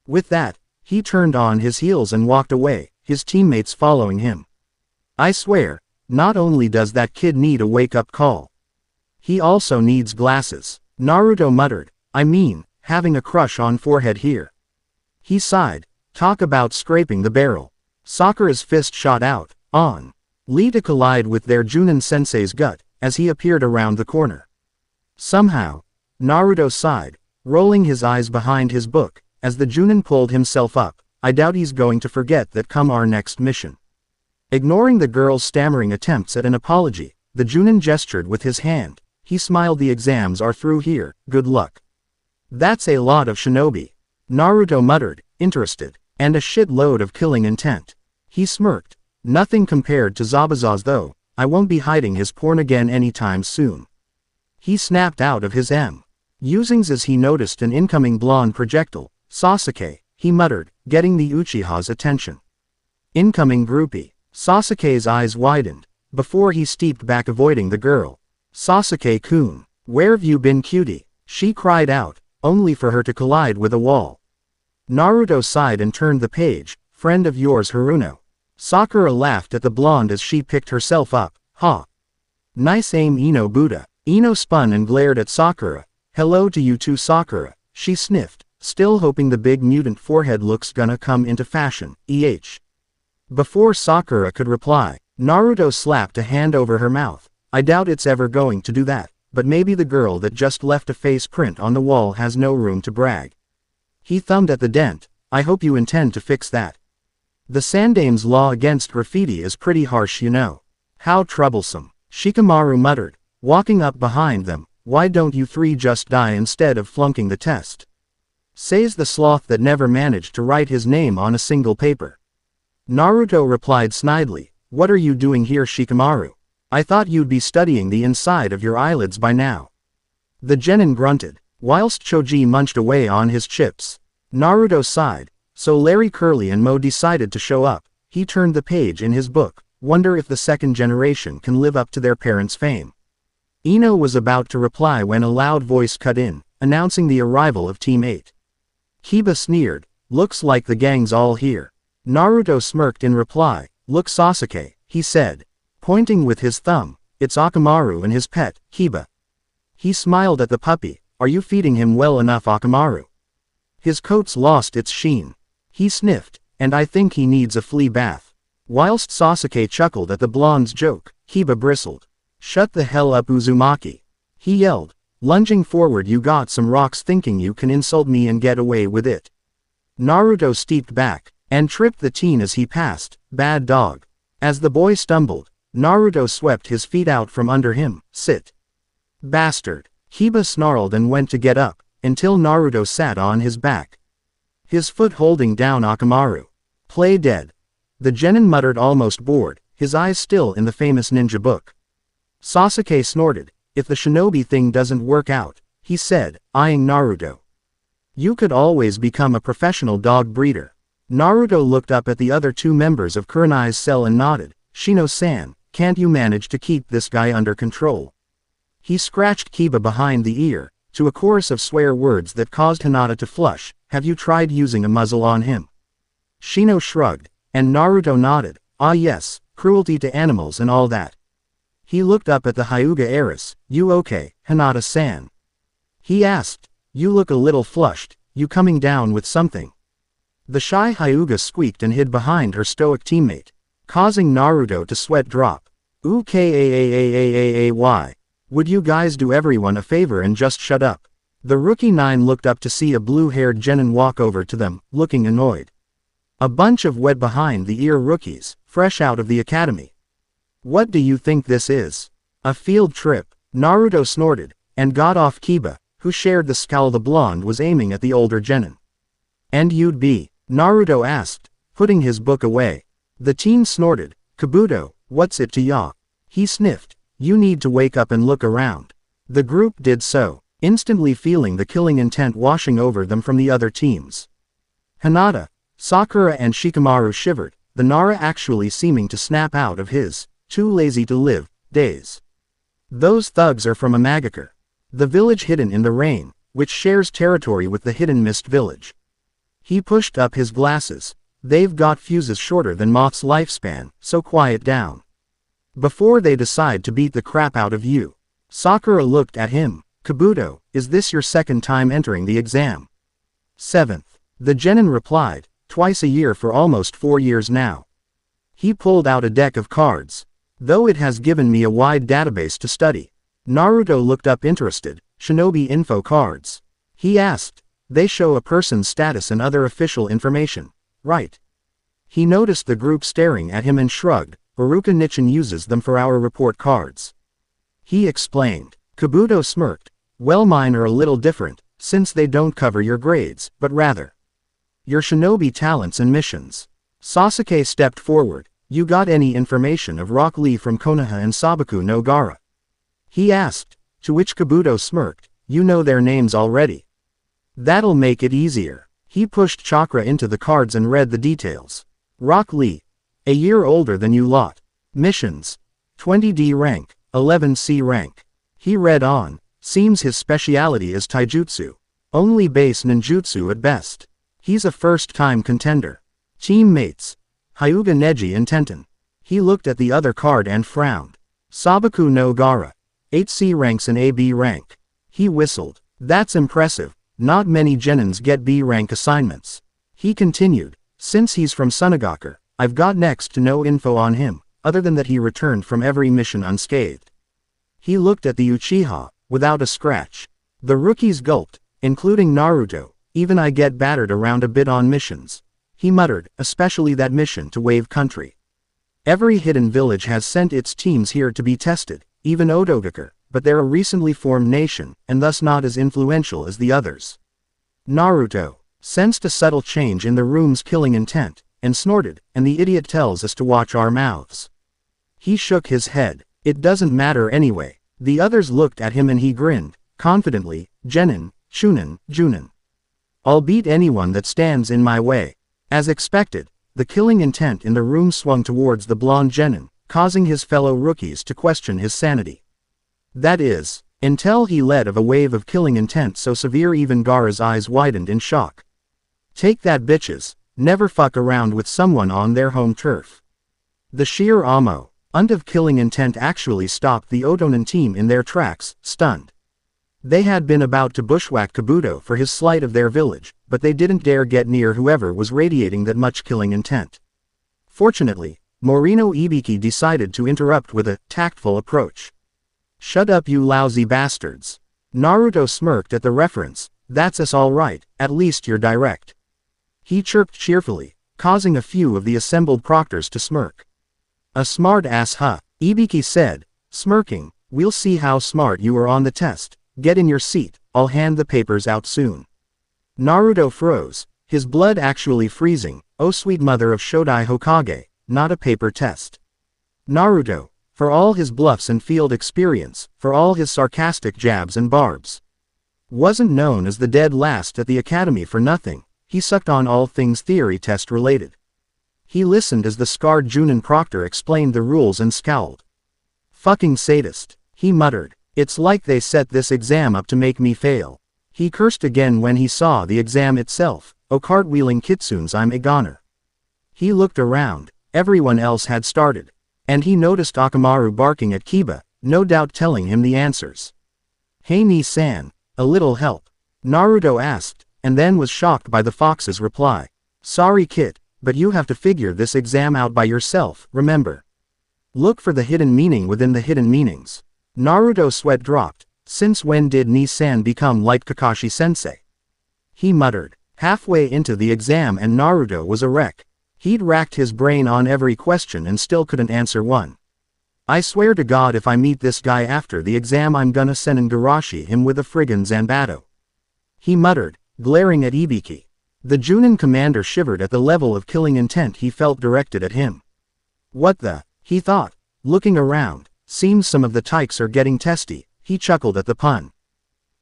With that, he turned on his heels and walked away, his teammates following him. I swear, not only does that kid need a wake-up call. He also needs glasses. Naruto muttered, I mean, having a crush on forehead here. He sighed, talk about scraping the barrel. Sakura's fist shot out, on Lee to collide with their Junin-sensei's gut, as he appeared around the corner. Somehow, Naruto sighed, rolling his eyes behind his book, as the Junin pulled himself up. I doubt he's going to forget that come our next mission. Ignoring the girl's stammering attempts at an apology, the Junin gestured with his hand. He smiled. The exams are through here, good luck. That's a lot of shinobi. Naruto muttered, interested, and a shitload of killing intent. He smirked. Nothing compared to Zabuza's though. I won't be hiding his porn again anytime soon. He snapped out of his usings as he noticed an incoming blonde projectile. Sasuke, he muttered, getting the Uchiha's attention. Incoming groupie. Sasuke's eyes widened, before he stepped back avoiding the girl. Sasuke-kun, where've you been cutie? She cried out, only for her to collide with a wall. Naruto sighed and turned the page. Friend of yours Haruno. Sakura laughed at the blonde as she picked herself up. Ha. Nice aim Ino Buddha. Ino spun and glared at Sakura. Hello to you too Sakura, she sniffed, still hoping the big mutant forehead look's gonna come into fashion. Before Sakura could reply, Naruto slapped a hand over her mouth. I doubt it's ever going to do that, but maybe the girl that just left a face print on the wall has no room to brag. He thumbed at the dent. I hope you intend to fix that. The Sandame's law against graffiti is pretty harsh, you know. How troublesome. Shikamaru muttered, walking up behind them. Why don't you three just die instead of flunking the test? Says the sloth that never managed to write his name on a single paper. Naruto replied snidely, what are you doing here Shikamaru? I thought you'd be studying the inside of your eyelids by now. The genin grunted, whilst Choji munched away on his chips. Naruto sighed, so Larry Curly and Mo decided to show up. He turned the page in his book, wonder if the second generation can live up to their parents' fame. Ino was about to reply when a loud voice cut in, announcing the arrival of Team 8. Kiba sneered, looks like the gang's all here. Naruto smirked in reply, look Sasuke, he said, pointing with his thumb, it's Akamaru and his pet, Kiba. He smiled at the puppy, are you feeding him well enough Akamaru? His coat's lost its sheen. He sniffed, and I think he needs a flea bath. Whilst Sasuke chuckled at the blonde's joke, Kiba bristled. Shut the hell up Uzumaki. He yelled, lunging forward you got some rocks thinking you can insult me and get away with it. Naruto stepped back, and tripped the teen as he passed, bad dog. As the boy stumbled, Naruto swept his feet out from under him, sit. Bastard. Kiba snarled and went to get up, until Naruto sat on his back. His foot holding down Akamaru. Play dead. The genin muttered, almost bored, his eyes still in the famous ninja book. Sasuke snorted. If the shinobi thing doesn't work out, he said, eyeing Naruto. You could always become a professional dog breeder. Naruto looked up at the other two members of Kurenai's cell and nodded. Shino-san, can't you manage to keep this guy under control? He scratched Kiba behind the ear, to a chorus of swear words that caused Hinata to flush. Have you tried using a muzzle on him? Shino shrugged, and Naruto nodded. Ah yes, cruelty to animals and all that. He looked up at the Hyuga heiress. You okay, Hinata-san? He asked. You look a little flushed, you coming down with something? The shy Hyuga squeaked and hid behind her stoic teammate, causing Naruto to sweat drop. Why? Would you guys do everyone a favor and just shut up? The rookie 9 looked up to see a blue-haired genin walk over to them, looking annoyed. A bunch of wet behind-the-ear rookies, fresh out of the academy. What do you think this is? A field trip? Naruto snorted, and got off Kiba, who shared the scowl. The blonde was aiming at the older genin. And you'd be? Naruto asked, putting his book away. The teen snorted. Kabuto, what's it to ya? He sniffed. You need to wake up and look around. The group did so, instantly feeling the killing intent washing over them from the other teams. Hinata, Sakura and Shikamaru shivered, the Nara actually seeming to snap out of his too lazy to live days. Those thugs are from Amagakure, the village hidden in the rain, which shares territory with the hidden mist village. He pushed up his glasses. They've got fuses shorter than Moth's lifespan, so quiet down. Before they decide to beat the crap out of you. Sakura looked at him. Kabuto, is this your second time entering the exam? Seventh. The genin replied, twice a year for almost 4 years now. He pulled out a deck of cards. Though it has given me a wide database to study. Naruto looked up interested. Shinobi info cards. He asked. They show a person's status and other official information. Right. He noticed the group staring at him and shrugged. Baruka Nichin uses them for our report cards. He explained. Kabuto smirked. Well, mine are a little different, since they don't cover your grades, but rather your shinobi talents and missions. Sasuke stepped forward. You got any information of Rock Lee from Konoha and Sabaku no Gara? He asked, to which Kabuto smirked. You know their names already. That'll make it easier. He pushed Chakra into the cards and read the details. Rock Lee. A year older than you lot. Missions. 20D rank, 11C rank. He read on. Seems his speciality is taijutsu. Only base ninjutsu at best. He's a first-time contender. Teammates. Hyuga Neji and Tenten. He looked at the other card and frowned. Sabaku no Gara. 8C ranks and AB rank. He whistled. That's impressive. Not many genins get B rank assignments. He continued. Since he's from Sunagakure, I've got next to no info on him, other than that he returned from every mission unscathed. He looked at the Uchiha, without a scratch. The rookies gulped, including Naruto. Even I get battered around a bit on missions. He muttered, especially that mission to Wave Country. Every hidden village has sent its teams here to be tested, even Odogakure, but they're a recently formed nation, and thus not as influential as the others. Naruto sensed a subtle change in the room's killing intent, and snorted, and the idiot tells us to watch our mouths. He shook his head. It doesn't matter anyway. The others looked at him and he grinned, confidently. Genin, Chunin, Junin. I'll beat anyone that stands in my way. As expected, the killing intent in the room swung towards the blonde genin, causing his fellow rookies to question his sanity. That is, until he led of a wave of killing intent so severe even Gaara's eyes widened in shock. Take that, bitches. Never fuck around with someone on their home turf. The sheer amount of killing intent actually stopped the Otonin team in their tracks, stunned. They had been about to bushwhack Kabuto for his slight of their village, but they didn't dare get near whoever was radiating that much killing intent. Fortunately, Morino Ibiki decided to interrupt with a tactful approach. Shut up, you lousy bastards. Naruto smirked at the reference. That's us all right, at least you're direct. He chirped cheerfully, causing a few of the assembled proctors to smirk. A smart ass, huh? Ibiki said, smirking. We'll see how smart you are on the test. Get in your seat, I'll hand the papers out soon. Naruto froze, his blood actually freezing. Oh sweet mother of Shodai Hokage, not a paper test. Naruto, for all his bluffs and field experience, for all his sarcastic jabs and barbs, wasn't known as the dead last at the academy for nothing. He sucked on all things theory test related. He listened as the scarred Junin proctor explained the rules and scowled. Fucking sadist, he muttered. It's like they set this exam up to make me fail. He cursed again when he saw the exam itself. Oh cartwheeling kitsunes, I'm a goner. He looked around. Everyone else had started. And he noticed Akamaru barking at Kiba, no doubt telling him the answers. Hey Ni-san, a little help? Naruto asked, and then was shocked by the fox's reply. Sorry kid, but you have to figure this exam out by yourself, remember. Look for the hidden meaning within the hidden meanings. Naruto's sweat dropped. Since when did Ni-san become like Kakashi-sensei? He muttered. Halfway into the exam and Naruto was a wreck. He'd racked his brain on every question and still couldn't answer one. I swear to God if I meet this guy after the exam I'm gonna Senengarashi him with a friggin' Zanbato. He muttered, glaring at Ibiki. The Junin commander shivered at the level of killing intent he felt directed at him. What the? He thought. Looking around, seems some of the tykes are getting testy. He chuckled at the pun.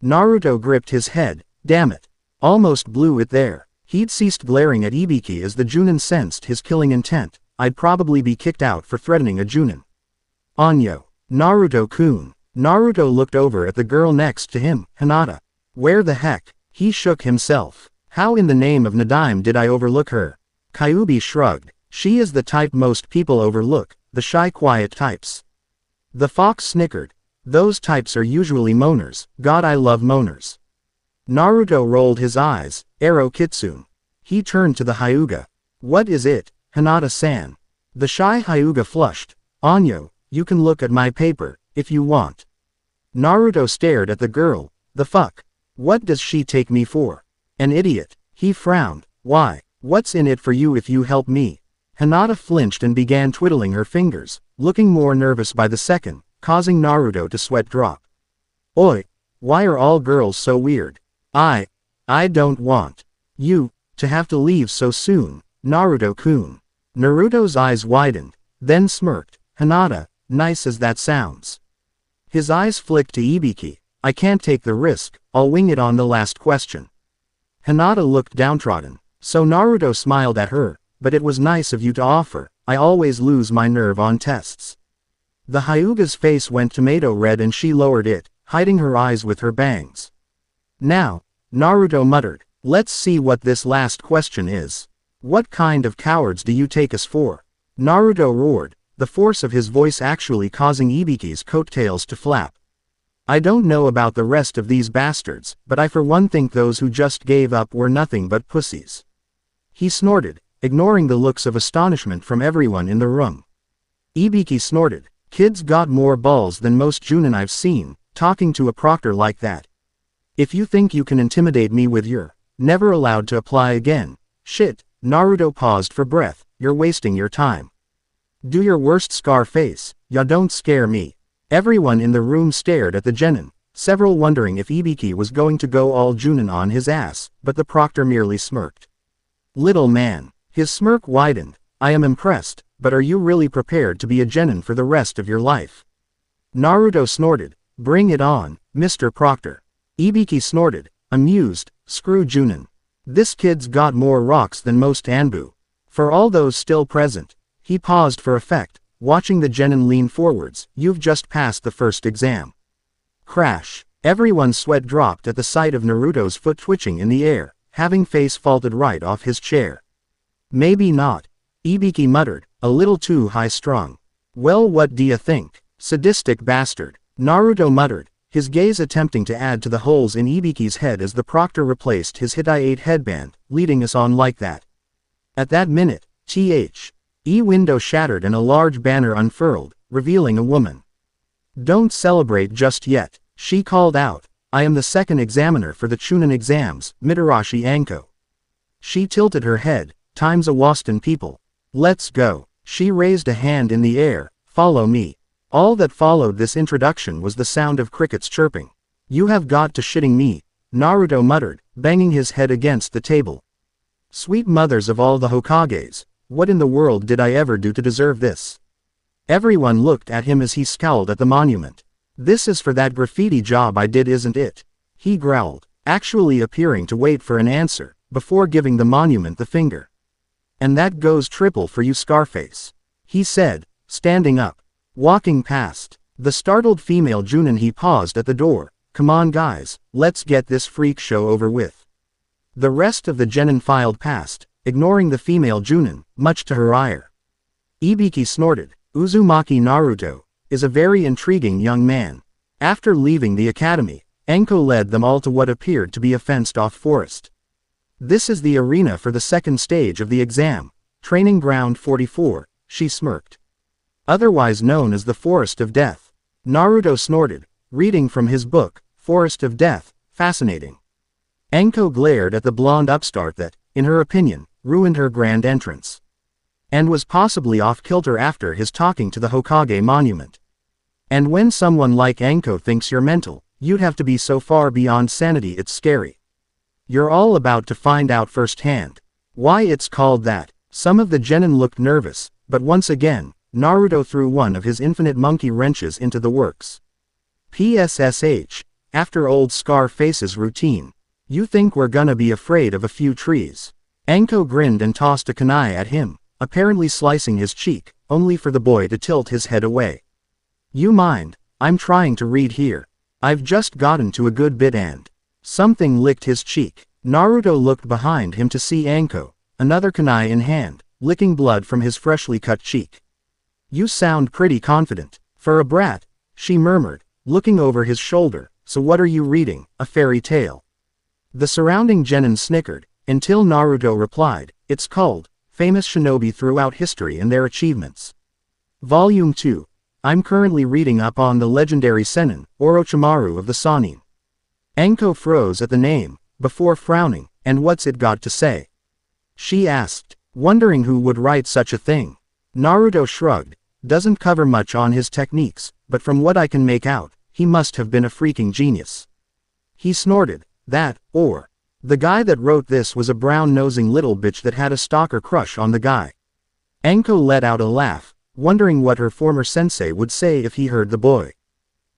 Naruto gripped his head. Damn it. Almost blew it there. He'd ceased glaring at Ibiki as the Junin sensed his killing intent. I'd probably be kicked out for threatening a Junin. Anyo. Naruto-kun. Naruto looked over at the girl next to him, Hinata. Where the heck? He shook himself. How in the name of Nadaime did I overlook her? Kyuubi shrugged. She is the type most people overlook, the shy quiet types. The fox snickered. Those types are usually moaners. God, I love moaners. Naruto rolled his eyes. Arrow Kitsune. He turned to the Hyuga. What is it, Hinata-san? The shy Hyuga flushed. Anyo, you can look at my paper, if you want. Naruto stared at the girl. The fuck? What does she take me for? An idiot. He frowned. Why? What's in it for you if you help me? Hinata flinched and began twiddling her fingers, looking more nervous by the second, causing Naruto to sweat drop. Oi! Why are all girls so weird? I don't want you to have to leave so soon, Naruto-kun. Naruto's eyes widened, then smirked. Hinata, nice as that sounds. His eyes flicked to Ibiki. I can't take the risk, I'll wing it on the last question. Hinata looked downtrodden, so Naruto smiled at her, but it was nice of you to offer, I always lose my nerve on tests. The Hyuga's face went tomato red and she lowered it, hiding her eyes with her bangs. Now, Naruto muttered, let's see what this last question is. What kind of cowards do you take us for? Naruto roared, the force of his voice actually causing Ibiki's coattails to flap. I don't know about the rest of these bastards, but I for one think those who just gave up were nothing but pussies. He snorted, ignoring the looks of astonishment from everyone in the room. Ibiki snorted, kids got more balls than most Junin I've seen, talking to a proctor like that. If you think you can intimidate me with your never allowed to apply again, shit, Naruto paused for breath, you're wasting your time. Do your worst scar face, ya don't scare me. Everyone in the room stared at the genin, several wondering if Ibiki was going to go all Junin on his ass, but the proctor merely smirked. Little man, his smirk widened, I am impressed, but are you really prepared to be a genin for the rest of your life? Naruto snorted, bring it on, Mr. Proctor. Ibiki snorted, amused, screw Junin. This kid's got more rocks than most Anbu. For all those still present, he paused for effect, watching the genin lean forwards, you've just passed the first exam. Crash. Everyone's sweat dropped at the sight of Naruto's foot twitching in the air, having face faulted right off his chair. Maybe not. Ibiki muttered, a little too high-strung. Well, what do you think? Sadistic bastard. Naruto muttered, his gaze attempting to add to the holes in Ibiki's head as the proctor replaced his Hitai-8 headband, leading us on like that. At that minute, the window shattered and a large banner unfurled, revealing a woman. Don't celebrate just yet, she called out. I am the second examiner for the Chunin exams, Mitarashi Anko. She tilted her head, times a Waston people. Let's go. She raised a hand in the air, follow me. All that followed this introduction was the sound of crickets chirping. You have got to shitting me, Naruto muttered, banging his head against the table. Sweet mothers of all the Hokages, what in the world did I ever do to deserve this? Everyone looked at him as he scowled at the monument. This is for that graffiti job I did, isn't it? He growled, actually appearing to wait for an answer, before giving the monument the finger. And that goes triple for you, Scarface, he said, standing up. Walking past the startled female Junin, he paused at the door. Come on guys, let's get this freak show over with. The rest of the genin filed past, ignoring the female Junin, much to her ire. Ibiki snorted. Uzumaki Naruto is a very intriguing young man. After leaving the academy, Enko led them all to what appeared to be a fenced-off forest. This is the arena for the second stage of the exam. Training Ground 44, she smirked. Otherwise known as the Forest of Death. Naruto snorted, reading from his book, Forest of Death, fascinating. Enko glared at the blonde upstart that, in her opinion, ruined her grand entrance. And was possibly off-kilter after his talking to the Hokage monument. And when someone like Enko thinks you're mental, you'd have to be so far beyond sanity it's scary. You're all about to find out firsthand why it's called that. Some of the genin looked nervous, but once again, Naruto threw one of his infinite monkey wrenches into the works. PSSH, after old Scarface's routine. You think we're gonna be afraid of a few trees? Enko grinned and tossed a kunai at him, apparently slicing his cheek, only for the boy to tilt his head away. You mind, I'm trying to read here. I've just gotten to a good bit and something licked his cheek. Naruto looked behind him to see Enko, another kunai in hand, licking blood from his freshly cut cheek. You sound pretty confident. For a brat, she murmured, looking over his shoulder. So what are you reading, a fairy tale? The surrounding genin snickered, until Naruto replied, it's called, Famous Shinobi Throughout History and Their Achievements. Volume 2. I'm currently reading up on the legendary Sennin, Orochimaru of the Sannin. Enko froze at the name, before frowning, and what's it got to say? She asked, wondering who would write such a thing. Naruto shrugged, doesn't cover much on his techniques, but from what I can make out, he must have been a freaking genius. He snorted, that, or, the guy that wrote this was a brown-nosing little bitch that had a stalker crush on the guy. Enko let out a laugh, wondering what her former sensei would say if he heard the boy.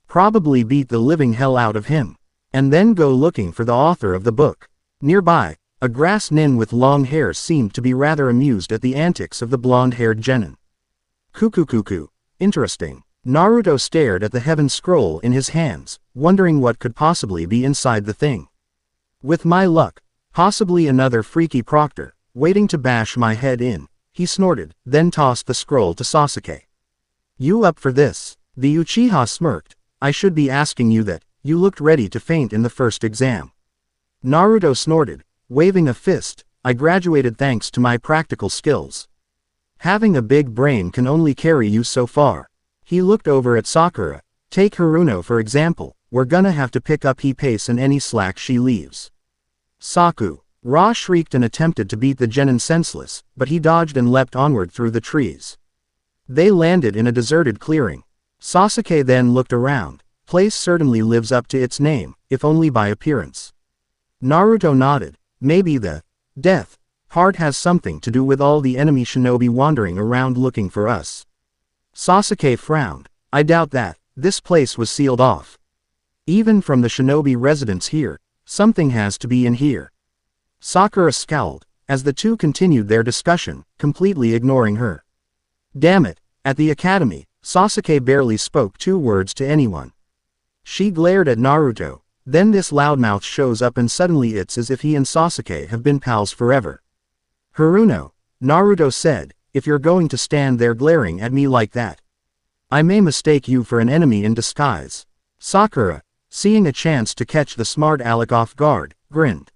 Probably beat the living hell out of him. And then go looking for the author of the book. Nearby, a grass nin with long hair seemed to be rather amused at the antics of the blonde-haired genin. Cuckoo, interesting. Naruto stared at the heaven scroll in his hands, wondering what could possibly be inside the thing. With my luck, possibly another freaky proctor, waiting to bash my head in, he snorted, then tossed the scroll to Sasuke. You up for this? The Uchiha smirked. I should be asking you that. You looked ready to faint in the first exam. Naruto snorted, waving a fist. I graduated thanks to my practical skills. Having a big brain can only carry you so far. He looked over at Sakura. Take Haruno for example, we're gonna have to pick up her pace and any slack she leaves. Saku. Ra shrieked and attempted to beat the genin senseless, but he dodged and leapt onward through the trees. They landed in a deserted clearing. Sasuke then looked around. Place certainly lives up to its name, if only by appearance. Naruto nodded. Maybe the death part has something to do with all the enemy shinobi wandering around looking for us. Sasuke frowned. I doubt that. This place was sealed off. Even from the shinobi residents here, something has to be in here. Sakura scowled, as the two continued their discussion, completely ignoring her. Damn it, at the academy, Sasuke barely spoke 2 words to anyone. She glared at Naruto, then this loudmouth shows up and suddenly it's as if he and Sasuke have been pals forever. Haruno, Naruto said, if you're going to stand there glaring at me like that, I may mistake you for an enemy in disguise. Sakura, seeing a chance to catch the smart aleck off guard, grinned.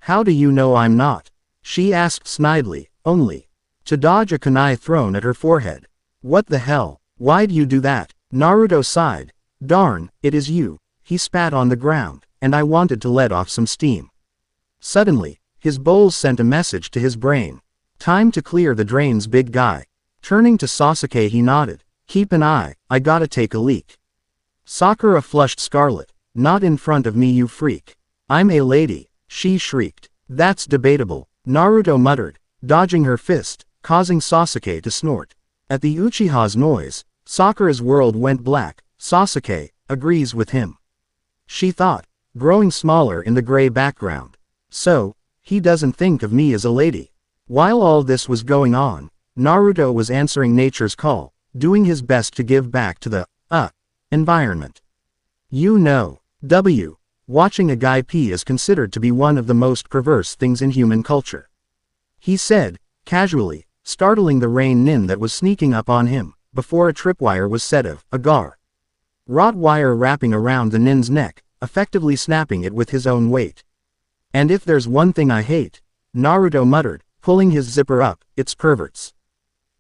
How do you know I'm not? She asked snidely, only to dodge a kunai thrown at her forehead. What the hell? Why'd you do that? Naruto sighed. Darn, it is you. He spat on the ground, and I wanted to let off some steam. Suddenly, his bowls sent a message to his brain. Time to clear the drains, big guy. Turning to Sasuke he nodded. Keep an eye, I gotta take a leak. Sakura flushed scarlet. Not in front of me you freak. I'm a lady, she shrieked. That's debatable. Naruto muttered, dodging her fist, causing Sasuke to snort. At the Uchiha's noise, Sakura's world went black. Sasuke agrees with him, she thought, growing smaller in the gray background. So, he doesn't think of me as a lady. While all this was going on, Naruto was answering nature's call, doing his best to give back to the environment. You know, watching a guy pee is considered to be one of the most perverse things in human culture, he said, casually, startling the rain nin that was sneaking up on him, before a tripwire was set of agar. Wrought wire wrapping around the nin's neck, effectively snapping it with his own weight. And if there's one thing I hate, Naruto muttered, pulling his zipper up, it's perverts.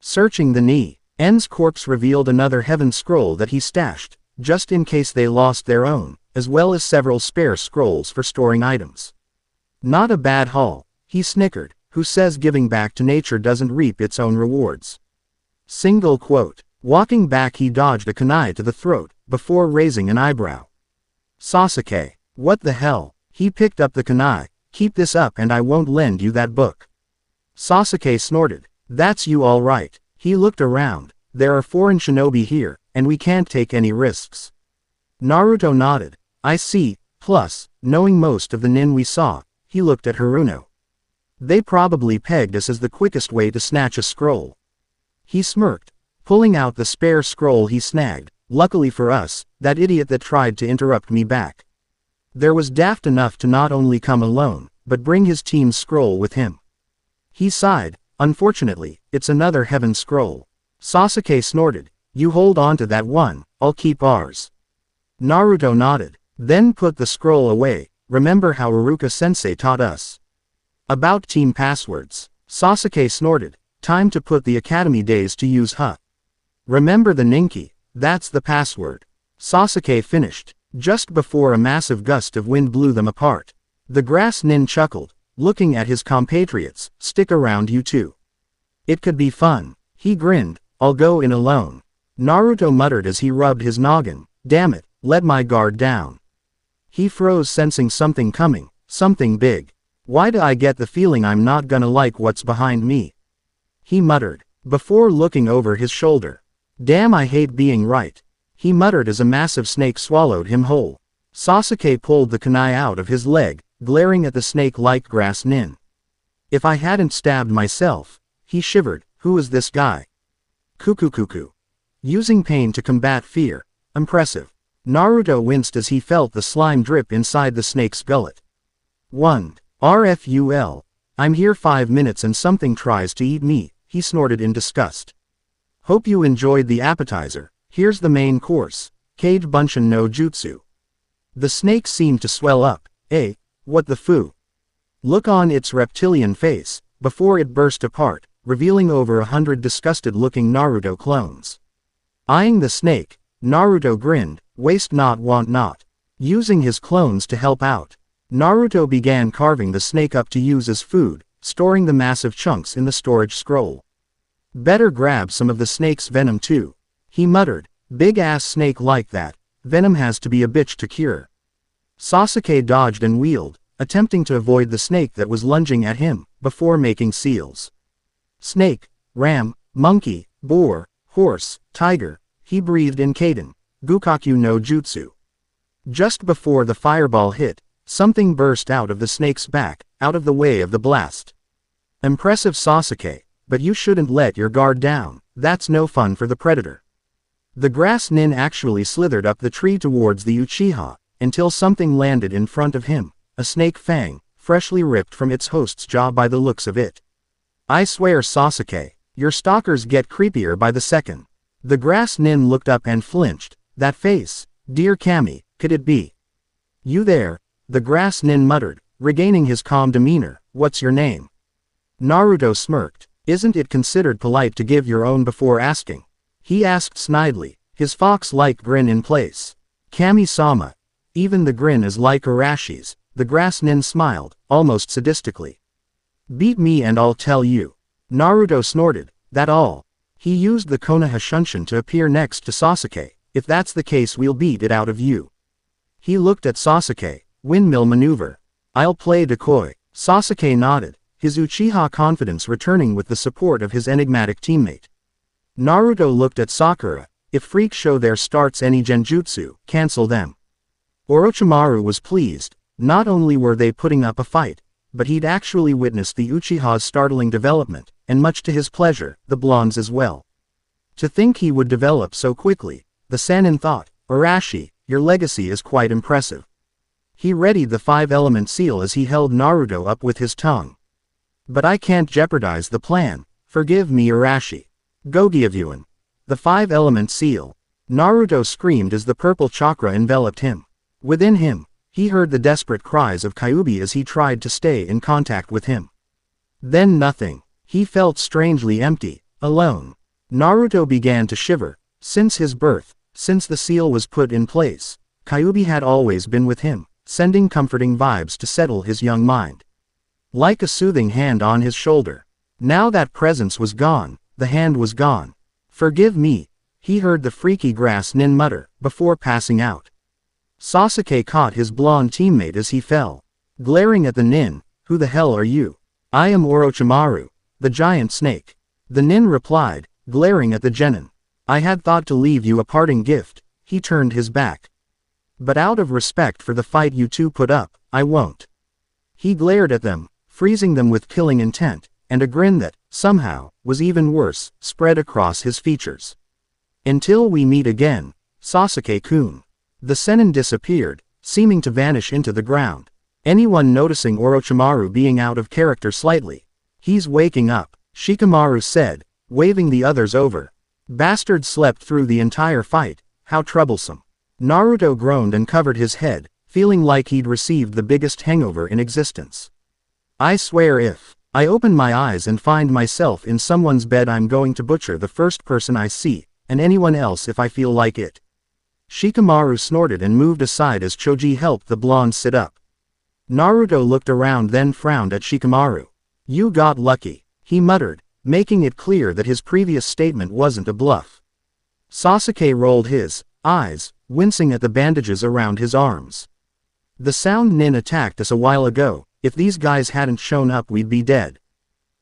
Searching the knee, En's corpse revealed another heaven scroll that he stashed, just in case they lost their own, as well as several spare scrolls for storing items. Not a bad haul, he snickered, who says giving back to nature doesn't reap its own rewards. Single quote. Walking back he dodged a kunai to the throat, before raising an eyebrow. Sasuke, what the hell? He picked up the kunai, keep this up and I won't lend you that book. Sasuke snorted, that's you all right. He looked around, there are foreign shinobi here, and we can't take any risks. Naruto nodded, I see, plus, knowing most of the nin we saw, he looked at Haruno. They probably pegged us as the quickest way to snatch a scroll. He smirked, pulling out the spare scroll he snagged. Luckily for us, that idiot that tried to interrupt me back there was daft enough to not only come alone, but bring his team's scroll with him. He sighed, unfortunately, it's another heaven scroll. Sasuke snorted, you hold on to that one, I'll keep ours. Naruto nodded, then put the scroll away, remember how Iruka-sensei taught us about team passwords. Sasuke snorted, time to put the academy days to use Remember the Ninki, that's the password. Sasuke finished, just before a massive gust of wind blew them apart. The grass nin chuckled, looking at his compatriots, stick around you too. It could be fun. He grinned, I'll go in alone. Naruto muttered as he rubbed his noggin, damn it, let my guard down. He froze sensing something coming, something big. Why do I get the feeling I'm not gonna like what's behind me? He muttered, before looking over his shoulder. Damn, I hate being right. He muttered as a massive snake swallowed him whole. Sasuke pulled the kunai out of his leg, glaring at the snake-like grass nin. If I hadn't stabbed myself, he shivered, who is this guy? Cuckoo. Using pain to combat fear. Impressive. Naruto winced as he felt the slime drip inside the snake's gullet. 1. RFUL. I'm here 5 minutes and something tries to eat me, he snorted in disgust. Hope you enjoyed the appetizer. Here's the main course. Kage Bunshin no Jutsu. The snake seemed to swell up. What the foo? Look on its reptilian face, before it burst apart, revealing over 100 disgusted-looking Naruto clones. Eyeing the snake, Naruto grinned, waste not want not. Using his clones to help out, Naruto began carving the snake up to use as food, storing the massive chunks in the storage scroll. Better grab some of the snake's venom too. He muttered, big-ass snake like that, venom has to be a bitch to cure. Sasuke dodged and wheeled, attempting to avoid the snake that was lunging at him, before making seals. Snake, ram, monkey, boar, horse, tiger, he breathed in Kaden, Gukaku no Jutsu. Just before the fireball hit, something burst out of the snake's back, out of the way of the blast. Impressive Sasuke, but you shouldn't let your guard down, that's no fun for the predator. The grass nin actually slithered up the tree towards the Uchiha, until something landed in front of him, a snake fang, freshly ripped from its host's jaw by the looks of it. I swear Sasuke, your stalkers get creepier by the second. The grass nin looked up and flinched, that face, dear Kami, could it be? You there? The grass nin muttered, regaining his calm demeanor, what's your name? Naruto smirked, isn't it considered polite to give your own before asking? He asked snidely, his fox-like grin in place. Kami-sama. Even the grin is like Arashi's, the grass nin smiled, almost sadistically. Beat me and I'll tell you. Naruto snorted, that all? He used the Konoha Shunshin to appear next to Sasuke, if that's the case we'll beat it out of you. He looked at Sasuke, windmill maneuver. I'll play decoy. Sasuke nodded, his Uchiha confidence returning with the support of his enigmatic teammate. Naruto looked at Sakura. If freaks show their starts any genjutsu, cancel them. Orochimaru was pleased. Not only were they putting up a fight, but he'd actually witnessed the Uchiha's startling development, and much to his pleasure, the blondes as well. To think he would develop so quickly, the Sannin thought. Arashi, your legacy is quite impressive. He readied the 5-element seal as he held Naruto up with his tongue. But I can't jeopardize the plan. Forgive me, Arashi. Gogyuan. The 5-element seal. Naruto screamed as the purple chakra enveloped him. Within him, he heard the desperate cries of Kyuubi as he tried to stay in contact with him. Then nothing. He felt strangely empty, alone. Naruto began to shiver. Since his birth, since the seal was put in place, Kyuubi had always been with him, sending comforting vibes to settle his young mind. Like a soothing hand on his shoulder. Now that presence was gone, the hand was gone. Forgive me, he heard the freaky grass nin mutter, before passing out. Sasuke caught his blonde teammate as he fell. Glaring at the nin, who the hell are you? I am Orochimaru, the giant snake. The nin replied, glaring at the genin. I had thought to leave you a parting gift. He turned his back. But out of respect for the fight you two put up, I won't. He glared at them, freezing them with killing intent, and a grin that, somehow, was even worse, spread across his features. Until we meet again, Sasuke-kun. The Sennin disappeared, seeming to vanish into the ground. Anyone noticing Orochimaru being out of character slightly? He's waking up, Shikamaru said, waving the others over. Bastard slept through the entire fight, how troublesome. Naruto groaned and covered his head, feeling like he'd received the biggest hangover in existence. I swear if I open my eyes and find myself in someone's bed, I'm going to butcher the first person I see, and anyone else if I feel like it. Shikamaru snorted and moved aside as Choji helped the blonde sit up. Naruto looked around then frowned at Shikamaru. You got lucky, he muttered, making it clear that his previous statement wasn't a bluff. Sasuke rolled his eyes, wincing at the bandages around his arms. The sound nin attacked us a while ago. If these guys hadn't shown up, we'd be dead.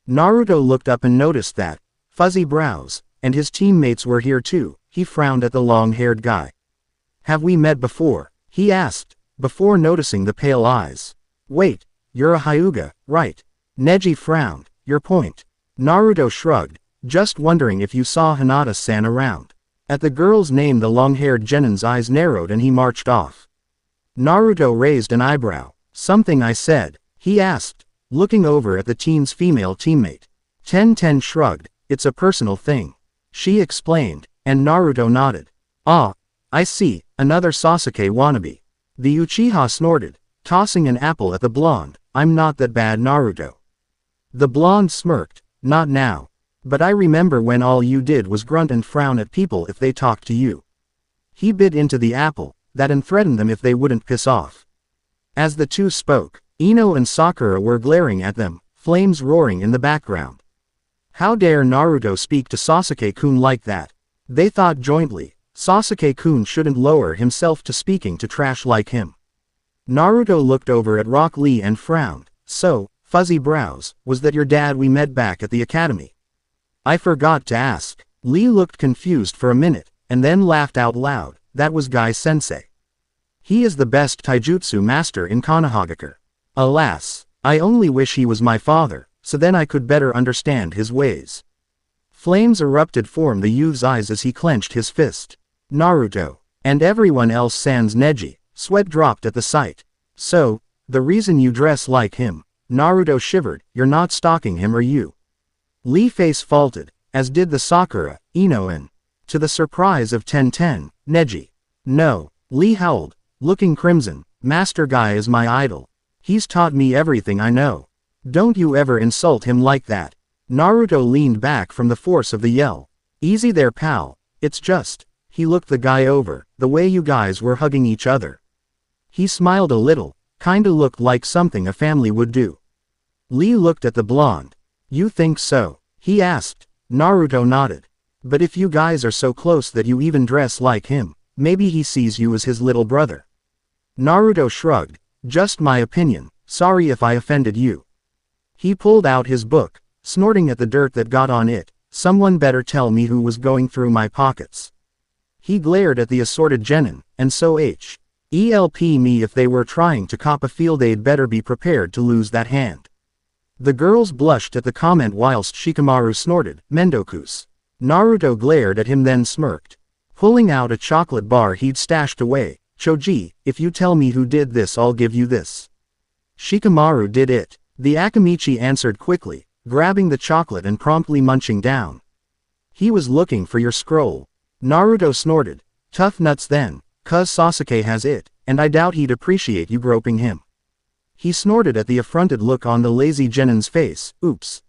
Naruto looked up and noticed that Fuzzy Brows and his teammates were here too. He frowned at the long-haired guy. Have we met before? He asked, before noticing the pale eyes. Wait, you're a Hyuga, right? Neji frowned. Your point. Naruto shrugged, just wondering if you saw Hinata-san around. At the girl's name the long-haired genin's eyes narrowed and he marched off. Naruto raised an eyebrow. Something I said? He asked, looking over at the teen's female teammate. Ten shrugged. It's a personal thing. She explained, and Naruto nodded. Ah, I see, another Sasuke wannabe. The Uchiha snorted, tossing an apple at the blonde. I'm not that bad, Naruto. The blonde smirked. Not now. But I remember when all you did was grunt and frown at people if they talked to you. He bit into the apple, that and threatened them if they wouldn't piss off. As the two spoke, Ino and Sakura were glaring at them, flames roaring in the background. How dare Naruto speak to Sasuke-kun like that? They thought jointly, Sasuke-kun shouldn't lower himself to speaking to trash like him. Naruto looked over at Rock Lee and frowned. So, Fuzzy Brows, was that your dad we met back at the academy? I forgot to ask. Lee looked confused for a minute, and then laughed out loud. That was Guy-sensei. He is the best taijutsu master in Konohagakure. Alas, I only wish he was my father, so then I could better understand his ways. Flames erupted from the youth's eyes as he clenched his fist. Naruto, and everyone else sans Neji, sweat dropped at the sight. So, the reason you dress like him? Naruto shivered. You're not stalking him, are you? Lee face faulted, as did the Sakura, Ino and, to the surprise of Neji. No, Lee howled, looking crimson. Master Guy is my idol. He's taught me everything I know. Don't you ever insult him like that. Naruto leaned back from the force of the yell. Easy there, pal. It's just, he looked the guy over, the way you guys were hugging each other. He smiled a little, kinda looked like something a family would do. Lee looked at the blonde. You think so? He asked. Naruto nodded. But if you guys are so close that you even dress like him, maybe he sees you as his little brother. Naruto shrugged. Just my opinion, sorry if I offended you. He pulled out his book, snorting at the dirt that got on it. Someone better tell me who was going through my pockets. He glared at the assorted genin, and so help me if they were trying to cop a feel they'd better be prepared to lose that hand. The girls blushed at the comment whilst Shikamaru snorted, Mendokus. Naruto glared at him then smirked. Pulling out a chocolate bar he'd stashed away, Choji, if you tell me who did this I'll give you this. Shikamaru did it. The Akamichi answered quickly, grabbing the chocolate and promptly munching down. He was looking for your scroll. Naruto snorted. Tough nuts then, 'cause Sasuke has it, and I doubt he'd appreciate you groping him. He snorted at the affronted look on the lazy genin's face. Oops.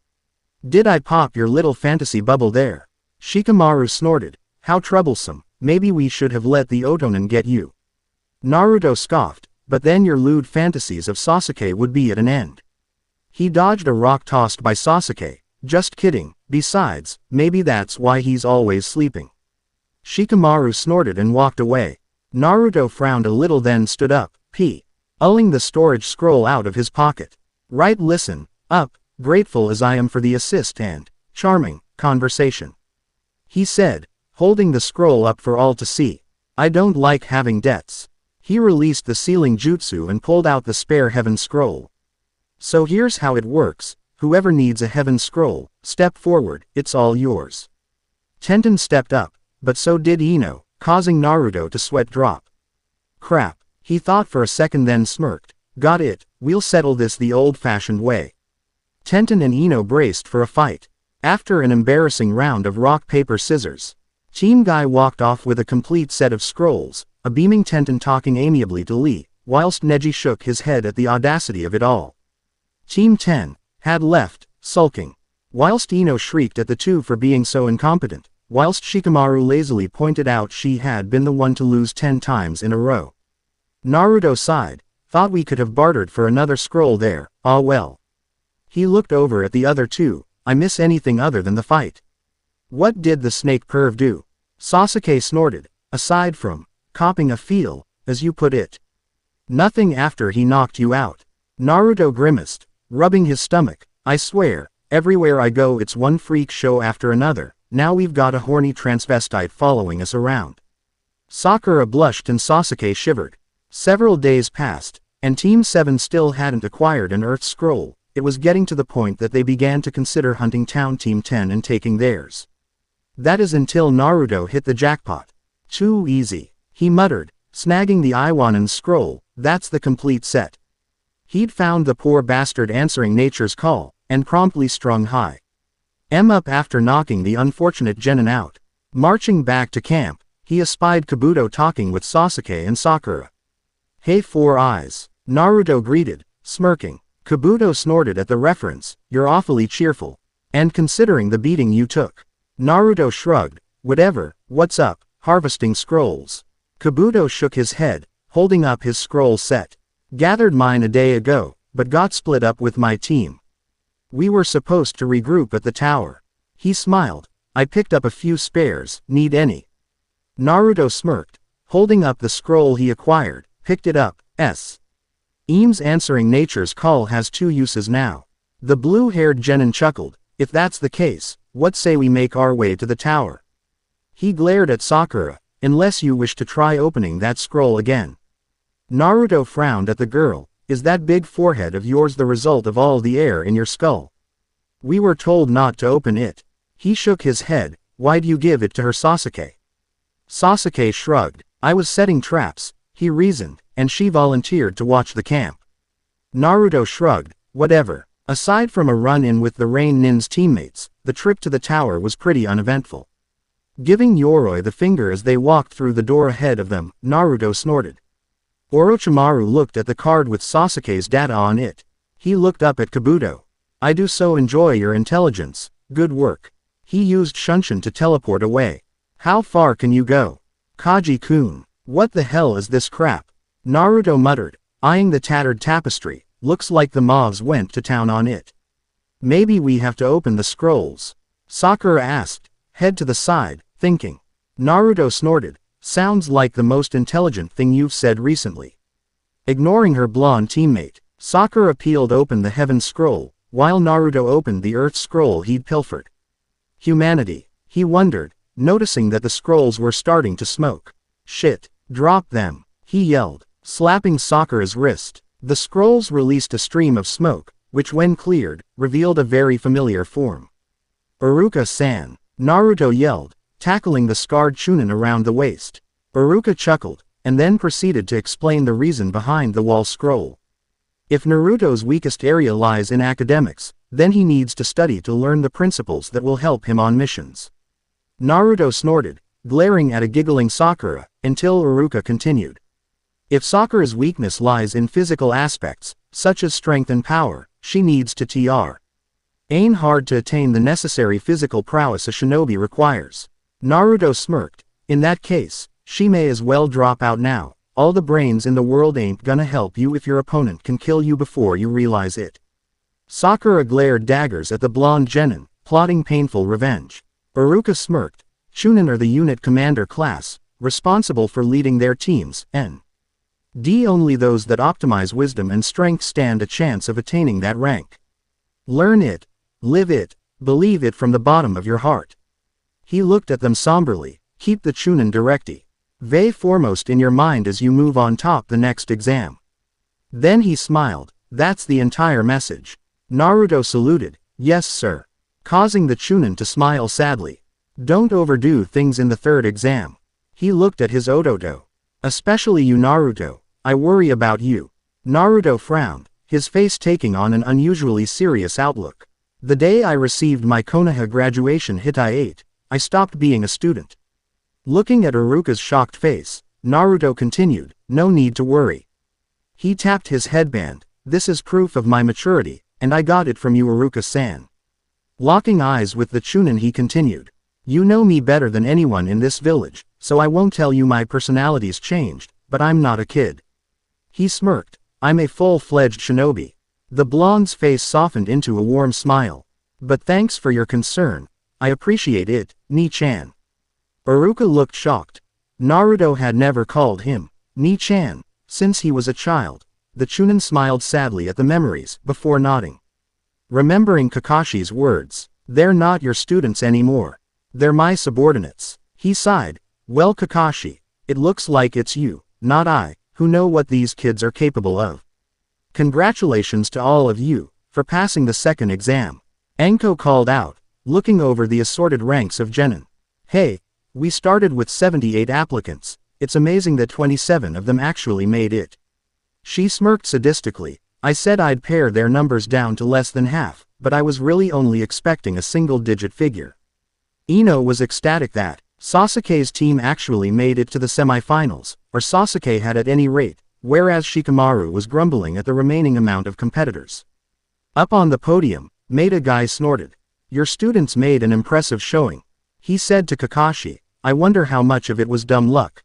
Did I pop your little fantasy bubble there? Shikamaru snorted. How troublesome, maybe we should have let the Otonin get you. Naruto scoffed, but then your lewd fantasies of Sasuke would be at an end. He dodged a rock tossed by Sasuke. Just kidding, besides, maybe that's why he's always sleeping. Shikamaru snorted and walked away. Naruto frowned a little then stood up, pulling the storage scroll out of his pocket. Right, listen up, grateful as I am for the assist and charming conversation, he said, holding the scroll up for all to see. I don't like having debts. He released the sealing jutsu and pulled out the spare heaven scroll. So here's how it works, whoever needs a heaven scroll, step forward, it's all yours. Tenten stepped up, but so did Ino, causing Naruto to sweat drop. Crap, he thought for a second then smirked. Got it, we'll settle this the old-fashioned way. Tenten and Ino braced for a fight. After an embarrassing round of rock paper scissors, Team Guy walked off with a complete set of scrolls, a beaming Tenten talking amiably to Lee, whilst Neji shook his head at the audacity of it all. Team 10 had left, sulking, whilst Ino shrieked at the two for being so incompetent, whilst Shikamaru lazily pointed out she had been the one to lose 10 times in a row. Naruto sighed, thought we could have bartered for another scroll there, ah well. He looked over at the other two, I miss anything other than the fight. What did the snake perv do? Sasuke snorted, aside from copping a feel, as you put it. Nothing after he knocked you out. Naruto grimaced, rubbing his stomach. I swear, everywhere I go it's one freak show after another, now we've got a horny transvestite following us around. Sakura blushed and Sasuke shivered. Several days passed, and Team 7 still hadn't acquired an Earth Scroll. It was getting to the point that they began to consider hunting down Team 10 and taking theirs. That is until Naruto hit the jackpot. Too easy, he muttered, snagging the Iwanin's scroll. That's the complete set. He'd found the poor bastard answering nature's call, and promptly strung high. Up after knocking the unfortunate genin out. Marching back to camp, he espied Kabuto talking with Sasuke and Sakura. Hey, Four Eyes, Naruto greeted, smirking. Kabuto snorted at the reference, you're awfully cheerful. And considering the beating you took. Naruto shrugged, whatever, what's up, harvesting scrolls. Kabuto shook his head, holding up his scroll set. Gathered mine a day ago, but got split up with my team. We were supposed to regroup at the tower. He smiled, I picked up a few spares, need any? Naruto smirked, holding up the scroll he acquired, picked it up, Eames answering nature's call has 2 uses now. The blue-haired genin chuckled, if that's the case, what say we make our way to the tower? He glared at Sakura, unless you wish to try opening that scroll again. Naruto frowned at the girl, is that big forehead of yours the result of all the air in your skull? We were told not to open it. He shook his head, why'd you give it to her Sasuke? Sasuke shrugged, I was setting traps, he reasoned, and she volunteered to watch the camp. Naruto shrugged, whatever. Aside from a run-in with the Rain Nin's teammates, the trip to the tower was pretty uneventful. Giving Yoroi the finger as they walked through the door ahead of them, Naruto snorted. Orochimaru looked at the card with Sasuke's data on it. He looked up at Kabuto. I do so enjoy your intelligence, good work. He used Shunshin to teleport away. How far can you go? Kaji-kun, what the hell is this crap? Naruto muttered, eyeing the tattered tapestry, looks like the mobs went to town on it. Maybe we have to open the scrolls. Sakura asked, head to the side, thinking. Naruto snorted, sounds like the most intelligent thing you've said recently. Ignoring her blonde teammate, Sakura peeled open the heaven scroll, while Naruto opened the Earth scroll he'd pilfered. Humanity, he wondered, noticing that the scrolls were starting to smoke. Shit, drop them, he yelled, slapping Sakura's wrist. The scrolls released a stream of smoke, which when cleared, revealed a very familiar form. Iruka-san, Naruto yelled, tackling the scarred Chunin around the waist. Iruka chuckled, and then proceeded to explain the reason behind the wall scroll. If Naruto's weakest area lies in academics, then he needs to study to learn the principles that will help him on missions. Naruto snorted, glaring at a giggling Sakura, until Iruka continued. If Sakura's weakness lies in physical aspects, such as strength and power, she needs to train hard to attain the necessary physical prowess a shinobi requires. Naruto smirked. In that case, she may as well drop out now. All the brains in the world ain't gonna help you if your opponent can kill you before you realize it. Sakura glared daggers at the blonde genin, plotting painful revenge. Iruka smirked. Chunin are the unit commander class, responsible for leading their teams, and only those that optimize wisdom and strength stand a chance of attaining that rank. Learn it, live it, believe it from the bottom of your heart. He looked at them somberly. Keep the Chunin directly foremost in your mind as you move on top the next exam. Then he smiled. That's the entire message. Naruto saluted. Yes sir. Causing the Chunin to smile sadly. Don't overdo things in the third exam. He looked at his Ototo. Especially you Naruto, I worry about you. Naruto frowned, his face taking on an unusually serious outlook. The day I received my Konoha graduation Hitai-8, I stopped being a student. Looking at Iruka's shocked face, Naruto continued, no need to worry. He tapped his headband. This is proof of my maturity, and I got it from you Iruka-san. Locking eyes with the Chunin he continued. You know me better than anyone in this village, so I won't tell you my personality's changed, but I'm not a kid. He smirked. I'm a full-fledged shinobi. The blonde's face softened into a warm smile. But thanks for your concern. I appreciate it, Ni-chan. Iruka looked shocked. Naruto had never called him Ni-chan since he was a child. The Chunin smiled sadly at the memories, before nodding. Remembering Kakashi's words, they're not your students anymore. They're my subordinates. He sighed. Well Kakashi, it looks like it's you, not I, who know what these kids are capable of. Congratulations to all of you, for passing the second exam. Anko called out, looking over the assorted ranks of genin. Hey, we started with 78 applicants. It's amazing that 27 of them actually made it. She smirked sadistically. I said I'd pare their numbers down to less than half, but I was really only expecting a single-digit figure. Ino was ecstatic that Sasuke's team actually made it to the semifinals, or Sasuke had at any rate, whereas Shikamaru was grumbling at the remaining amount of competitors. Up on the podium, Maeda Guy snorted. Your students made an impressive showing. He said to Kakashi, I wonder how much of it was dumb luck.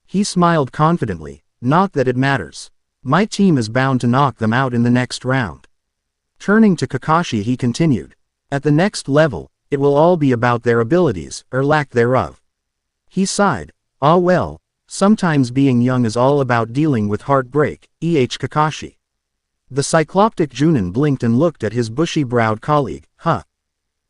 He smiled confidently, not that it matters. My team is bound to knock them out in the next round. Turning to Kakashi he continued. At the next level, it will all be about their abilities, or lack thereof. He sighed. Ah well, sometimes being young is all about dealing with heartbreak, Kakashi. The cycloptic Junin blinked and looked at his bushy-browed colleague. Huh.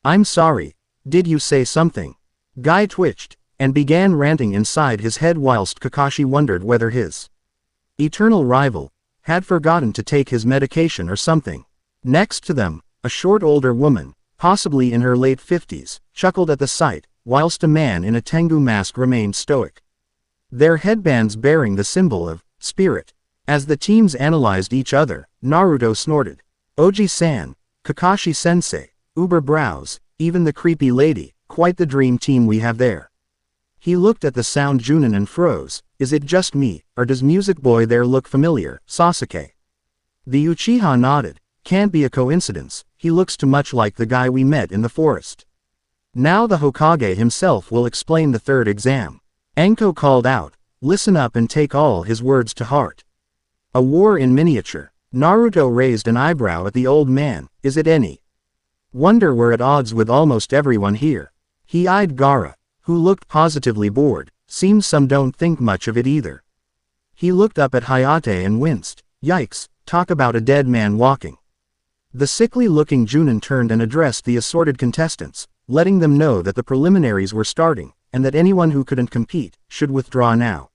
I'm sorry. Did you say something? Guy twitched, and began ranting inside his head whilst Kakashi wondered whether his eternal rival had forgotten to take his medication or something. Next to them, a short older woman, possibly in her late 50s, chuckled at the sight, whilst a man in a Tengu mask remained stoic. Their headbands bearing the symbol of spirit. As the teams analyzed each other, Naruto snorted. Oji-san, Kakashi-sensei, Uber brows, even the creepy lady, quite the dream team we have there. He looked at the sound Junin and froze. Is it just me, or does Music Boy there look familiar, Sasuke? The Uchiha nodded. Can't be a coincidence, he looks too much like the guy we met in the forest. Now the Hokage himself will explain the third exam. Anko called out. Listen up and take all his words to heart. A war in miniature. Naruto raised an eyebrow at the old man. Is it any wonder we're at odds with almost everyone here? He eyed Gaara, who looked positively bored. Seems some don't think much of it either. He looked up at Hayate and winced. Yikes, talk about a dead man walking. The sickly-looking Junin turned and addressed the assorted contestants, letting them know that the preliminaries were starting, and that anyone who couldn't compete should withdraw now.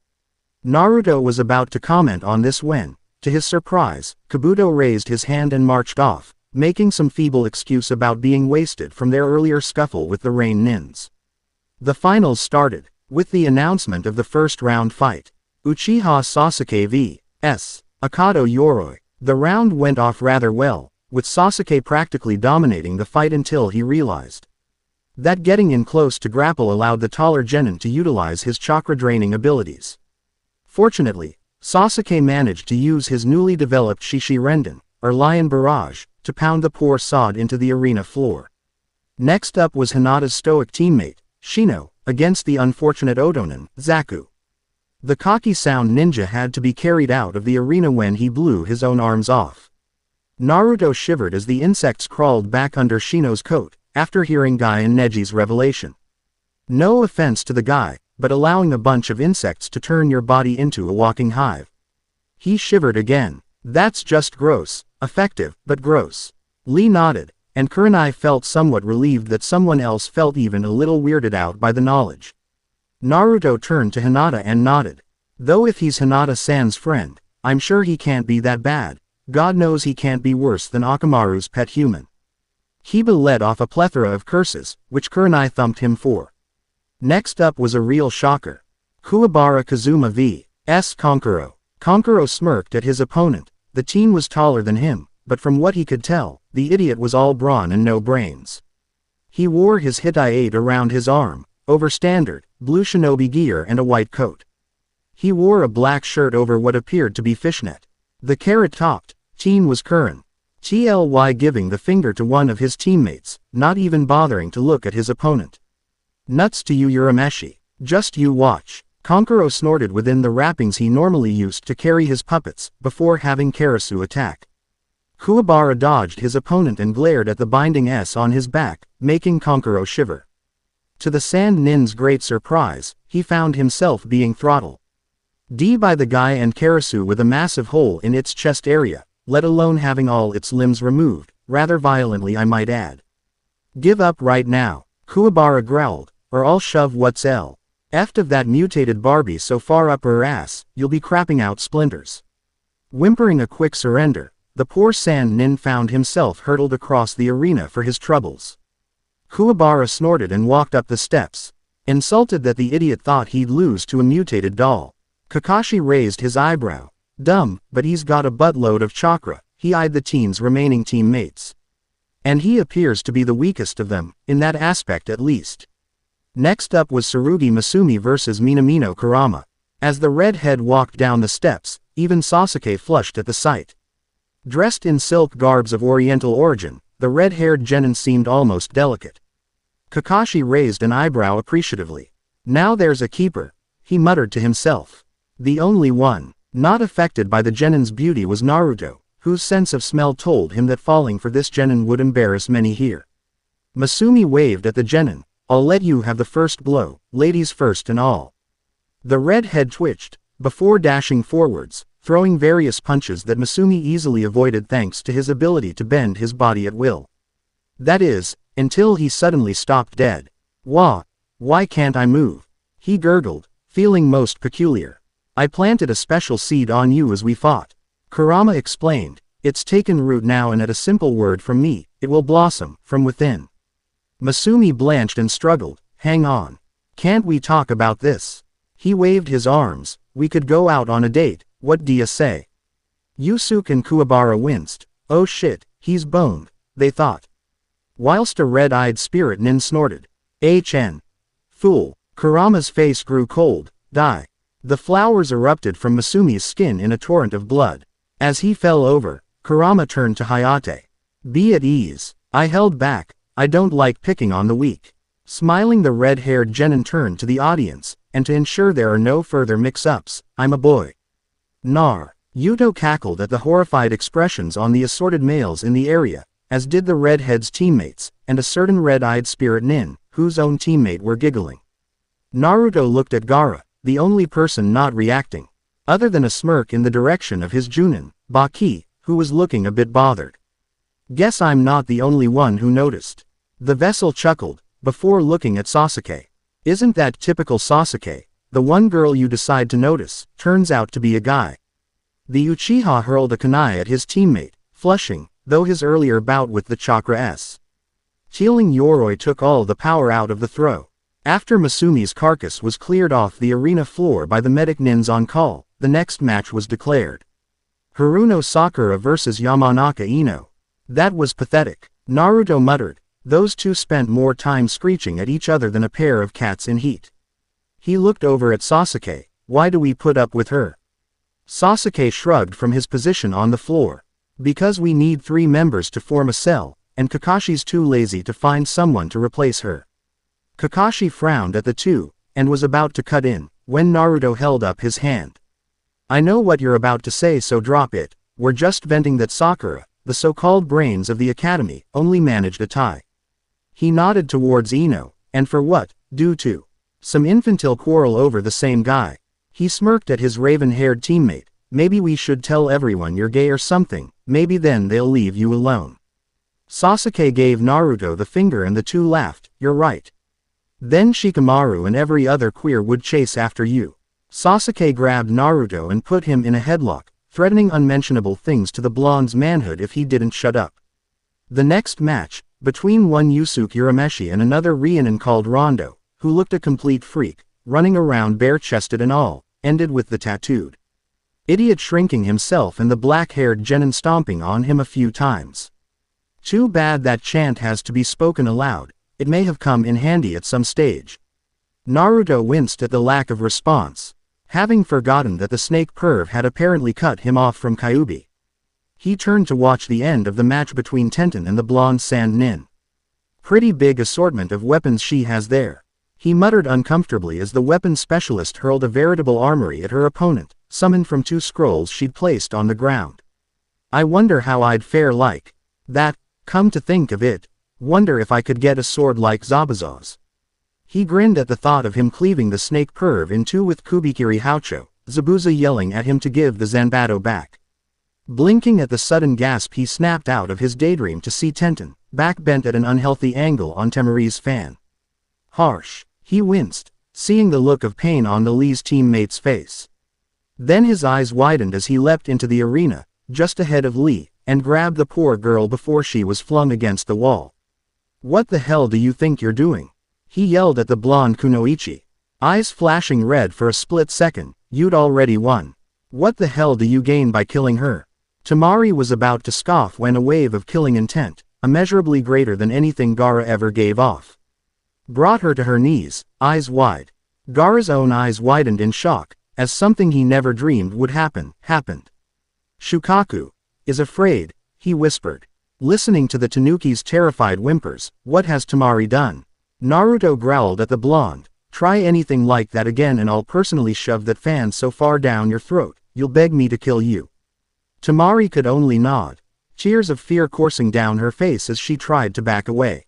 Naruto was about to comment on this when, to his surprise, Kabuto raised his hand and marched off, making some feeble excuse about being wasted from their earlier scuffle with the Rain Nins. The finals started, with the announcement of the first round fight. Uchiha Sasuke vs. Akado Yoroi. The round went off rather well, with Sasuke practically dominating the fight until he realized that getting in close to grapple allowed the taller genin to utilize his chakra-draining abilities. Fortunately, Sasuke managed to use his newly developed Shishi Renden, or Lion Barrage, to pound the poor sod into the arena floor. Next up was Hinata's stoic teammate, Shino, against the unfortunate Otonin, Zaku. The cocky sound ninja had to be carried out of the arena when he blew his own arms off. Naruto shivered as the insects crawled back under Shino's coat, after hearing Guy and Neji's revelation. No offense to the guy, but allowing a bunch of insects to turn your body into a walking hive. He shivered again. That's just gross, effective, but gross. Lee nodded, and Kurenai felt somewhat relieved that someone else felt even a little weirded out by the knowledge. Naruto turned to Hinata and nodded. Though if he's Hinata-san's friend, I'm sure he can't be that bad. God knows he can't be worse than Akamaru's pet human. Hiba let off a plethora of curses, which Kurenai thumped him for. Next up was a real shocker. Kuwabara Kazuma vs. Konkuro. Konkuro smirked at his opponent. The teen was taller than him, but from what he could tell, the idiot was all brawn and no brains. He wore his Hitai-8 around his arm, over standard, blue shinobi gear and a white coat. He wore a black shirt over what appeared to be fishnet. The carrot-topped teen was Kuren. TLY giving the finger to one of his teammates, not even bothering to look at his opponent. Nuts to you Urameshi. Just you watch. Konkuro snorted within the wrappings he normally used to carry his puppets, before having Karasu attack. Kuwabara dodged his opponent and glared at the binding S on his back, making Konkuro shiver. To the Sand Nin's great surprise, he found himself being throttled by the guy and Karasu with a massive hole in its chest area, let alone having all its limbs removed, rather violently I might add. Give up right now, Kuwabara growled, or I'll shove what's left of that mutated Barbie so far up her ass, you'll be crapping out splinters. Whimpering a quick surrender, the poor Sand Nin found himself hurtled across the arena for his troubles. Kuwabara snorted and walked up the steps, insulted that the idiot thought he'd lose to a mutated doll. Kakashi raised his eyebrow. Dumb, but he's got a buttload of chakra. He eyed the teen's remaining teammates. And he appears to be the weakest of them, in that aspect at least. Next up was Tsurugi Masumi vs. Minamino Kurama. As the redhead walked down the steps, even Sasuke flushed at the sight. Dressed in silk garbs of oriental origin, the red-haired genin seemed almost delicate. Kakashi raised an eyebrow appreciatively. Now there's a keeper, he muttered to himself. The only one not affected by the genin's beauty was Naruto, whose sense of smell told him that falling for this genin would embarrass many here. Masumi waved at the genin. I'll let you have the first blow, ladies first and all. The redhead twitched, before dashing forwards, throwing various punches that Masumi easily avoided thanks to his ability to bend his body at will. That is, until he suddenly stopped dead. Why can't I move? He gurgled, feeling most peculiar. I planted a special seed on you as we fought. Kurama explained. It's taken root now and at a simple word from me, it will blossom, from within. Masumi blanched and struggled. Hang on. Can't we talk about this? He waved his arms. We could go out on a date, what do you say? Yusuke and Kuwabara winced. Oh shit, he's boned, they thought. Whilst a red-eyed spirit nin snorted. HN. Fool. Kurama's face grew cold. Die. The flowers erupted from Masumi's skin in a torrent of blood. As he fell over, Kurama turned to Hayate. Be at ease. I held back. I don't like picking on the weak. Smiling, the red-haired genin turned to the audience, and to ensure there are no further mix-ups, I'm a boy. Nar. Yuto cackled at the horrified expressions on the assorted males in the area, as did the redhead's teammates, and a certain red-eyed spirit nin, whose own teammate were giggling. Naruto looked at Gaara, the only person not reacting, other than a smirk in the direction of his Junin, Baki, who was looking a bit bothered. Guess I'm not the only one who noticed. The vessel chuckled, before looking at Sasuke. Isn't that typical Sasuke? The one girl you decide to notice, turns out to be a guy. The Uchiha hurled a kunai at his teammate, flushing, though his earlier bout with the Chakra S. Tealing Yoroi took all the power out of the throw. After Masumi's carcass was cleared off the arena floor by the medic nins on call, the next match was declared. Haruno Sakura vs Yamanaka Ino. That was pathetic. Naruto muttered. Those two spent more time screeching at each other than a pair of cats in heat. He looked over at Sasuke. Why do we put up with her? Sasuke shrugged from his position on the floor. Because we need 3 members to form a cell, and Kakashi's too lazy to find someone to replace her. Kakashi frowned at the two, and was about to cut in, when Naruto held up his hand. I know what you're about to say, so drop it. We're just venting that Sakura, the so-called brains of the academy, only managed a tie. He nodded towards Ino, and for what? Due to some infantile quarrel over the same guy. He smirked at his raven-haired teammate. Maybe we should tell everyone you're gay or something, maybe then they'll leave you alone. Sasuke gave Naruto the finger and the two laughed. You're right. Then Shikamaru and every other queer would chase after you. Sasuke grabbed Naruto and put him in a headlock, threatening unmentionable things to the blonde's manhood if he didn't shut up. The next match, between one Yusuke Urameshi and another Rionin called Rondo, who looked a complete freak, running around bare-chested and all, ended with the tattooed idiot shrinking himself and the black-haired genin stomping on him a few times. Too bad that chant has to be spoken aloud. It may have come in handy at some stage. Naruto winced at the lack of response, having forgotten that the snake perv had apparently cut him off from Kyuubi. He turned to watch the end of the match between Tenten and the blonde sand nin. Pretty big assortment of weapons she has there. He muttered uncomfortably as the weapons specialist hurled a veritable armory at her opponent, summoned from 2 scrolls she'd placed on the ground. I wonder how I'd fare like that, come to think of it. Wonder if I could get a sword like Zabuza's. He grinned at the thought of him cleaving the snake perv in 2 with Kubikiri Haucho, Zabuza yelling at him to give the Zanbato back. Blinking at the sudden gasp he snapped out of his daydream to see Tenten, back bent at an unhealthy angle on Temari's fan. Harsh. He winced, seeing the look of pain on the Lee's teammate's face. Then his eyes widened as he leapt into the arena, just ahead of Lee, and grabbed the poor girl before she was flung against the wall. What the hell do you think you're doing? He yelled at the blonde Kunoichi. Eyes flashing red for a split second. You'd already won. What the hell do you gain by killing her? Tamari was about to scoff when a wave of killing intent, immeasurably greater than anything Gaara ever gave off, brought her to her knees, eyes wide. Gaara's own eyes widened in shock, as something he never dreamed would happen, happened. Shukaku is afraid, he whispered. Listening to the Tanuki's terrified whimpers, what has Tamari done? Naruto growled at the blonde. Try anything like that again and I'll personally shove that fan so far down your throat, you'll beg me to kill you. Tamari could only nod. Tears of fear coursing down her face as she tried to back away.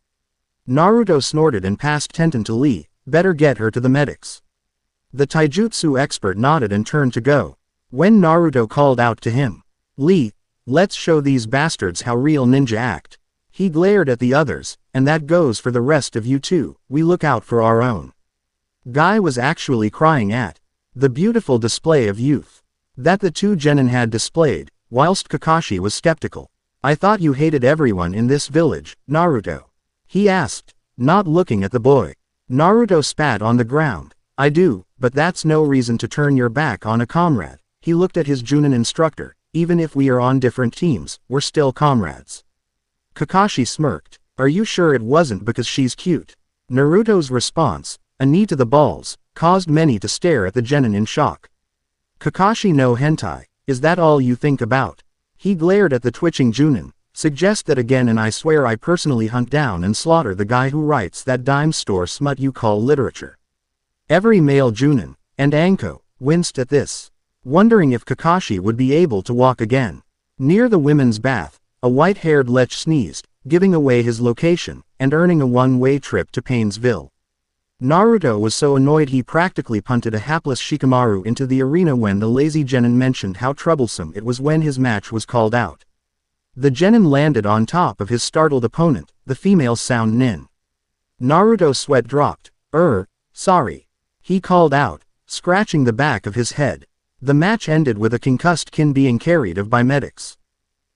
Naruto snorted and passed Tenten to Lee. Better get her to the medics. The taijutsu expert nodded and turned to go, when Naruto called out to him. Lee, let's show these bastards how real ninja act. He glared at the others, and that goes for the rest of you too, we look out for our own. Guy was actually crying at the beautiful display of youth that the 2 genin had displayed, whilst Kakashi was skeptical. I thought you hated everyone in this village, Naruto. He asked, not looking at the boy. Naruto spat on the ground. I do, but that's no reason to turn your back on a comrade. He looked at his Junin instructor. Even if we are on different teams, we're still comrades. Kakashi smirked. Are you sure it wasn't because she's cute? Naruto's response, a knee to the balls, caused many to stare at the genin in shock. Kakashi no hentai, is that all you think about? He glared at the twitching Junin. Suggest that again and I swear I personally hunt down and slaughter the guy who writes that dime store smut you call literature. Every male Junin, and Anko, winced at this, wondering if Kakashi would be able to walk again. Near the women's bath, a white-haired lech sneezed, giving away his location, and earning a one-way trip to Painesville. Naruto was so annoyed he practically punted a hapless Shikamaru into the arena when the lazy genin mentioned how troublesome it was when his match was called out. The genin landed on top of his startled opponent, the female sound nin. Naruto's sweat dropped. Sorry. He called out, scratching the back of his head. The match ended with a concussed kin being carried off by medics.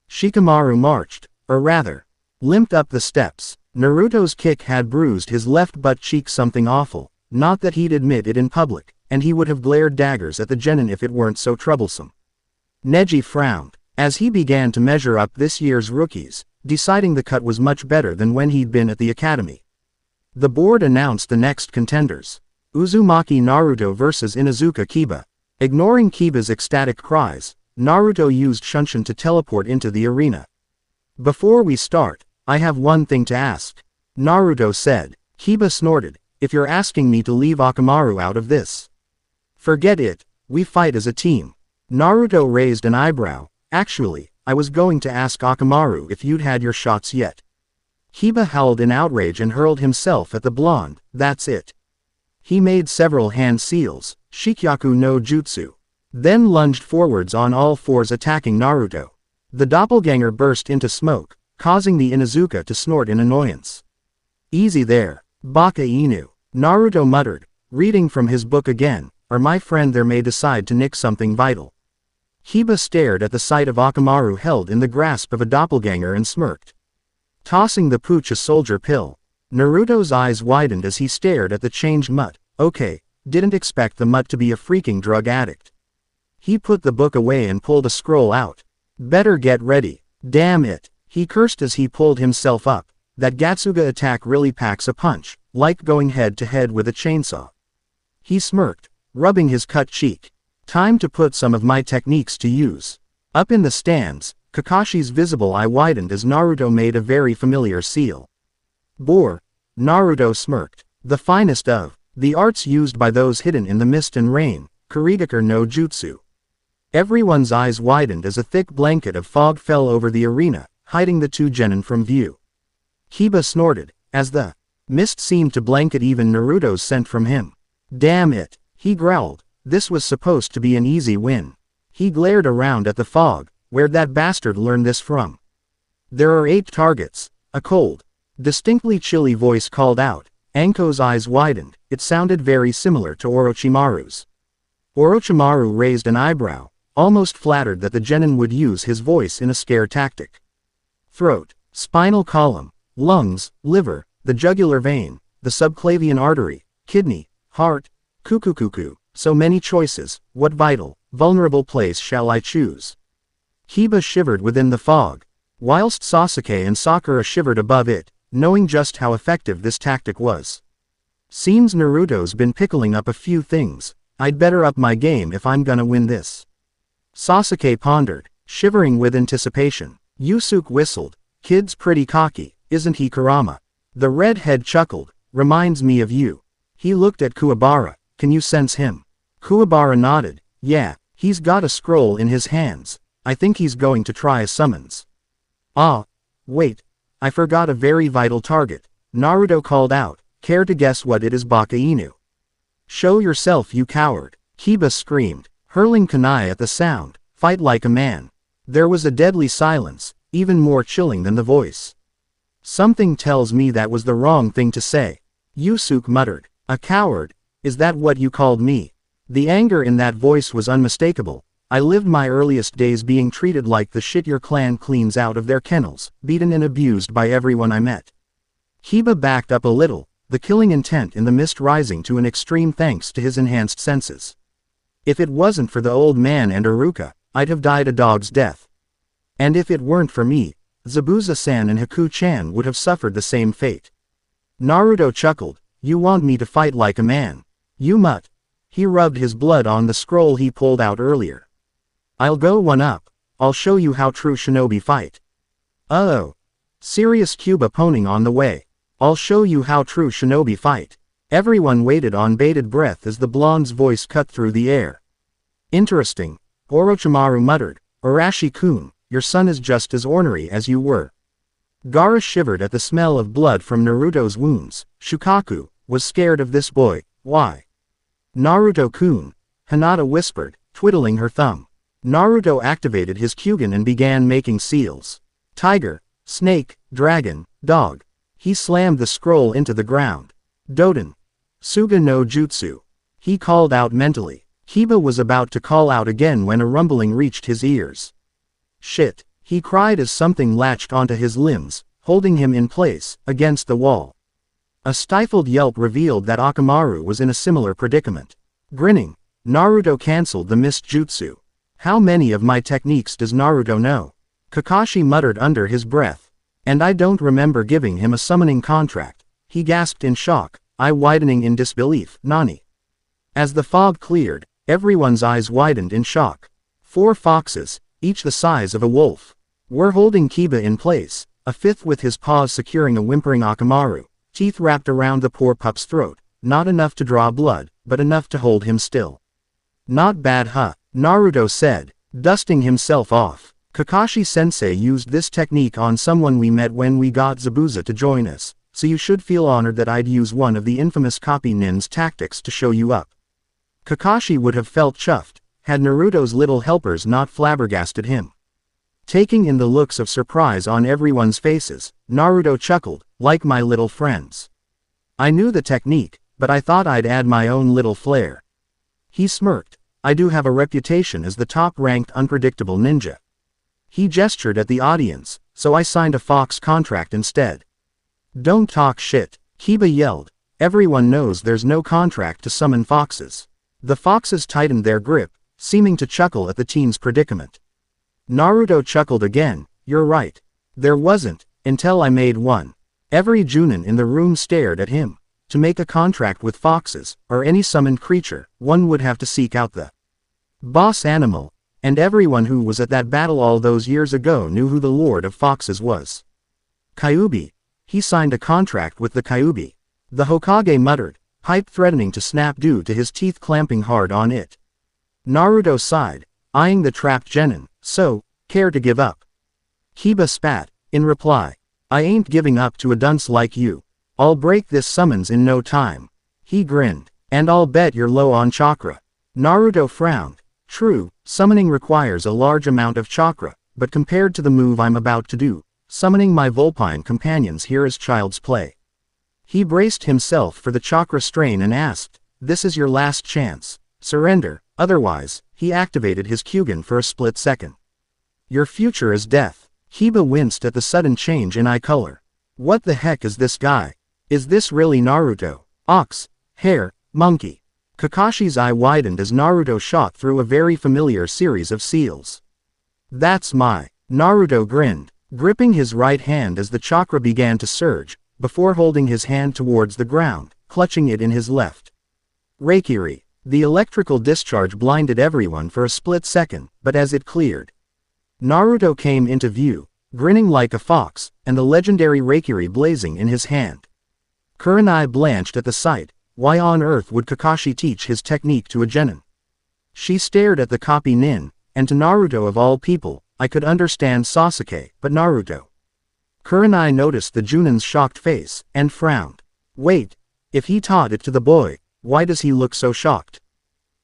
Shikamaru marched, or rather, limped up the steps. Naruto's kick had bruised his left butt cheek, something awful, not that he'd admit it in public, and he would have glared daggers at the genin if it weren't so troublesome. Neji frowned, as he began to measure up this year's rookies, deciding the cut was much better than when he'd been at the academy. The board announced the next contenders. Uzumaki Naruto vs Inuzuka Kiba. Ignoring Kiba's ecstatic cries, Naruto used Shunshin to teleport into the arena. Before we start, I have one thing to ask, Naruto said. Kiba snorted, if you're asking me to leave Akamaru out of this. Forget it, we fight as a team. Naruto raised an eyebrow. Actually, I was going to ask Akamaru if you'd had your shots yet. Kiba howled in outrage and hurled himself at the blonde. That's it. He made several hand seals, Shikyaku no Jutsu. Then lunged forwards on all fours, attacking Naruto. The doppelganger burst into smoke, causing the Inuzuka to snort in annoyance. Easy there, Baka Inu, Naruto muttered, reading from his book again, or my friend there may decide to nick something vital. Kiba stared at the sight of Akamaru held in the grasp of a doppelganger and smirked. Tossing the pooch a soldier pill. Naruto's eyes widened as he stared at the changed mutt. Okay, didn't expect the mutt to be a freaking drug addict. He put the book away and pulled a scroll out. Better get ready. Damn it, he cursed as he pulled himself up. That Gatsuga attack really packs a punch, like going head to head with a chainsaw. He smirked, rubbing his cut cheek. Time to put some of my techniques to use. Up in the stands, Kakashi's visible eye widened as Naruto made a very familiar seal. Bore. Naruto smirked. The finest of the arts used by those hidden in the mist and rain, Kurigakure no Jutsu. Everyone's eyes widened as a thick blanket of fog fell over the arena, hiding the two genin from view. Kiba snorted, as the mist seemed to blanket even Naruto's scent from him. Damn it, he growled, this was supposed to be an easy win. He glared around at the fog. Where'd that bastard learn this from? There are 8 targets, a cold, distinctly chilly voice called out. Anko's eyes widened, it sounded very similar to Orochimaru's. Orochimaru raised an eyebrow, almost flattered that the genin would use his voice in a scare tactic. Throat, spinal column, lungs, liver, the jugular vein, the subclavian artery, kidney, heart, cuckoo, so many choices, what vital, vulnerable place shall I choose? Kiba shivered within the fog, whilst Sasuke and Sakura shivered above it, knowing just how effective this tactic was. Seems Naruto's been pickling up a few things. I'd better up my game if I'm gonna win this. Sasuke pondered, shivering with anticipation. Yusuke whistled. Kid's pretty cocky, isn't he, Kurama? The redhead chuckled. Reminds me of you. He looked at Kuwabara. Can you sense him? Kuwabara nodded. Yeah, he's got a scroll in his hands. I think he's going to try a summons. Ah, wait. I forgot a very vital target. Naruto called out. Care to guess what it is, Baka Inu? Show yourself, you coward. Kiba screamed, hurling kunai at the sound. Fight like a man. There was a deadly silence, even more chilling than the voice. Something tells me that was the wrong thing to say. Yusuke muttered. A coward? Is that what you called me? The anger in that voice was unmistakable. I lived my earliest days being treated like the shit your clan cleans out of their kennels, beaten and abused by everyone I met. Kiba backed up a little, the killing intent in the mist rising to an extreme thanks to his enhanced senses. If it wasn't for the old man and Iruka, I'd have died a dog's death. And if it weren't for me, Zabuza-san and Haku-chan would have suffered the same fate. Naruto chuckled. You want me to fight like a man? You mutt. He rubbed his blood on the scroll he pulled out earlier. I'll go one up. I'll show you how true shinobi fight. Uh-oh. Serious Cuba poning on the way. I'll show you how true shinobi fight. Everyone waited on bated breath as the blonde's voice cut through the air. Interesting. Orochimaru muttered. Arashi-kun, your son is just as ornery as you were. Gaara shivered at the smell of blood from Naruto's wounds. Shukaku was scared of this boy. Why? Naruto-kun, Hinata whispered, twiddling her thumb. Naruto activated his Kyugen and began making seals. Tiger, snake, dragon, dog. He slammed the scroll into the ground. Doden. Suga no Jutsu. He called out mentally. Kiba was about to call out again when a rumbling reached his ears. Shit, he cried as something latched onto his limbs, holding him in place, against the wall. A stifled yelp revealed that Akamaru was in a similar predicament. Grinning, Naruto cancelled the mist jutsu. How many of my techniques does Naruto know? Kakashi muttered under his breath. And I don't remember giving him a summoning contract. He gasped in shock, eye widening in disbelief. Nani? As the fog cleared, everyone's eyes widened in shock. 4 foxes, each the size of a wolf, were holding Kiba in place, a fifth with his paws securing a whimpering Akamaru, teeth wrapped around the poor pup's throat, not enough to draw blood, but enough to hold him still. Not bad huh? Naruto said, dusting himself off. Kakashi-sensei used this technique on someone we met when we got Zabuza to join us, so you should feel honored that I'd use one of the infamous copy nin's tactics to show you up. Kakashi would have felt chuffed, had Naruto's little helpers not flabbergasted him. Taking in the looks of surprise on everyone's faces, Naruto chuckled, like my little friends. I knew the technique, but I thought I'd add my own little flair. He smirked. I do have a reputation as the top-ranked unpredictable ninja. He gestured at the audience, so I signed a fox contract instead. Don't talk shit, Kiba yelled. Everyone knows there's no contract to summon foxes. The foxes tightened their grip, seeming to chuckle at the teen's predicament. Naruto chuckled again. You're right. There wasn't, until I made one. Every Junin in the room stared at him. To make a contract with foxes, or any summoned creature, one would have to seek out the boss animal, and everyone who was at that battle all those years ago knew who the Lord of Foxes was. Kyuubi. He signed a contract with the Kyuubi. The Hokage muttered, pipe threatening to snap due to his teeth clamping hard on it. Naruto sighed, eyeing the trapped genin. So, care to give up? Kiba spat, in reply. I ain't giving up to a dunce like you. I'll break this summons in no time. He grinned. And I'll bet you're low on chakra. Naruto frowned. True, summoning requires a large amount of chakra, but compared to the move I'm about to do, summoning my Vulpine companions here is child's play. He braced himself for the chakra strain and asked, this is your last chance. Surrender, otherwise. He activated his Kyugen for a split second. Your future is death. Kiba winced at the sudden change in eye color. What the heck is this guy? Is this really Naruto? Ox, hare, monkey. Kakashi's eye widened as Naruto shot through a very familiar series of seals. That's my. Naruto grinned, gripping his right hand as the chakra began to surge, before holding his hand towards the ground, clutching it in his left. Reikiri. The electrical discharge blinded everyone for a split second, but as it cleared, Naruto came into view, grinning like a fox, and the legendary Reikiri blazing in his hand. Kurenai blanched at the sight. Why on earth would Kakashi teach his technique to a genin? She stared at the copy nin, and to Naruto of all people, I could understand Sasuke, but Naruto. Kurenai noticed the Junin's shocked face, and frowned. Wait, if he taught it to the boy, why does he look so shocked?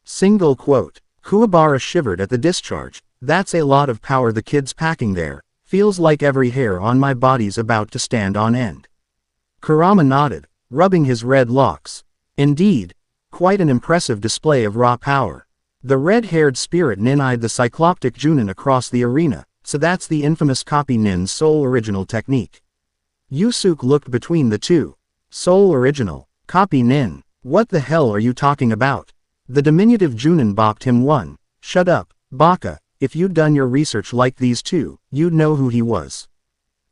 Single quote. Kuwabara shivered at the discharge. That's a lot of power the kid's packing there. Feels like every hair on my body's about to stand on end. Kurama nodded, rubbing his red locks. Indeed. Quite an impressive display of raw power. The red-haired spirit nin eyed the cycloptic Junin across the arena, so that's the infamous copy nin's sole original technique. Yusuke looked between the two. Sole original. Copy nin. What the hell are you talking about? The diminutive Junin bopped him one. Shut up, Baka, if you'd done your research like these two, you'd know who he was.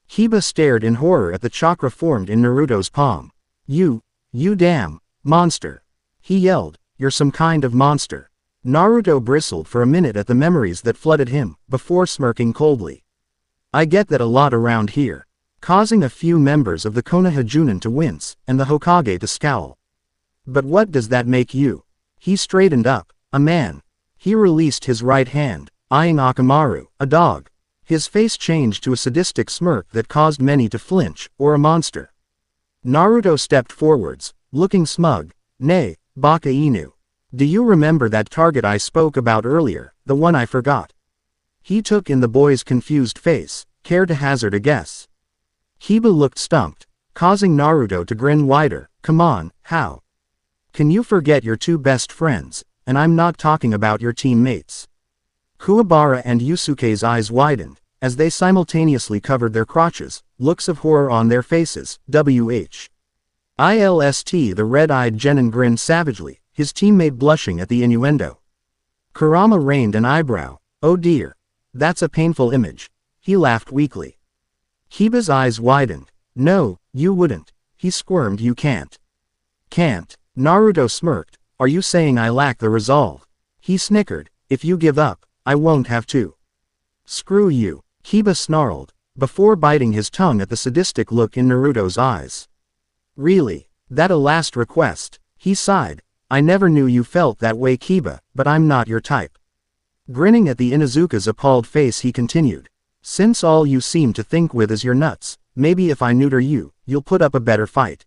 Kiba stared in horror at the chakra formed in Naruto's palm. You damn monster. He yelled, you're some kind of monster. Naruto bristled for a minute at the memories that flooded him, before smirking coldly. I get that a lot around here. Causing a few members of the Konoha Junin to wince, and the Hokage to scowl. But what does that make you? He straightened up. A man. He released his right hand, eyeing Akamaru, a dog. His face changed to a sadistic smirk that caused many to flinch, or a monster. Naruto stepped forwards, looking smug. Nay, Baka Inu. Do you remember that target I spoke about earlier, the one I forgot? He took in the boy's confused face, care to hazard a guess? Kiba looked stumped, causing Naruto to grin wider. Come on, how can you forget your two best friends, and I'm not talking about your teammates? Kuwabara and Yusuke's eyes widened, as they simultaneously covered their crotches, looks of horror on their faces. WH. ILST. The red-eyed Genin grinned savagely, his teammate blushing at the innuendo. Kurama raised an eyebrow. Oh dear. That's a painful image. He laughed weakly. Kiba's eyes widened. No, you wouldn't. He squirmed. You can't. Can't. Naruto smirked. Are you saying I lack the resolve? He snickered. If you give up, I won't have to. Screw you. Kiba snarled, before biting his tongue at the sadistic look in Naruto's eyes. Really? That a last request? He sighed. I never knew you felt that way, Kiba, but I'm not your type. Grinning at the Inuzuka's appalled face, he continued. Since all you seem to think with is your nuts, maybe if I neuter you, you'll put up a better fight.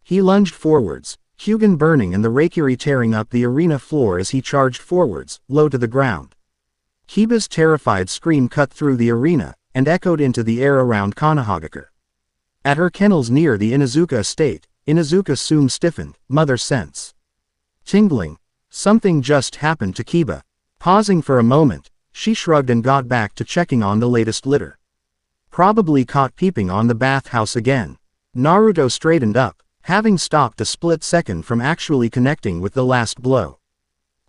He lunged forwards, Hyugen burning and the Reikiri tearing up the arena floor as he charged forwards, low to the ground. Kiba's terrified scream cut through the arena, and echoed into the air around Konohagakure. At her kennels near the Inuzuka estate, Inuzuka soon stiffened, mother sense. Tingling. Something just happened to Kiba. Pausing for a moment, she shrugged and got back to checking on the latest litter. Probably caught peeping on the bathhouse again. Naruto straightened up, having stopped a split second from actually connecting with the last blow.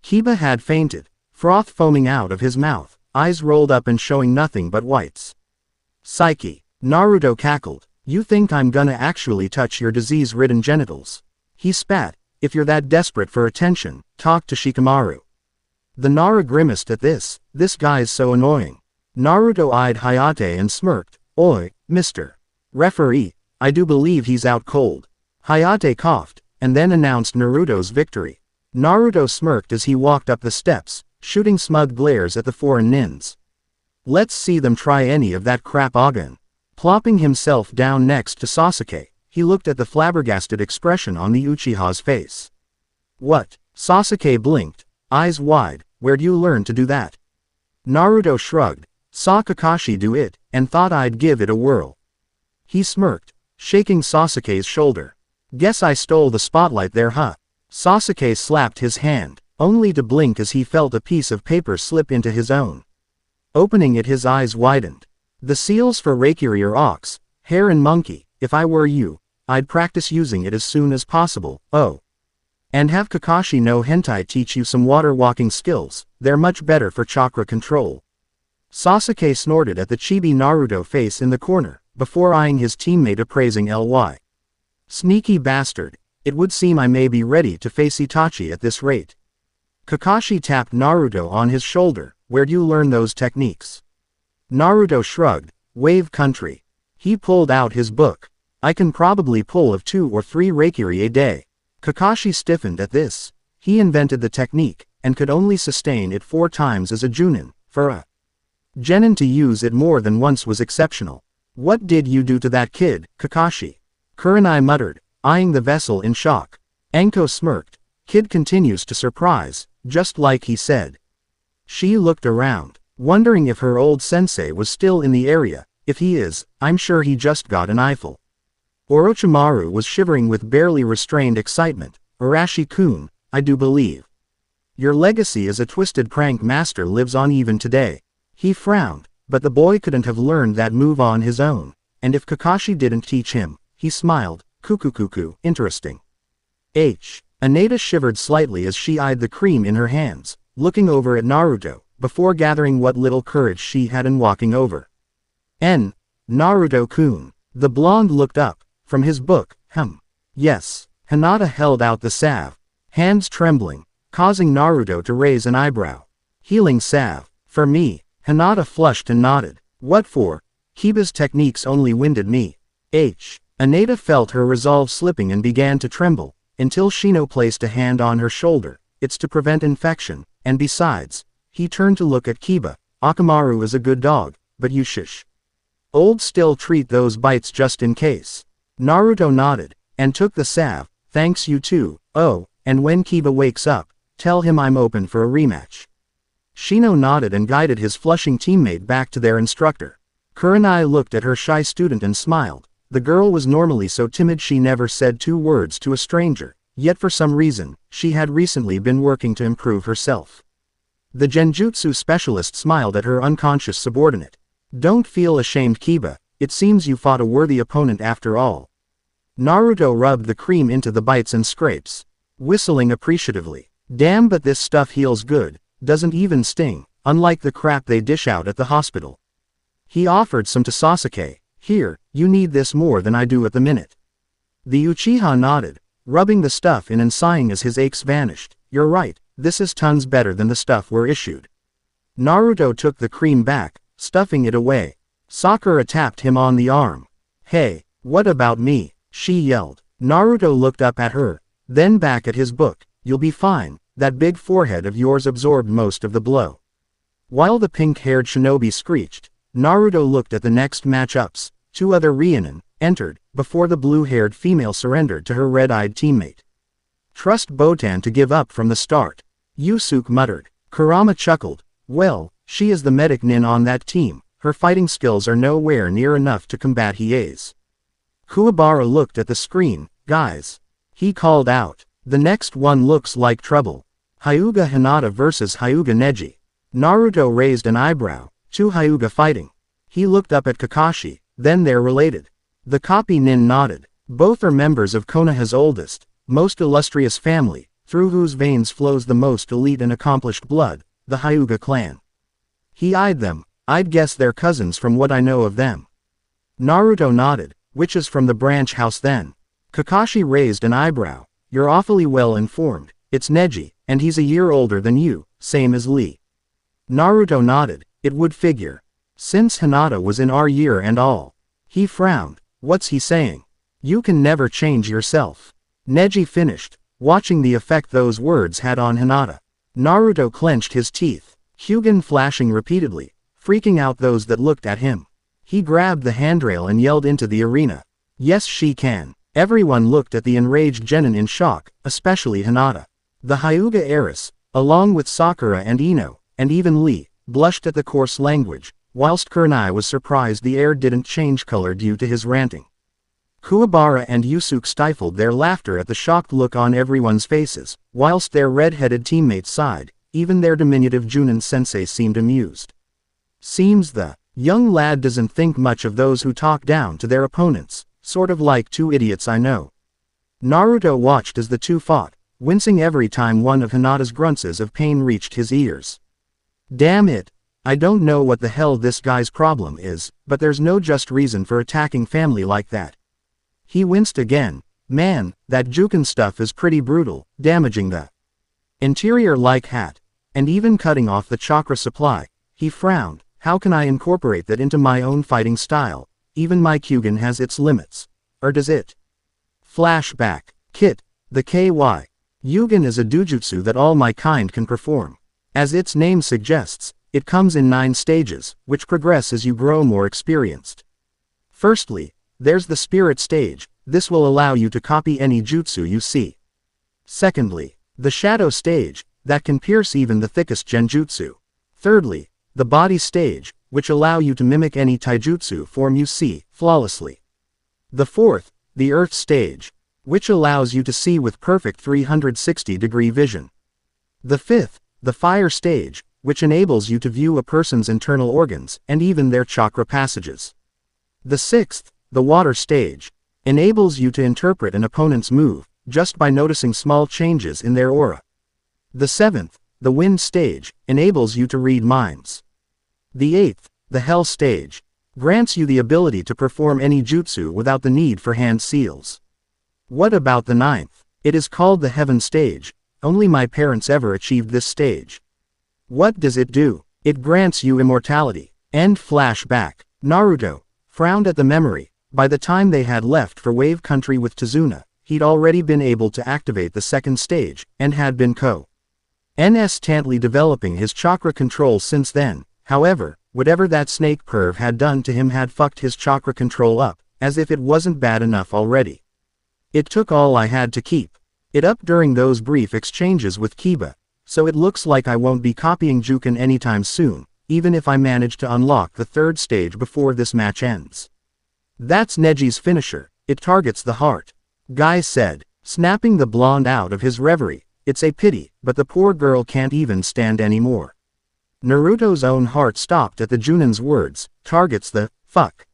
Kiba had fainted, froth foaming out of his mouth, eyes rolled up and showing nothing but whites. Psyche. Naruto cackled. You think I'm gonna actually touch your disease-ridden genitals? He spat. If you're that desperate for attention, talk to Shikamaru. The Nara grimaced at this guy's so annoying. Naruto eyed Hayate and smirked. Oi, Mr. Referee, I do believe he's out cold. Hayate coughed, and then announced Naruto's victory. Naruto smirked as he walked up the steps, shooting smug glares at the foreign nins. Let's see them try any of that crap again. Plopping himself down next to Sasuke, he looked at the flabbergasted expression on the Uchiha's face. What? Sasuke blinked, eyes wide. Where'd you learn to do that? Naruto shrugged, saw Kakashi do it, and thought I'd give it a whirl. He smirked, shaking Sasuke's shoulder. Guess I stole the spotlight there, huh? Sasuke slapped his hand, only to blink as he felt a piece of paper slip into his own. Opening it, his eyes widened. The seals for Reikiri are ox, hare and monkey. If I were you, I'd practice using it as soon as possible. Oh. And have Kakashi no Hentai teach you some water walking skills. They're much better for chakra control. Sasuke snorted at the chibi Naruto face in the corner, before eyeing his teammate appraising ly. Sneaky bastard. It would seem I may be ready to face Itachi at this rate. Kakashi tapped Naruto on his shoulder. Where'd you learn those techniques? Naruto shrugged. Wave country. He pulled out his book. I can probably pull of 2 or 3 Reikiri a day. Kakashi stiffened at this. He invented the technique, and could only sustain it 4 times as a Junin. For a Genin to use it more than once was exceptional. What did you do to that kid, Kakashi? Kurenai muttered, eyeing the vessel in shock. Enko smirked. Kid continues to surprise, just like he said. She looked around, wondering if her old sensei was still in the area. If he is, I'm sure he just got an eyeful. Orochimaru was shivering with barely restrained excitement. Arashi-kun, I do believe your legacy as a twisted prank master lives on even today. He frowned, but the boy couldn't have learned that move on his own, and if Kakashi didn't teach him, he smiled. Cuckoo, interesting. Anata shivered slightly as she eyed the cream in her hands, looking over at Naruto, before gathering what little courage she had and walking over. Naruto-kun. The blonde looked up, from his book. Yes. Hinata held out the salve, hands trembling, causing Naruto to raise an eyebrow. Healing salve. For me. Hinata flushed and nodded. What for? Kiba's techniques only winded me. Anata felt her resolve slipping and began to tremble, until Shino placed a hand on her shoulder. It's to prevent infection, and besides, he turned to look at Kiba. Akamaru is a good dog, but you shush. Old still treat those bites just in case. Naruto nodded, and took the salve. Thanks you too. Oh, and when Kiba wakes up, tell him I'm open for a rematch. Shino nodded and guided his flushing teammate back to their instructor. Kurenai looked at her shy student and smiled. The girl was normally so timid she never said 2 words to a stranger, yet for some reason, she had recently been working to improve herself. The genjutsu specialist smiled at her unconscious subordinate. Don't feel ashamed, Kiba, it seems you fought a worthy opponent after all. Naruto rubbed the cream into the bites and scrapes, whistling appreciatively. Damn, but this stuff heals good, doesn't even sting, unlike the crap they dish out at the hospital. He offered some to Sasuke. Here, you need this more than I do at the minute. The Uchiha nodded, rubbing the stuff in and sighing as his aches vanished. You're right, this is tons better than the stuff we're issued. Naruto took the cream back, stuffing it away. Sakura tapped him on the arm. Hey, what about me? She yelled. Naruto looked up at her, then back at his book. You'll be fine, that big forehead of yours absorbed most of the blow. While the pink-haired shinobi screeched, Naruto looked at the next matchups. 2 other Rionin entered, before the blue-haired female surrendered to her red-eyed teammate. Trust Botan to give up from the start, Yusuke muttered. Kurama chuckled. Well, she is the medic nin on that team, her fighting skills are nowhere near enough to combat Hiei's. Kuwabara looked at the screen. Guys, he called out. The next one looks like trouble. Hyuga Hinata versus Hyuga Neji. Naruto raised an eyebrow. 2 Hyuga fighting. He looked up at Kakashi, then they're related. The copy nin nodded. Both are members of Konoha's oldest, most illustrious family, through whose veins flows the most elite and accomplished blood, the Hyuga clan. He eyed them. I'd guess they're cousins from what I know of them. Naruto nodded. Which is from the branch house then? Kakashi raised an eyebrow. You're awfully well informed. It's Neji, and he's a year older than you, same as Lee. Naruto nodded. It would figure. Since Hinata was in our year and all. He frowned. What's he saying? You can never change yourself. Neji finished, watching the effect those words had on Hinata. Naruto clenched his teeth, Hyugan flashing repeatedly, freaking out those that looked at him. He grabbed the handrail and yelled into the arena. Yes, she can. Everyone looked at the enraged genin in shock, especially Hinata. The Hyuga heiress, along with Sakura and Ino, and even Lee, blushed at the coarse language, whilst Kurenai was surprised the air didn't change color due to his ranting. Kuwabara and Yusuke stifled their laughter at the shocked look on everyone's faces, whilst their red-headed teammates sighed. Even their diminutive Junin sensei seemed amused. Seems the young lad doesn't think much of those who talk down to their opponents, sort of like 2 idiots I know. Naruto watched as the 2 fought, wincing every time one of Hinata's grunts of pain reached his ears. Damn it. I don't know what the hell this guy's problem is, but there's no just reason for attacking family like that. He winced again. Man, that Jukin stuff is pretty brutal, damaging the interior like hat, and even cutting off the chakra supply. He frowned. How can I incorporate that into my own fighting style? Even my Kyugen has its limits. Or does it? Flashback. Kit. The KY. Yugen is a dujutsu that all my kind can perform. As its name suggests, it comes in 9 stages, which progress as you grow more experienced. Firstly, there's the spirit stage. This will allow you to copy any jutsu you see. Secondly, the shadow stage, that can pierce even the thickest genjutsu. Thirdly, the body stage, which allow you to mimic any taijutsu form you see, flawlessly. The fourth, the earth stage, which allows you to see with perfect 360-degree vision. The fifth, the fire stage, which enables you to view a person's internal organs, and even their chakra passages. The sixth, the water stage, enables you to interpret an opponent's move, just by noticing small changes in their aura. The seventh, the wind stage, enables you to read minds. The eighth, the hell stage, grants you the ability to perform any jutsu without the need for hand seals. What about the ninth? It is called the heaven stage. Only my parents ever achieved this stage. What does it do? It grants you immortality. End flashback. Naruto frowned at the memory. By the time they had left for Wave Country with Tazuna, he'd already been able to activate the second stage, and had been constantly developing his chakra control since then. However, whatever that snake perv had done to him had fucked his chakra control up, as if it wasn't bad enough already. It took all I had to keep it up during those brief exchanges with Kiba, so it looks like I won't be copying Jukin anytime soon, even if I manage to unlock the third stage before this match ends. That's Neji's finisher, it targets the heart. Guy said, snapping the blonde out of his reverie. It's a pity, but the poor girl can't even stand anymore. Naruto's own heart stopped at the Junin's words, targets the fuck.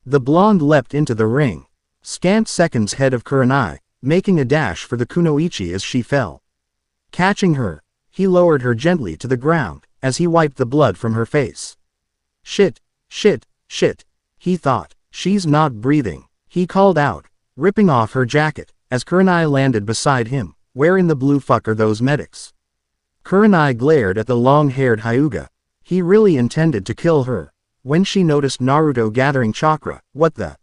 The blonde leapt into the ring. Scant seconds ahead of Kurenai, making a dash for the kunoichi as she fell. Catching her, he lowered her gently to the ground, as he wiped the blood from her face. Shit, shit, shit, he thought, she's not breathing, he called out, ripping off her jacket, as Kurenai landed beside him. Where in the blue fuck are those medics? Kurenai glared at the long-haired Hyuga. He really intended to kill her. When she noticed Naruto gathering chakra, what the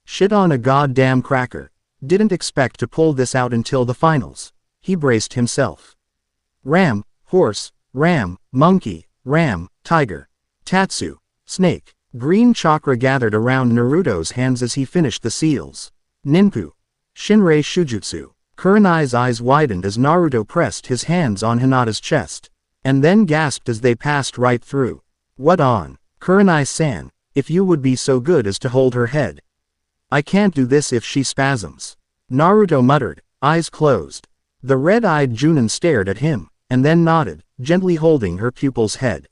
shit on a goddamn cracker. Didn't expect to pull this out until the finals. He braced himself. Ram, horse, ram, monkey, ram, tiger, tatsu, snake. Green chakra gathered around Naruto's hands as he finished the seals. Ninpu. Shinrei Shujutsu. Kurenai's eyes widened as Naruto pressed his hands on Hinata's chest, and then gasped as they passed right through. What on, Kurenai-san, if you would be so good as to hold her head. I can't do this if she spasms. Naruto muttered, eyes closed. The red-eyed Junin stared at him, and then nodded, gently holding her pupil's head.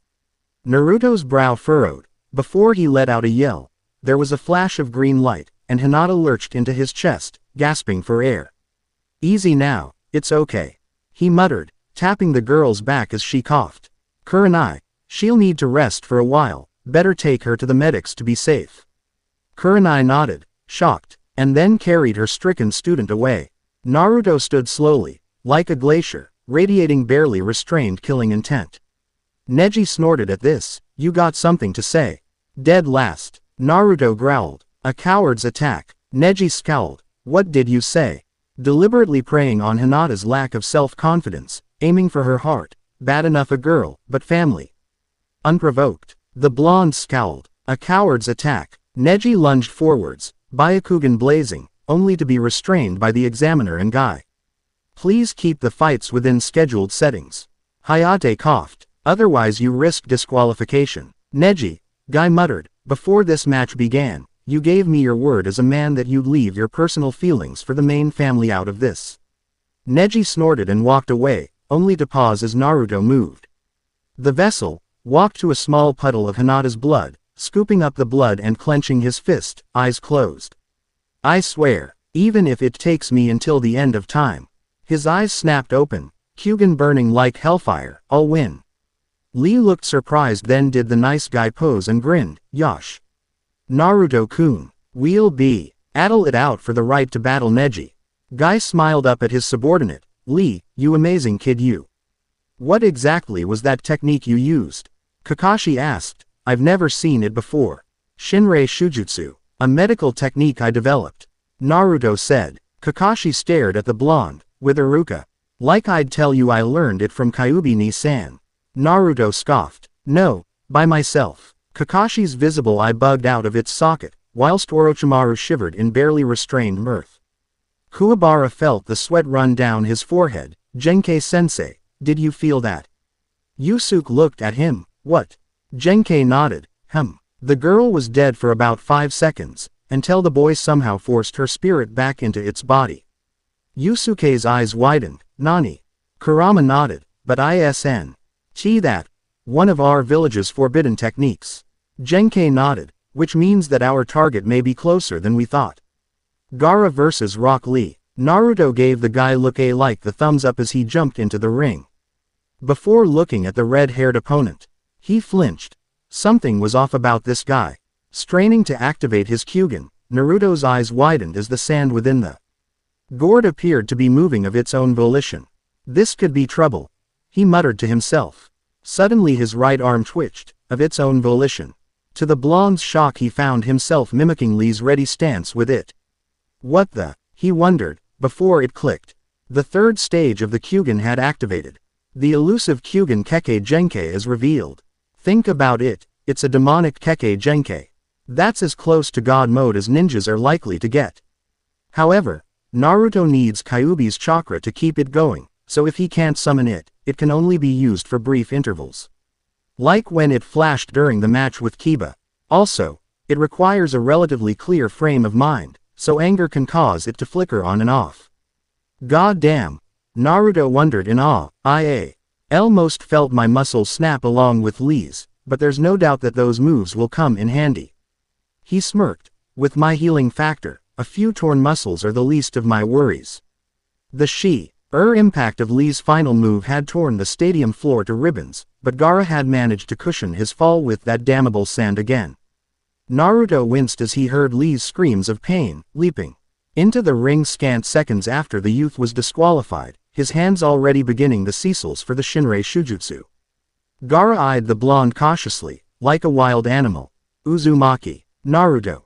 Naruto's brow furrowed. Before he let out a yell, there was a flash of green light, and Hinata lurched into his chest, gasping for air. Easy now, it's okay. He muttered, tapping the girl's back as she coughed. Kurenai, she'll need to rest for a while, better take her to the medics to be safe. Kurenai nodded, shocked, and then carried her stricken student away. Naruto stood slowly, like a glacier, radiating barely restrained killing intent. Neji snorted at this, you got something to say. Dead last, Naruto growled. A coward's attack. Neji scowled, what did you say? Deliberately preying on Hinata's lack of self-confidence, aiming for her heart. Bad enough a girl, but family. Unprovoked. The blonde scowled. A coward's attack. Neji lunged forwards, Byakugan blazing, only to be restrained by the examiner and Guy. Please keep the fights within scheduled settings. Hayate coughed, otherwise you risk disqualification. Neji, Guy muttered, before this match began, you gave me your word as a man that you'd leave your personal feelings for the main family out of this. Neji snorted and walked away, only to pause as Naruto moved. The vessel walked to a small puddle of Hinata's blood, scooping up the blood and clenching his fist, eyes closed. I swear, even if it takes me until the end of time. His eyes snapped open, Kyugen burning like hellfire, I'll win. Lee looked surprised, then did the nice guy pose and grinned, Yosh. Naruto-kun, we'll be, battle it out for the right to battle Neji. Guy smiled up at his subordinate, Lee, you amazing kid you. What exactly was that technique you used? Kakashi asked, I've never seen it before. Shinrei Shujutsu, a medical technique I developed. Naruto said. Kakashi stared at the blonde, with Iruka. Like I'd tell you I learned it from Kyuubi-ni-san. Naruto scoffed. No, by myself. Kakashi's visible eye bugged out of its socket, whilst Orochimaru shivered in barely restrained mirth. Kuwabara felt the sweat run down his forehead. Genkei-sensei, did you feel that? Yusuke looked at him. What? Genkei nodded. The girl was dead for about 5 seconds, until the boy somehow forced her spirit back into its body. Yusuke's eyes widened. Nani? Kurama nodded, but ISN. That. One of our village's forbidden techniques. Genkei nodded, which means that our target may be closer than we thought. Gaara vs. Rock Lee. Naruto gave the guy look like the thumbs up as he jumped into the ring. Before looking at the red-haired opponent, he flinched. Something was off about this guy. Straining to activate his Kyugen, Naruto's eyes widened as the sand within the gourd appeared to be moving of its own volition. This could be trouble, he muttered to himself. Suddenly his right arm twitched, of its own volition. To the blonde's shock he found himself mimicking Lee's ready stance with it. What the? He wondered, before it clicked. The third stage of the Kyugen had activated. The elusive Kyugen Kekkei Genkei is revealed. Think about it, it's a demonic Kekkei Genkei. That's as close to God mode as ninjas are likely to get. However, Naruto needs Kyuubi's chakra to keep it going, so if he can't summon it, it can only be used for brief intervals. Like when it flashed during the match with Kiba. Also, it requires a relatively clear frame of mind, so anger can cause it to flicker on and off. God damn. Naruto wondered in awe. I almost felt my muscles snap along with Lee's, but there's no doubt that those moves will come in handy. He smirked. With my healing factor, a few torn muscles are the least of my worries. The impact of Lee's final move had torn the stadium floor to ribbons, but Gaara had managed to cushion his fall with that damnable sand again. Naruto winced as he heard Lee's screams of pain, leaping into the ring scant seconds after the youth was disqualified, his hands already beginning the Cecils for the Shinrei Shujutsu. Gaara eyed the blonde cautiously, like a wild animal. Uzumaki. Naruto.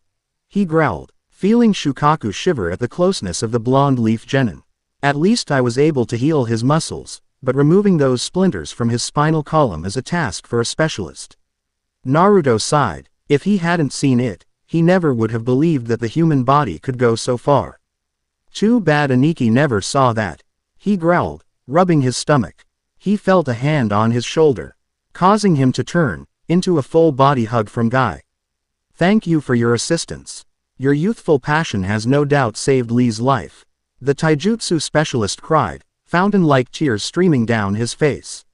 He growled, feeling Shukaku shiver at the closeness of the blonde leaf genin. At least I was able to heal his muscles, but removing those splinters from his spinal column is a task for a specialist. Naruto sighed. If he hadn't seen it, he never would have believed that the human body could go so far. Too bad Aniki never saw that. He growled, rubbing his stomach. He felt a hand on his shoulder, causing him to turn into a full-body hug from Guy. Thank you for your assistance. Your youthful passion has no doubt saved Lee's life. The taijutsu specialist cried, fountain-like tears streaming down his face.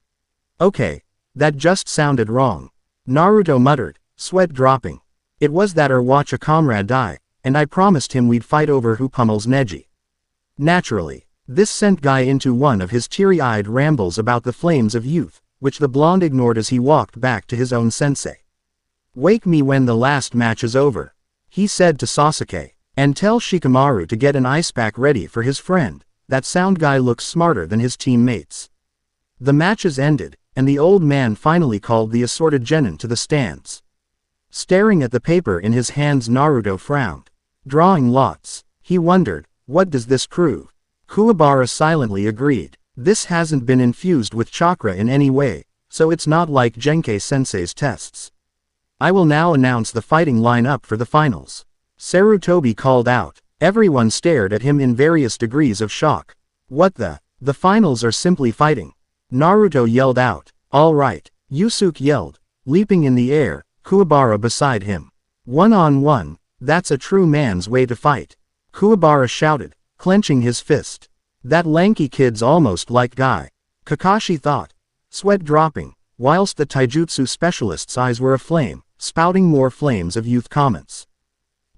Okay, that just sounded wrong. Naruto muttered, sweat dropping. It was that or watch a comrade die, and I promised him we'd fight over who pummels Neji. Naturally, this sent Guy into one of his teary-eyed rambles about the flames of youth, which the blonde ignored as he walked back to his own sensei. Wake me when the last match is over, he said to Sasuke, and tell Shikamaru to get an ice pack ready for his friend. That sound guy looks smarter than his teammates. The matches ended, and the old man finally called the assorted genin to the stands. Staring at the paper in his hands, Naruto frowned. Drawing lots, he wondered, what does this prove? Kuwabara silently agreed. This hasn't been infused with chakra in any way, so it's not like Genkei-sensei's tests. I will now announce the fighting lineup for the finals. Sarutobi called out. Everyone stared at him in various degrees of shock. What the? The finals are simply fighting. Naruto yelled out. All right. Yusuke yelled, leaping in the air, Kuwabara beside him. One-on-one, that's a true man's way to fight. Kuwabara shouted, clenching his fist. That lanky kid's almost like Guy. Kakashi thought, sweat dropping, whilst the taijutsu specialist's eyes were aflame, spouting more flames of youth comments.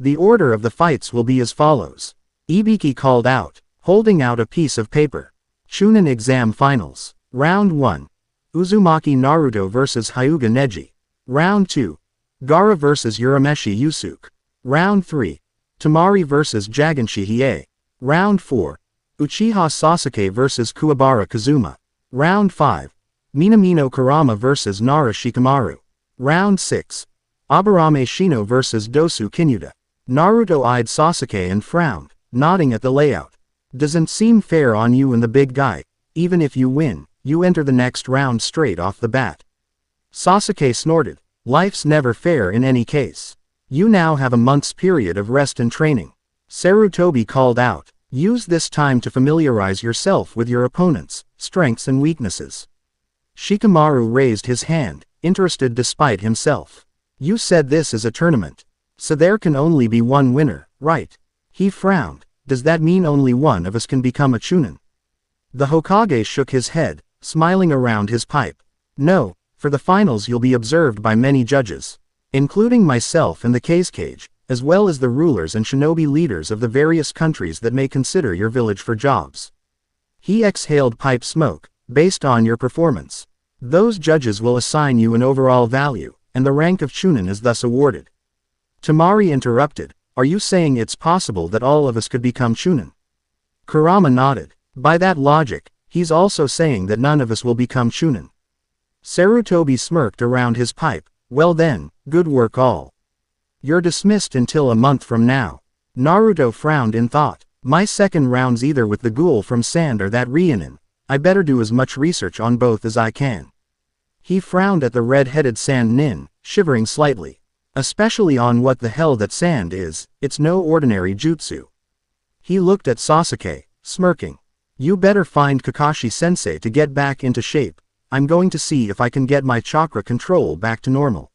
The order of the fights will be as follows. Ibiki called out, holding out a piece of paper. Chunin Exam Finals. Round 1. Uzumaki Naruto vs Hyuga Neji. Round 2. Gaara vs Urameshi Yusuke. Round 3. Temari vs Jaganshi Hiei. Round 4. Uchiha Sasuke vs Kuwabara Kazuma. Round 5. Minamino Kurama vs Nara Shikamaru. Round 6. Aburame Shino vs Dosu Kinyuda. Naruto eyed Sasuke and frowned, nodding at the layout. Doesn't seem fair on you and the big guy. Even if you win, you enter the next round straight off the bat. Sasuke snorted. Life's never fair in any case. You now have a month's period of rest and training. Sarutobi called out. Use this time to familiarize yourself with your opponent's strengths and weaknesses. Shikamaru raised his hand, interested despite himself. You said this is a tournament. So there can only be one winner, right? He frowned. Does that mean only one of us can become a Chunin? The Hokage shook his head, smiling around his pipe. No, for the finals you'll be observed by many judges, including myself and the Kazekage, as well as the rulers and shinobi leaders of the various countries that may consider your village for jobs. He exhaled pipe smoke. Based on your performance, those judges will assign you an overall value, and the rank of Chunin is thus awarded. Temari interrupted. Are you saying it's possible that all of us could become Chunin? Kurama nodded. By that logic, he's also saying that none of us will become Chunin. Sarutobi smirked around his pipe. Well then, good work all. You're dismissed until a month from now. Naruto frowned in thought. My second round's either with the ghoul from Sand or that Rionin. I better do as much research on both as I can. He frowned at the red-headed Sand Nin, shivering slightly. Especially on what the hell that sand is, it's no ordinary jutsu. He looked at Sasuke, smirking. You better find Kakashi-sensei to get back into shape. I'm going to see if I can get my chakra control back to normal.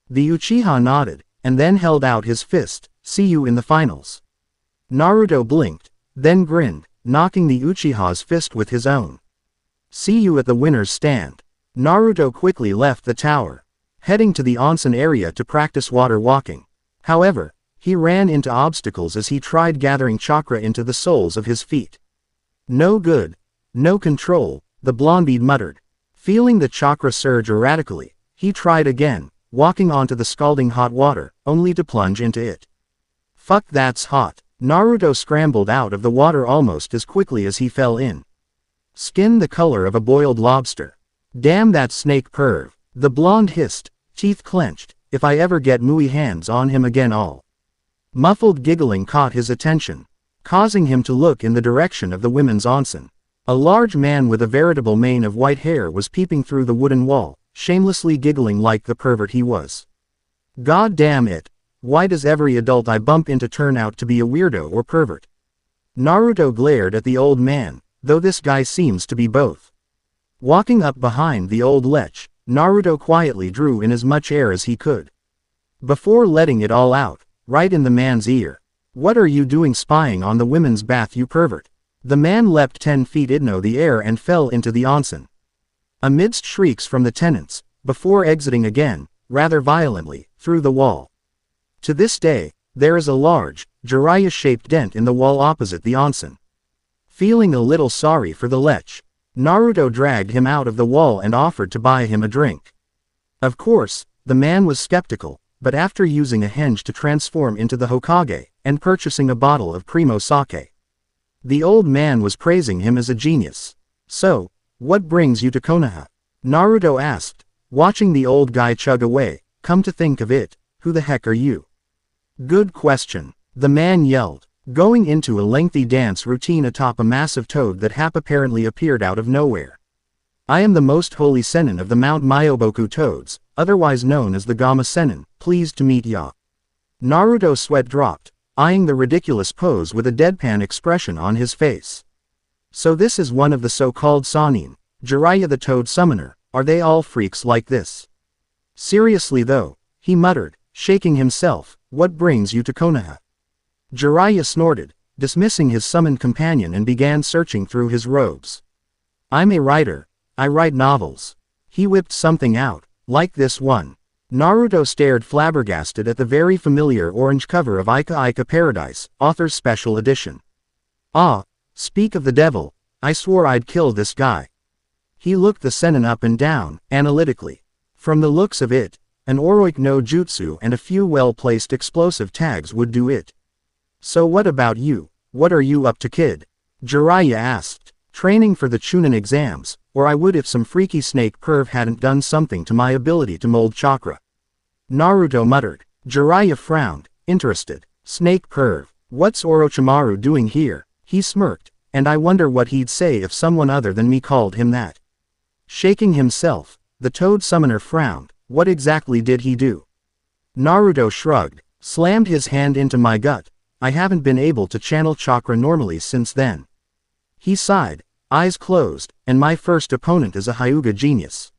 The Uchiha nodded, and then held out his fist. See you in the finals. Naruto blinked, then grinned, knocking the Uchiha's fist with his own. See you at the winner's stand. Naruto quickly left the tower, heading to the onsen area to practice water walking. However, he ran into obstacles as he tried gathering chakra into the soles of his feet. No good. No control, the blondie muttered. Feeling the chakra surge erratically, he tried again, walking onto the scalding hot water, only to plunge into it. Fuck, that's hot. Naruto scrambled out of the water almost as quickly as he fell in. Skin the color of a boiled lobster. Damn that snake perv. The blonde hissed, teeth clenched. If I ever get mooey hands on him again, all. Muffled giggling caught his attention, causing him to look in the direction of the women's onsen. A large man with a veritable mane of white hair was peeping through the wooden wall, shamelessly giggling like the pervert he was. God damn it. Why does every adult I bump into turn out to be a weirdo or pervert? Naruto glared at the old man, though this guy seems to be both. Walking up behind the old lech, Naruto quietly drew in as much air as he could, before letting it all out, right in the man's ear. What are you doing spying on the women's bath, you pervert? The man leapt 10 feet into the air and fell into the onsen, amidst shrieks from the tenants, before exiting again, rather violently, through the wall. To this day, there is a large, Jiraiya-shaped dent in the wall opposite the onsen. Feeling a little sorry for the lech, Naruto dragged him out of the wall and offered to buy him a drink. Of course, the man was skeptical, but after using a henge to transform into the Hokage, and purchasing a bottle of primo sake, the old man was praising him as a genius. So, what brings you to Konoha? Naruto asked, watching the old guy chug away. Come to think of it, who the heck are you? Good question, the man yelled, going into a lengthy dance routine atop a massive toad that apparently appeared out of nowhere. I am the most holy Sennin of the Mount Myoboku toads, otherwise known as the Gamma Sennin, pleased to meet ya. Naruto's sweat dropped, eyeing the ridiculous pose with a deadpan expression on his face. So this is one of the so-called Sannin, Jiraiya the Toad Summoner. Are they all freaks like this? Seriously though, he muttered, shaking himself, what brings you to Konoha? Jiraiya snorted, dismissing his summoned companion, and began searching through his robes. I'm a writer. I write novels. He whipped something out, like this one. Naruto stared flabbergasted at the very familiar orange cover of Ika Ika Paradise, Author's Special Edition. Ah, speak of the devil, I swore I'd kill this guy. He looked the Sennin up and down, analytically. From the looks of it, an Oroik no Jutsu and a few well-placed explosive tags would do it. So what about you? What are you up to, kid? Jiraiya asked. Training for the Chunin exams, or I would if some freaky snake perv hadn't done something to my ability to mold chakra. Naruto muttered. Jiraiya frowned, interested. Snake perv, what's Orochimaru doing here? He smirked, and I wonder what he'd say if someone other than me called him that. Shaking himself, the Toad Summoner frowned. What exactly did he do? Naruto shrugged, slammed his hand into my gut. I haven't been able to channel chakra normally since then. He sighed, eyes closed, and my first opponent is a Hyuga genius.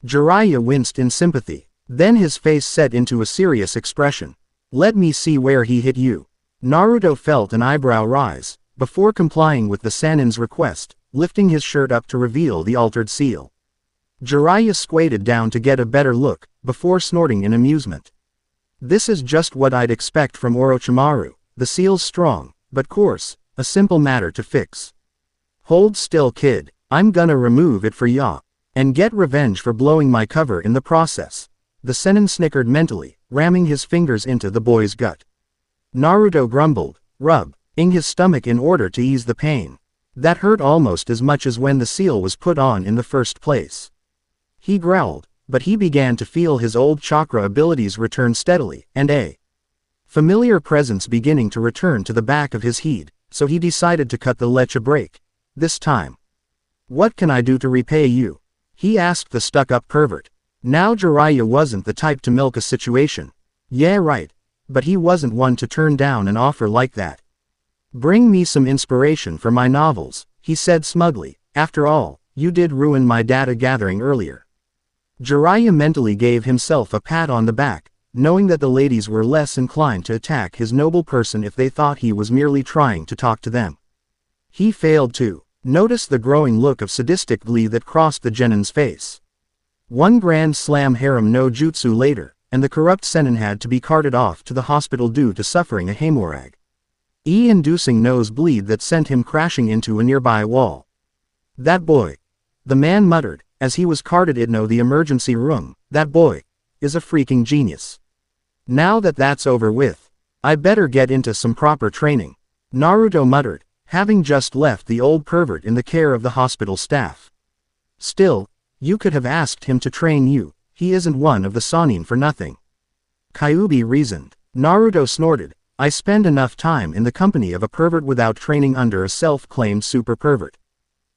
Jiraiya winced in sympathy, then his face set into a serious expression. Let me see where he hit you. Naruto felt an eyebrow rise, before complying with the Sannin's request, lifting his shirt up to reveal the altered seal. Jiraiya squatted down to get a better look, before snorting in amusement. This is just what I'd expect from Orochimaru. The seal's strong, but coarse, a simple matter to fix. Hold still, kid, I'm gonna remove it for ya, and get revenge for blowing my cover in the process. The Sennin snickered mentally, ramming his fingers into the boy's gut. Naruto grumbled, rubbing his stomach in order to ease the pain. That hurt almost as much as when the seal was put on in the first place. He growled, but he began to feel his old chakra abilities return steadily, and a familiar presence beginning to return to the back of his head, so he decided to cut the lech a break. This time. What can I do to repay you? He asked the stuck-up pervert. Now Jiraiya wasn't the type to milk a situation. Yeah, right. But he wasn't one to turn down an offer like that. Bring me some inspiration for my novels, he said smugly. After all, You did ruin my data gathering earlier. Jiraiya mentally gave himself a pat on the back, knowing that the ladies were less inclined to attack his noble person if they thought he was merely trying to talk to them. He failed to notice the growing look of sadistic glee that crossed the genin's face. One grand slam harem no jutsu later, and the corrupt Sennin had to be carted off to the hospital due to suffering a hemorrhage, inducing nosebleed that sent him crashing into a nearby wall. That boy, the man muttered, as he was carted into the emergency room, that boy is a freaking genius. Now that that's over with, I better get into some proper training, Naruto muttered, having just left the old pervert in the care of the hospital staff. Still, you could have asked him to train you, he isn't one of the Sannin for nothing. Kyuubi reasoned. Naruto snorted, I spend enough time in the company of a pervert without training under a self-claimed super pervert.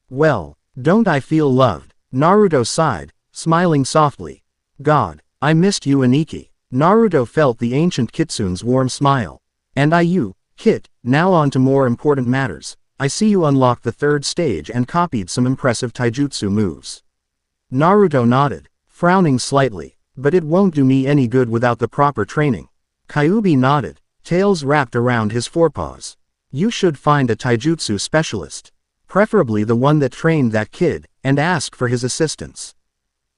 Well, don't I feel loved? Naruto sighed, smiling softly. God, I missed you Aniki. Naruto felt the ancient Kitsune's warm smile. And you, Kit, now on to more important matters. I see you unlocked the third stage and copied some impressive taijutsu moves. Naruto nodded, frowning slightly, but it won't do me any good without the proper training. Kyuubi nodded, tails wrapped around his forepaws. You should find a taijutsu specialist. Preferably the one that trained that kid, and ask for his assistance.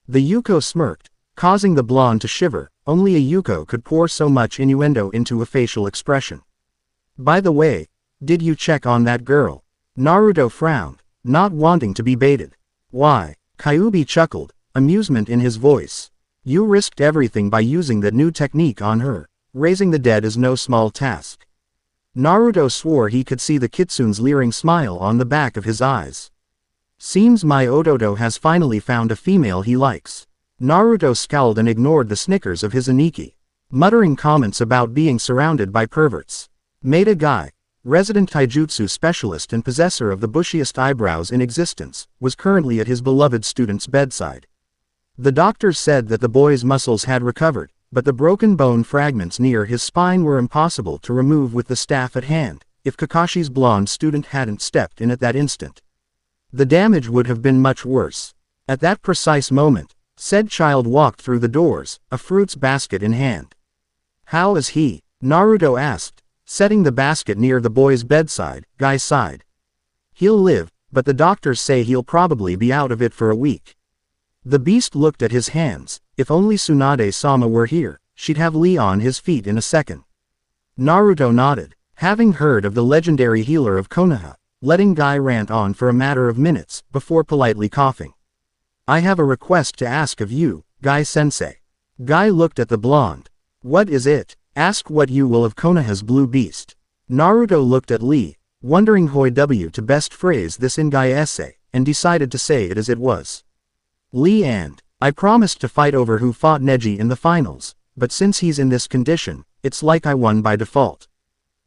The Yuko smirked, causing the blonde to shiver. Only a Yuko could pour so much innuendo into a facial expression. By the way, did you check on that girl? Naruto frowned, not wanting to be baited. Why? Kyuubi chuckled, amusement in his voice. You risked everything by using that new technique on her. Raising the dead is no small task. Naruto swore he could see the Kitsune's leering smile on the back of his eyes. Seems my Ototo has finally found a female he likes. Naruto scowled and ignored the snickers of his Aniki, muttering comments about being surrounded by perverts. Maeda Guy, resident taijutsu specialist and possessor of the bushiest eyebrows in existence, was currently at his beloved student's bedside. The doctors said that the boy's muscles had recovered, but the broken bone fragments near his spine were impossible to remove with the staff at hand, if Kakashi's blonde student hadn't stepped in at that instant. The damage would have been much worse. At that precise moment, said child walked through the doors, a fruits basket in hand. How is he? Naruto asked, setting the basket near the boy's bedside. Guy sighed. He'll live, but the doctors say he'll probably be out of it for a week. The beast looked at his hands. If only Tsunade-sama were here, she'd have Lee on his feet in a second. Naruto nodded, having heard of the legendary healer of Konoha, letting Guy rant on for a matter of minutes, before politely coughing. I have a request to ask of you, Guy-sensei. Guy looked at the blonde. What is it? Ask what you will of Konoha's blue beast. Naruto looked at Lee, wondering how to best phrase this in Guy essay, and decided to say it as it was. Lee and I promised to fight over who fought Neji in the finals, but since he's in this condition, it's like I won by default.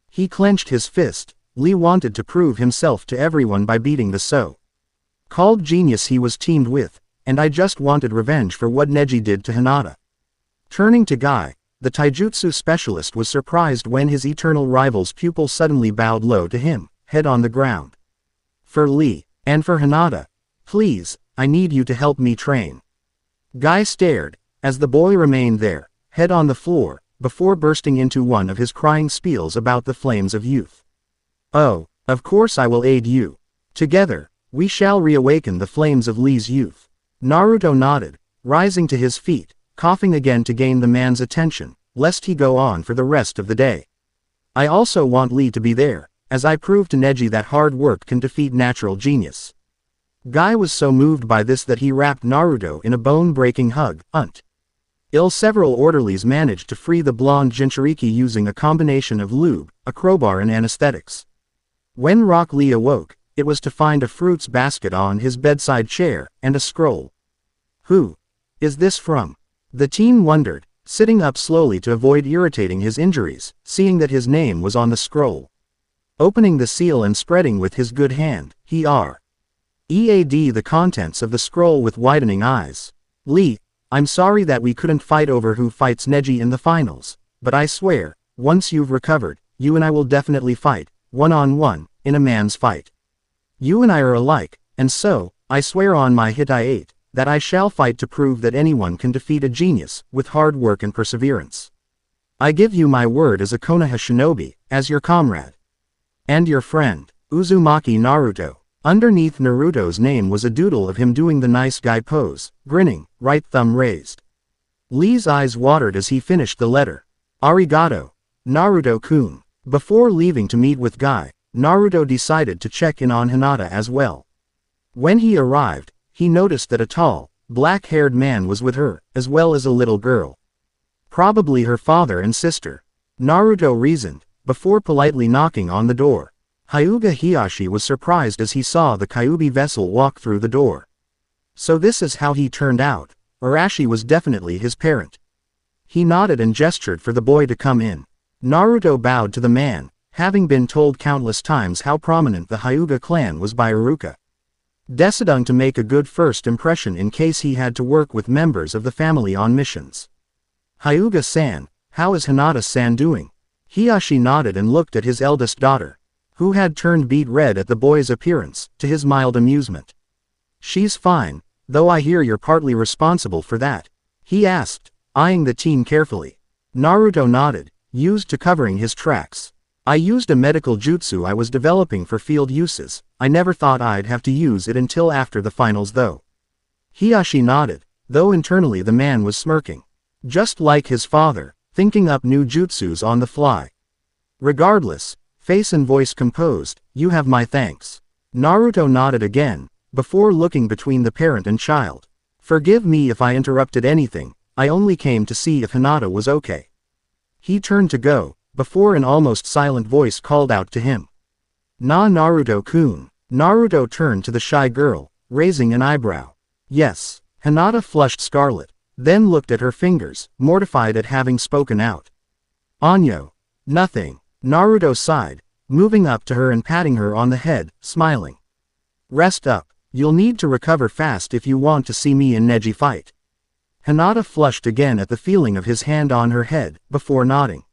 He clenched his fist. Lee wanted to prove himself to everyone by beating the so-called genius he was teamed with, and I just wanted revenge for what Neji did to Hinata. Turning to Guy, the taijutsu specialist was surprised when his eternal rival's pupil suddenly bowed low to him, head on the ground. For Lee, and for Hinata, please, I need you to help me train. Guy stared, as the boy remained there, head on the floor, before bursting into one of his crying spiels about the flames of youth. Oh, of course I will aid you. Together, we shall reawaken the flames of Lee's youth. Naruto nodded, rising to his feet, coughing again to gain the man's attention, lest he go on for the rest of the day. I also want Lee to be there, as I proved to Neji that hard work can defeat natural genius. Guy was so moved by this that he wrapped Naruto in a bone-breaking hug. Several orderlies managed to free the blonde Jinchuriki using a combination of lube, a crowbar and anesthetics. When Rock Lee awoke, it was to find a fruits basket on his bedside chair, and a scroll. Who is this from? The teen wondered, sitting up slowly to avoid irritating his injuries, seeing that his name was on the scroll. Opening the seal and spreading with his good hand, he read the contents of the scroll with widening eyes. Lee, I'm sorry that we couldn't fight over who fights Neji in the finals, but I swear, once you've recovered, you and I will definitely fight, one-on-one, in a man's fight. You and I are alike, and so, I swear on my Hittite, that I shall fight to prove that anyone can defeat a genius, with hard work and perseverance. I give you my word as a Konoha shinobi, as your comrade. And your friend, Uzumaki Naruto. Underneath Naruto's name was a doodle of him doing the nice guy pose, grinning, right thumb raised. Lee's eyes watered as he finished the letter. Arigato, Naruto-kun. Before leaving to meet with Guy, Naruto decided to check in on Hinata as well. When he arrived, he noticed that a tall, black-haired man was with her, as well as a little girl. Probably her father and sister. Naruto reasoned, before politely knocking on the door. Hyuga Hiyashi was surprised as he saw the Kyuubi vessel walk through the door. So this is how he turned out. Arashi was definitely his parent. He nodded and gestured for the boy to come in. Naruto bowed to the man, having been told countless times how prominent the Hyuga clan was by Iruka. Deciding to make a good first impression in case he had to work with members of the family on missions. Hyuga-san, how is Hinata-san doing? Hiyashi nodded and looked at his eldest daughter, who had turned beet red at the boy's appearance, to his mild amusement. She's fine, though I hear you're partly responsible for that, he asked, eyeing the teen carefully. Naruto nodded, used to covering his tracks. I used a medical jutsu I was developing for field uses. I never thought I'd have to use it until after the finals though. Hiyashi nodded, though internally the man was smirking. Just like his father, thinking up new jutsus on the fly. Regardless, face and voice composed, you have my thanks. Naruto nodded again, before looking between the parent and child. Forgive me if I interrupted anything, I only came to see if Hinata was okay. He turned to go, before an almost silent voice called out to him. Na Naruto-kun. Naruto turned to the shy girl, raising an eyebrow. Yes. Hinata flushed scarlet, then looked at her fingers, mortified at having spoken out. Anyo. Nothing. Naruto sighed, moving up to her and patting her on the head, smiling. Rest up. You'll need to recover fast if you want to see me and Neji fight. Hinata flushed again at the feeling of his hand on her head, before nodding.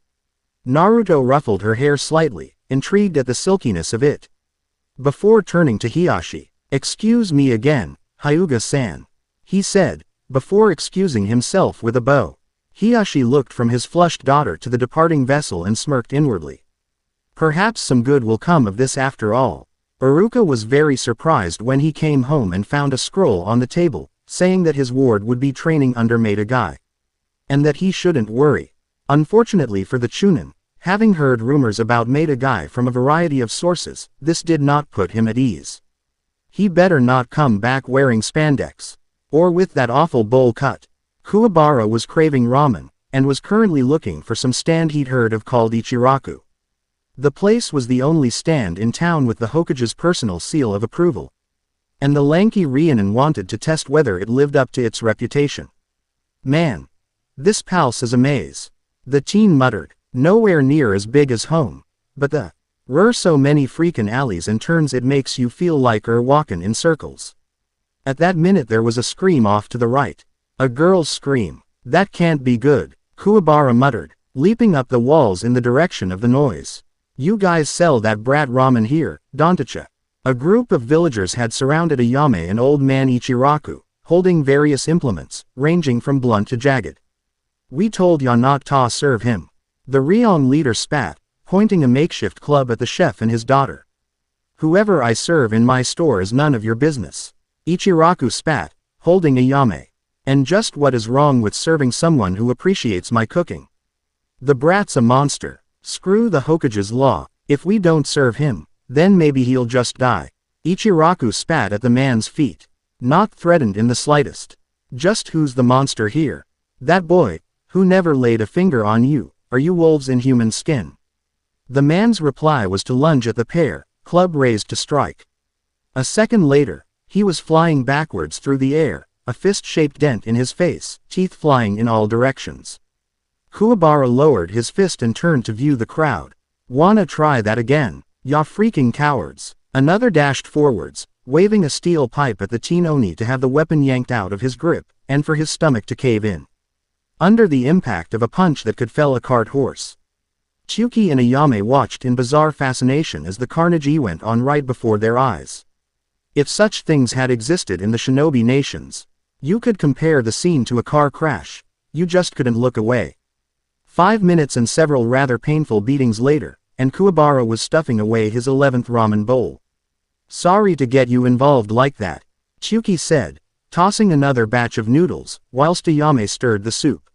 Naruto ruffled her hair slightly, intrigued at the silkiness of it. Before turning to Hiyashi, excuse me again, Hyuga-san, he said, before excusing himself with a bow. Hiyashi looked from his flushed daughter to the departing vessel and smirked inwardly. Perhaps some good will come of this after all. Iruka was very surprised when he came home and found a scroll on the table, saying that his ward would be training under Maida Guy. And that he shouldn't worry. Unfortunately for the Chunin, having heard rumors about Maida Guy from a variety of sources, this did not put him at ease. He better not come back wearing spandex. Or with that awful bowl cut. Kuwabara was craving ramen, and was currently looking for some stand he'd heard of called Ichiraku. The place was the only stand in town with the Hokage's personal seal of approval. And the lanky Rhiannon wanted to test whether it lived up to its reputation. Man. This palace is a maze. The teen muttered, nowhere near as big as home, but were so many freakin' alleys and turns it makes you feel like walkin' in circles. At that minute there was a scream off to the right. A girl's scream. That can't be good, Kuwabara muttered, leaping up the walls in the direction of the noise. You guys sell that brat ramen here, Dontacha. A group of villagers had surrounded Ayame and old man Ichiraku, holding various implements, ranging from blunt to jagged. We told ya not to serve him. The Ryong leader spat, pointing a makeshift club at the chef and his daughter. Whoever I serve in my store is none of your business. Ichiraku spat, holding Ayame. And just what is wrong with serving someone who appreciates my cooking? The brat's a monster. Screw the Hokage's law. If we don't serve him, then maybe he'll just die. Ichiraku spat at the man's feet. Not threatened in the slightest. Just who's the monster here? That boy, who never laid a finger on you. Are you wolves in human skin? The man's reply was to lunge at the pair, club raised to strike. A second later, he was flying backwards through the air, a fist-shaped dent in his face, teeth flying in all directions. Kuwabara lowered his fist and turned to view the crowd. Wanna try that again? Ya freaking cowards. Another dashed forwards, waving a steel pipe at the teen Oni to have the weapon yanked out of his grip, and for his stomach to cave in. Under the impact of a punch that could fell a cart horse. Chuki and Ayame watched in bizarre fascination as the carnage went on right before their eyes. If such things had existed in the shinobi nations, you could compare the scene to a car crash. You just couldn't look away. 5 minutes and several rather painful beatings later, and Kuwabara was stuffing away his 11th ramen bowl. Sorry to get you involved like that, Chuki said, tossing another batch of noodles, whilst Ayame stirred the soup.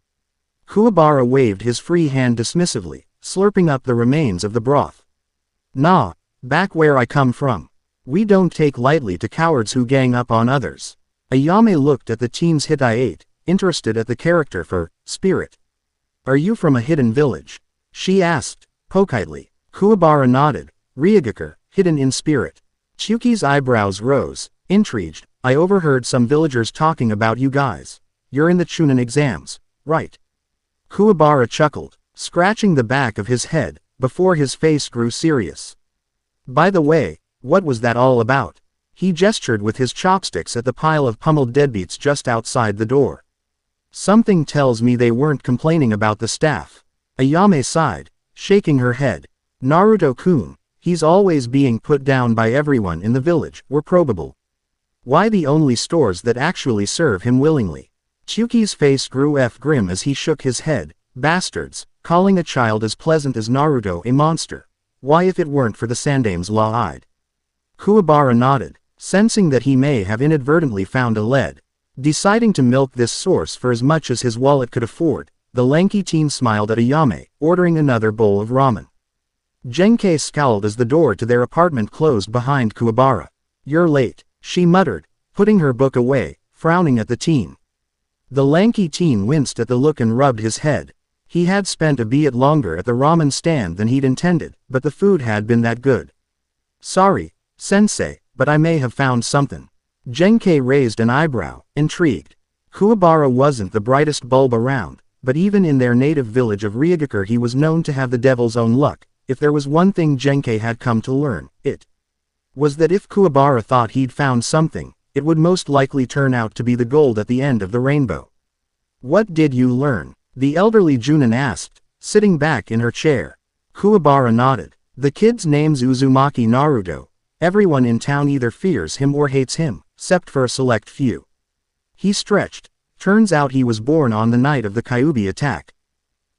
Kuwabara waved his free hand dismissively, slurping up the remains of the broth. Nah, back where I come from. We don't take lightly to cowards who gang up on others. Ayame looked at the teen's Hittite, interested at the character for spirit. Are you from a hidden village? She asked, politely. Kuwabara nodded. Ryugaku, hidden in spirit. Chuki's eyebrows rose, intrigued. I overheard some villagers talking about you guys. You're in the Chunin exams, right? Kuwabara chuckled, scratching the back of his head, before his face grew serious. By the way, what was that all about? He gestured with his chopsticks at the pile of pummeled deadbeats just outside the door. Something tells me they weren't complaining about the staff. Ayame sighed, shaking her head. Naruto-kun, he's always being put down by everyone in the village, were probable. Why the only stores that actually serve him willingly? Chuki's face grew grim as he shook his head. Bastards, calling a child as pleasant as Naruto a monster. Why if it weren't for the Sandame's law-eyed? Kuwabara nodded, sensing that he may have inadvertently found a lead. Deciding to milk this source for as much as his wallet could afford, the lanky teen smiled at Ayame, ordering another bowl of ramen. Genkei scowled as the door to their apartment closed behind Kuwabara. You're late, she muttered, putting her book away, frowning at the teen. The lanky teen winced at the look and rubbed his head. He had spent a bit longer at the ramen stand than he'd intended, but the food had been that good. Sorry, sensei, but I may have found something. Genkei raised an eyebrow, intrigued. Kuwabara wasn't the brightest bulb around, but even in their native village of Ryugaku he was known to have the devil's own luck. If there was one thing Genkei had come to learn, it was that if Kuwabara thought he'd found something, it would most likely turn out to be the gold at the end of the rainbow. What did you learn? The elderly Junin asked, sitting back in her chair. Kuwabara nodded. The kid's name's Uzumaki Naruto. Everyone in town either fears him or hates him, except for a select few. He stretched. Turns out he was born on the night of the Kyuubi attack.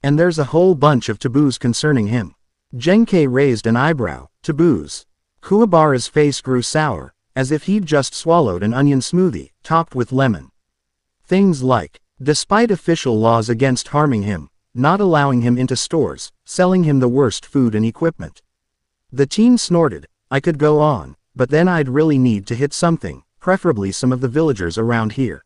And there's a whole bunch of taboos concerning him. Genkei raised an eyebrow. Taboos. Kuwabara's face grew sour, as if he'd just swallowed an onion smoothie, topped with lemon. Things like, despite official laws against harming him, not allowing him into stores, selling him the worst food and equipment. The teen snorted. I could go on, but then I'd really need to hit something, preferably some of the villagers around here.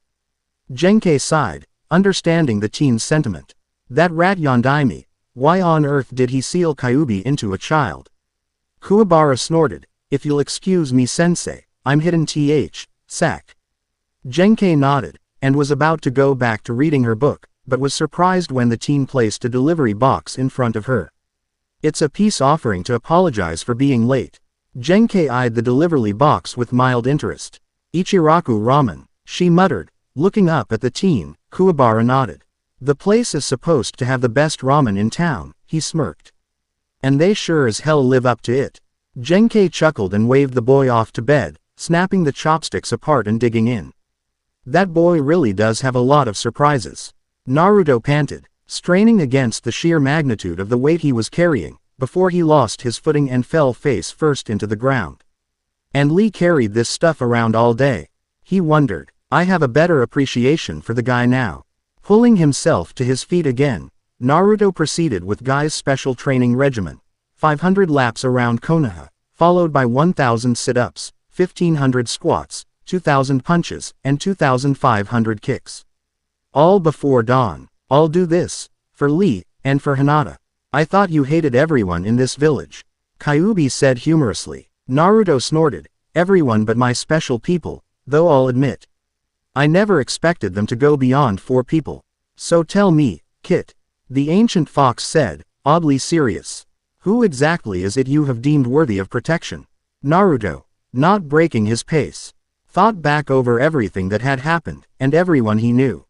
Genkei sighed, understanding the teen's sentiment. That rat Yondaime, why on earth did he seal Kyuubi into a child? Kuwabara snorted. If you'll excuse me sensei, I'm hidden sack. Genkei nodded, and was about to go back to reading her book, but was surprised when the teen placed a delivery box in front of her. It's a peace offering to apologize for being late. Genkei eyed the delivery box with mild interest. Ichiraku ramen, she muttered, looking up at the teen. Kuwabara nodded. The place is supposed to have the best ramen in town, he smirked. And they sure as hell live up to it. Genkei chuckled and waved the boy off to bed, snapping the chopsticks apart and digging in. That boy really does have a lot of surprises. Naruto panted, straining against the sheer magnitude of the weight he was carrying, before he lost his footing and fell face first into the ground. And Lee carried this stuff around all day. He wondered. I have a better appreciation for the guy now. Pulling himself to his feet again, Naruto proceeded with Guy's special training regimen. 500 laps around Konoha, followed by 1,000 sit-ups, 1,500 squats, 2,000 punches, and 2,500 kicks. All before dawn. I'll do this, for Lee, and for Hinata. I thought you hated everyone in this village. Kyuubi said humorously. Naruto snorted. Everyone but my special people, though I'll admit. I never expected them to go beyond 4 people. So tell me, Kit. The ancient fox said, oddly serious. Who exactly is it you have deemed worthy of protection? Naruto, not breaking his pace, thought back over everything that had happened, and everyone he knew.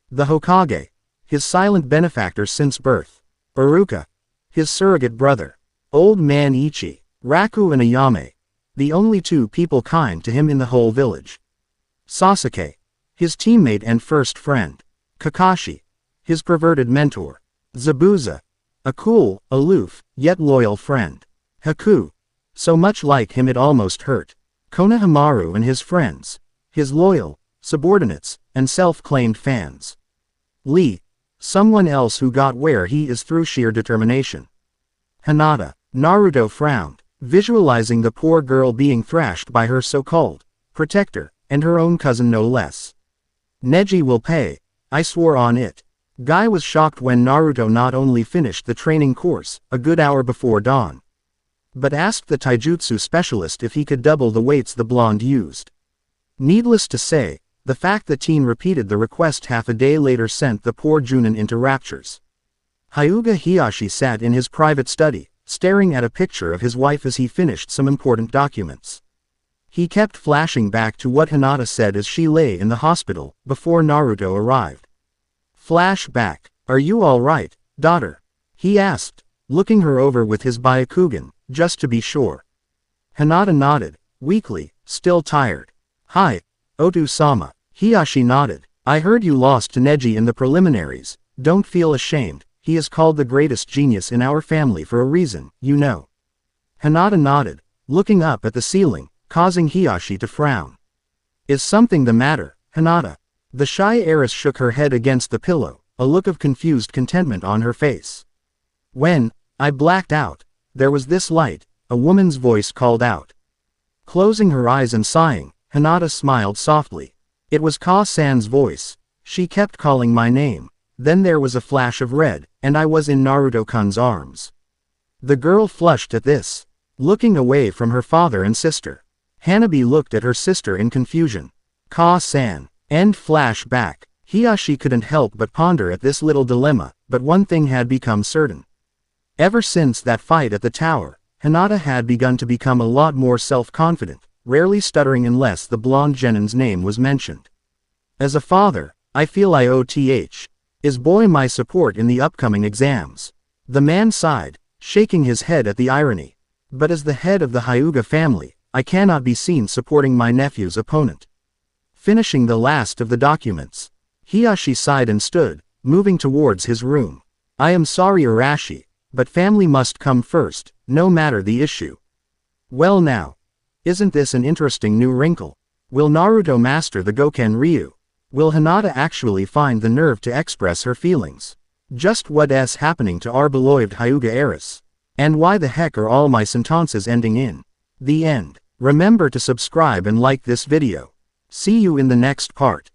The Hokage, his silent benefactor since birth. Iruka, his surrogate brother. Old man Ichi, Raku and Ayame. The only two people kind to him in the whole village. Sasuke, his teammate and first friend. Kakashi, his perverted mentor. Zabuza, a cool, aloof, yet loyal friend. Haku, so much like him it almost hurt. Konohamaru and his friends, his loyal, subordinates, and self-claimed fans. Lee, someone else who got where he is through sheer determination. Hinata, Naruto frowned, visualizing the poor girl being thrashed by her so-called protector, and her own cousin no less. Neji will pay, I swore on it. Guy was shocked when Naruto not only finished the training course, a good hour before dawn, but asked the taijutsu specialist if he could double the weights the blonde used. Needless to say, the fact the teen repeated the request half a day later sent the poor Junin into raptures. Hyuga Hiyashi sat in his private study, staring at a picture of his wife as he finished some important documents. He kept flashing back to what Hinata said as she lay in the hospital, before Naruto arrived. Flashback, are you alright, daughter? He asked, looking her over with his Byakugan, just to be sure. Hinata nodded, weakly, still tired. Hi, Otu-sama. Hiyashi nodded. I heard you lost to Neji in the preliminaries. Don't feel ashamed, he is called the greatest genius in our family for a reason, you know. Hinata nodded, looking up at the ceiling, causing Hiyashi to frown. Is something the matter, Hinata? The shy heiress shook her head against the pillow, a look of confused contentment on her face. When I blacked out, there was this light, a woman's voice called out. Closing her eyes and sighing, Hinata smiled softly. It was Ka-san's voice. She kept calling my name. Then there was a flash of red, and I was in Naruto-kun's arms. The girl flushed at this, looking away from her father and sister. Hanabi looked at her sister in confusion. Ka-san. End flashback. Hiyashi couldn't help but ponder at this little dilemma, but one thing had become certain. Ever since that fight at the tower, Hinata had begun to become a lot more self-confident, rarely stuttering unless the blonde Genin's name was mentioned. As a father, I feel I owe is boy my support in the upcoming exams. The man sighed, shaking his head at the irony. But as the head of the Hyuga family, I cannot be seen supporting my nephew's opponent. Finishing the last of the documents, Hiyashi sighed and stood, moving towards his room. I am sorry Arashi, but family must come first, no matter the issue. Well now, isn't this an interesting new wrinkle? Will Naruto master the Goken Ryu? Will Hinata actually find the nerve to express her feelings? Just what's happening to our beloved Hyuga heiress? And why the heck are all my sentences ending in the end? Remember to subscribe and like this video. See you in the next part.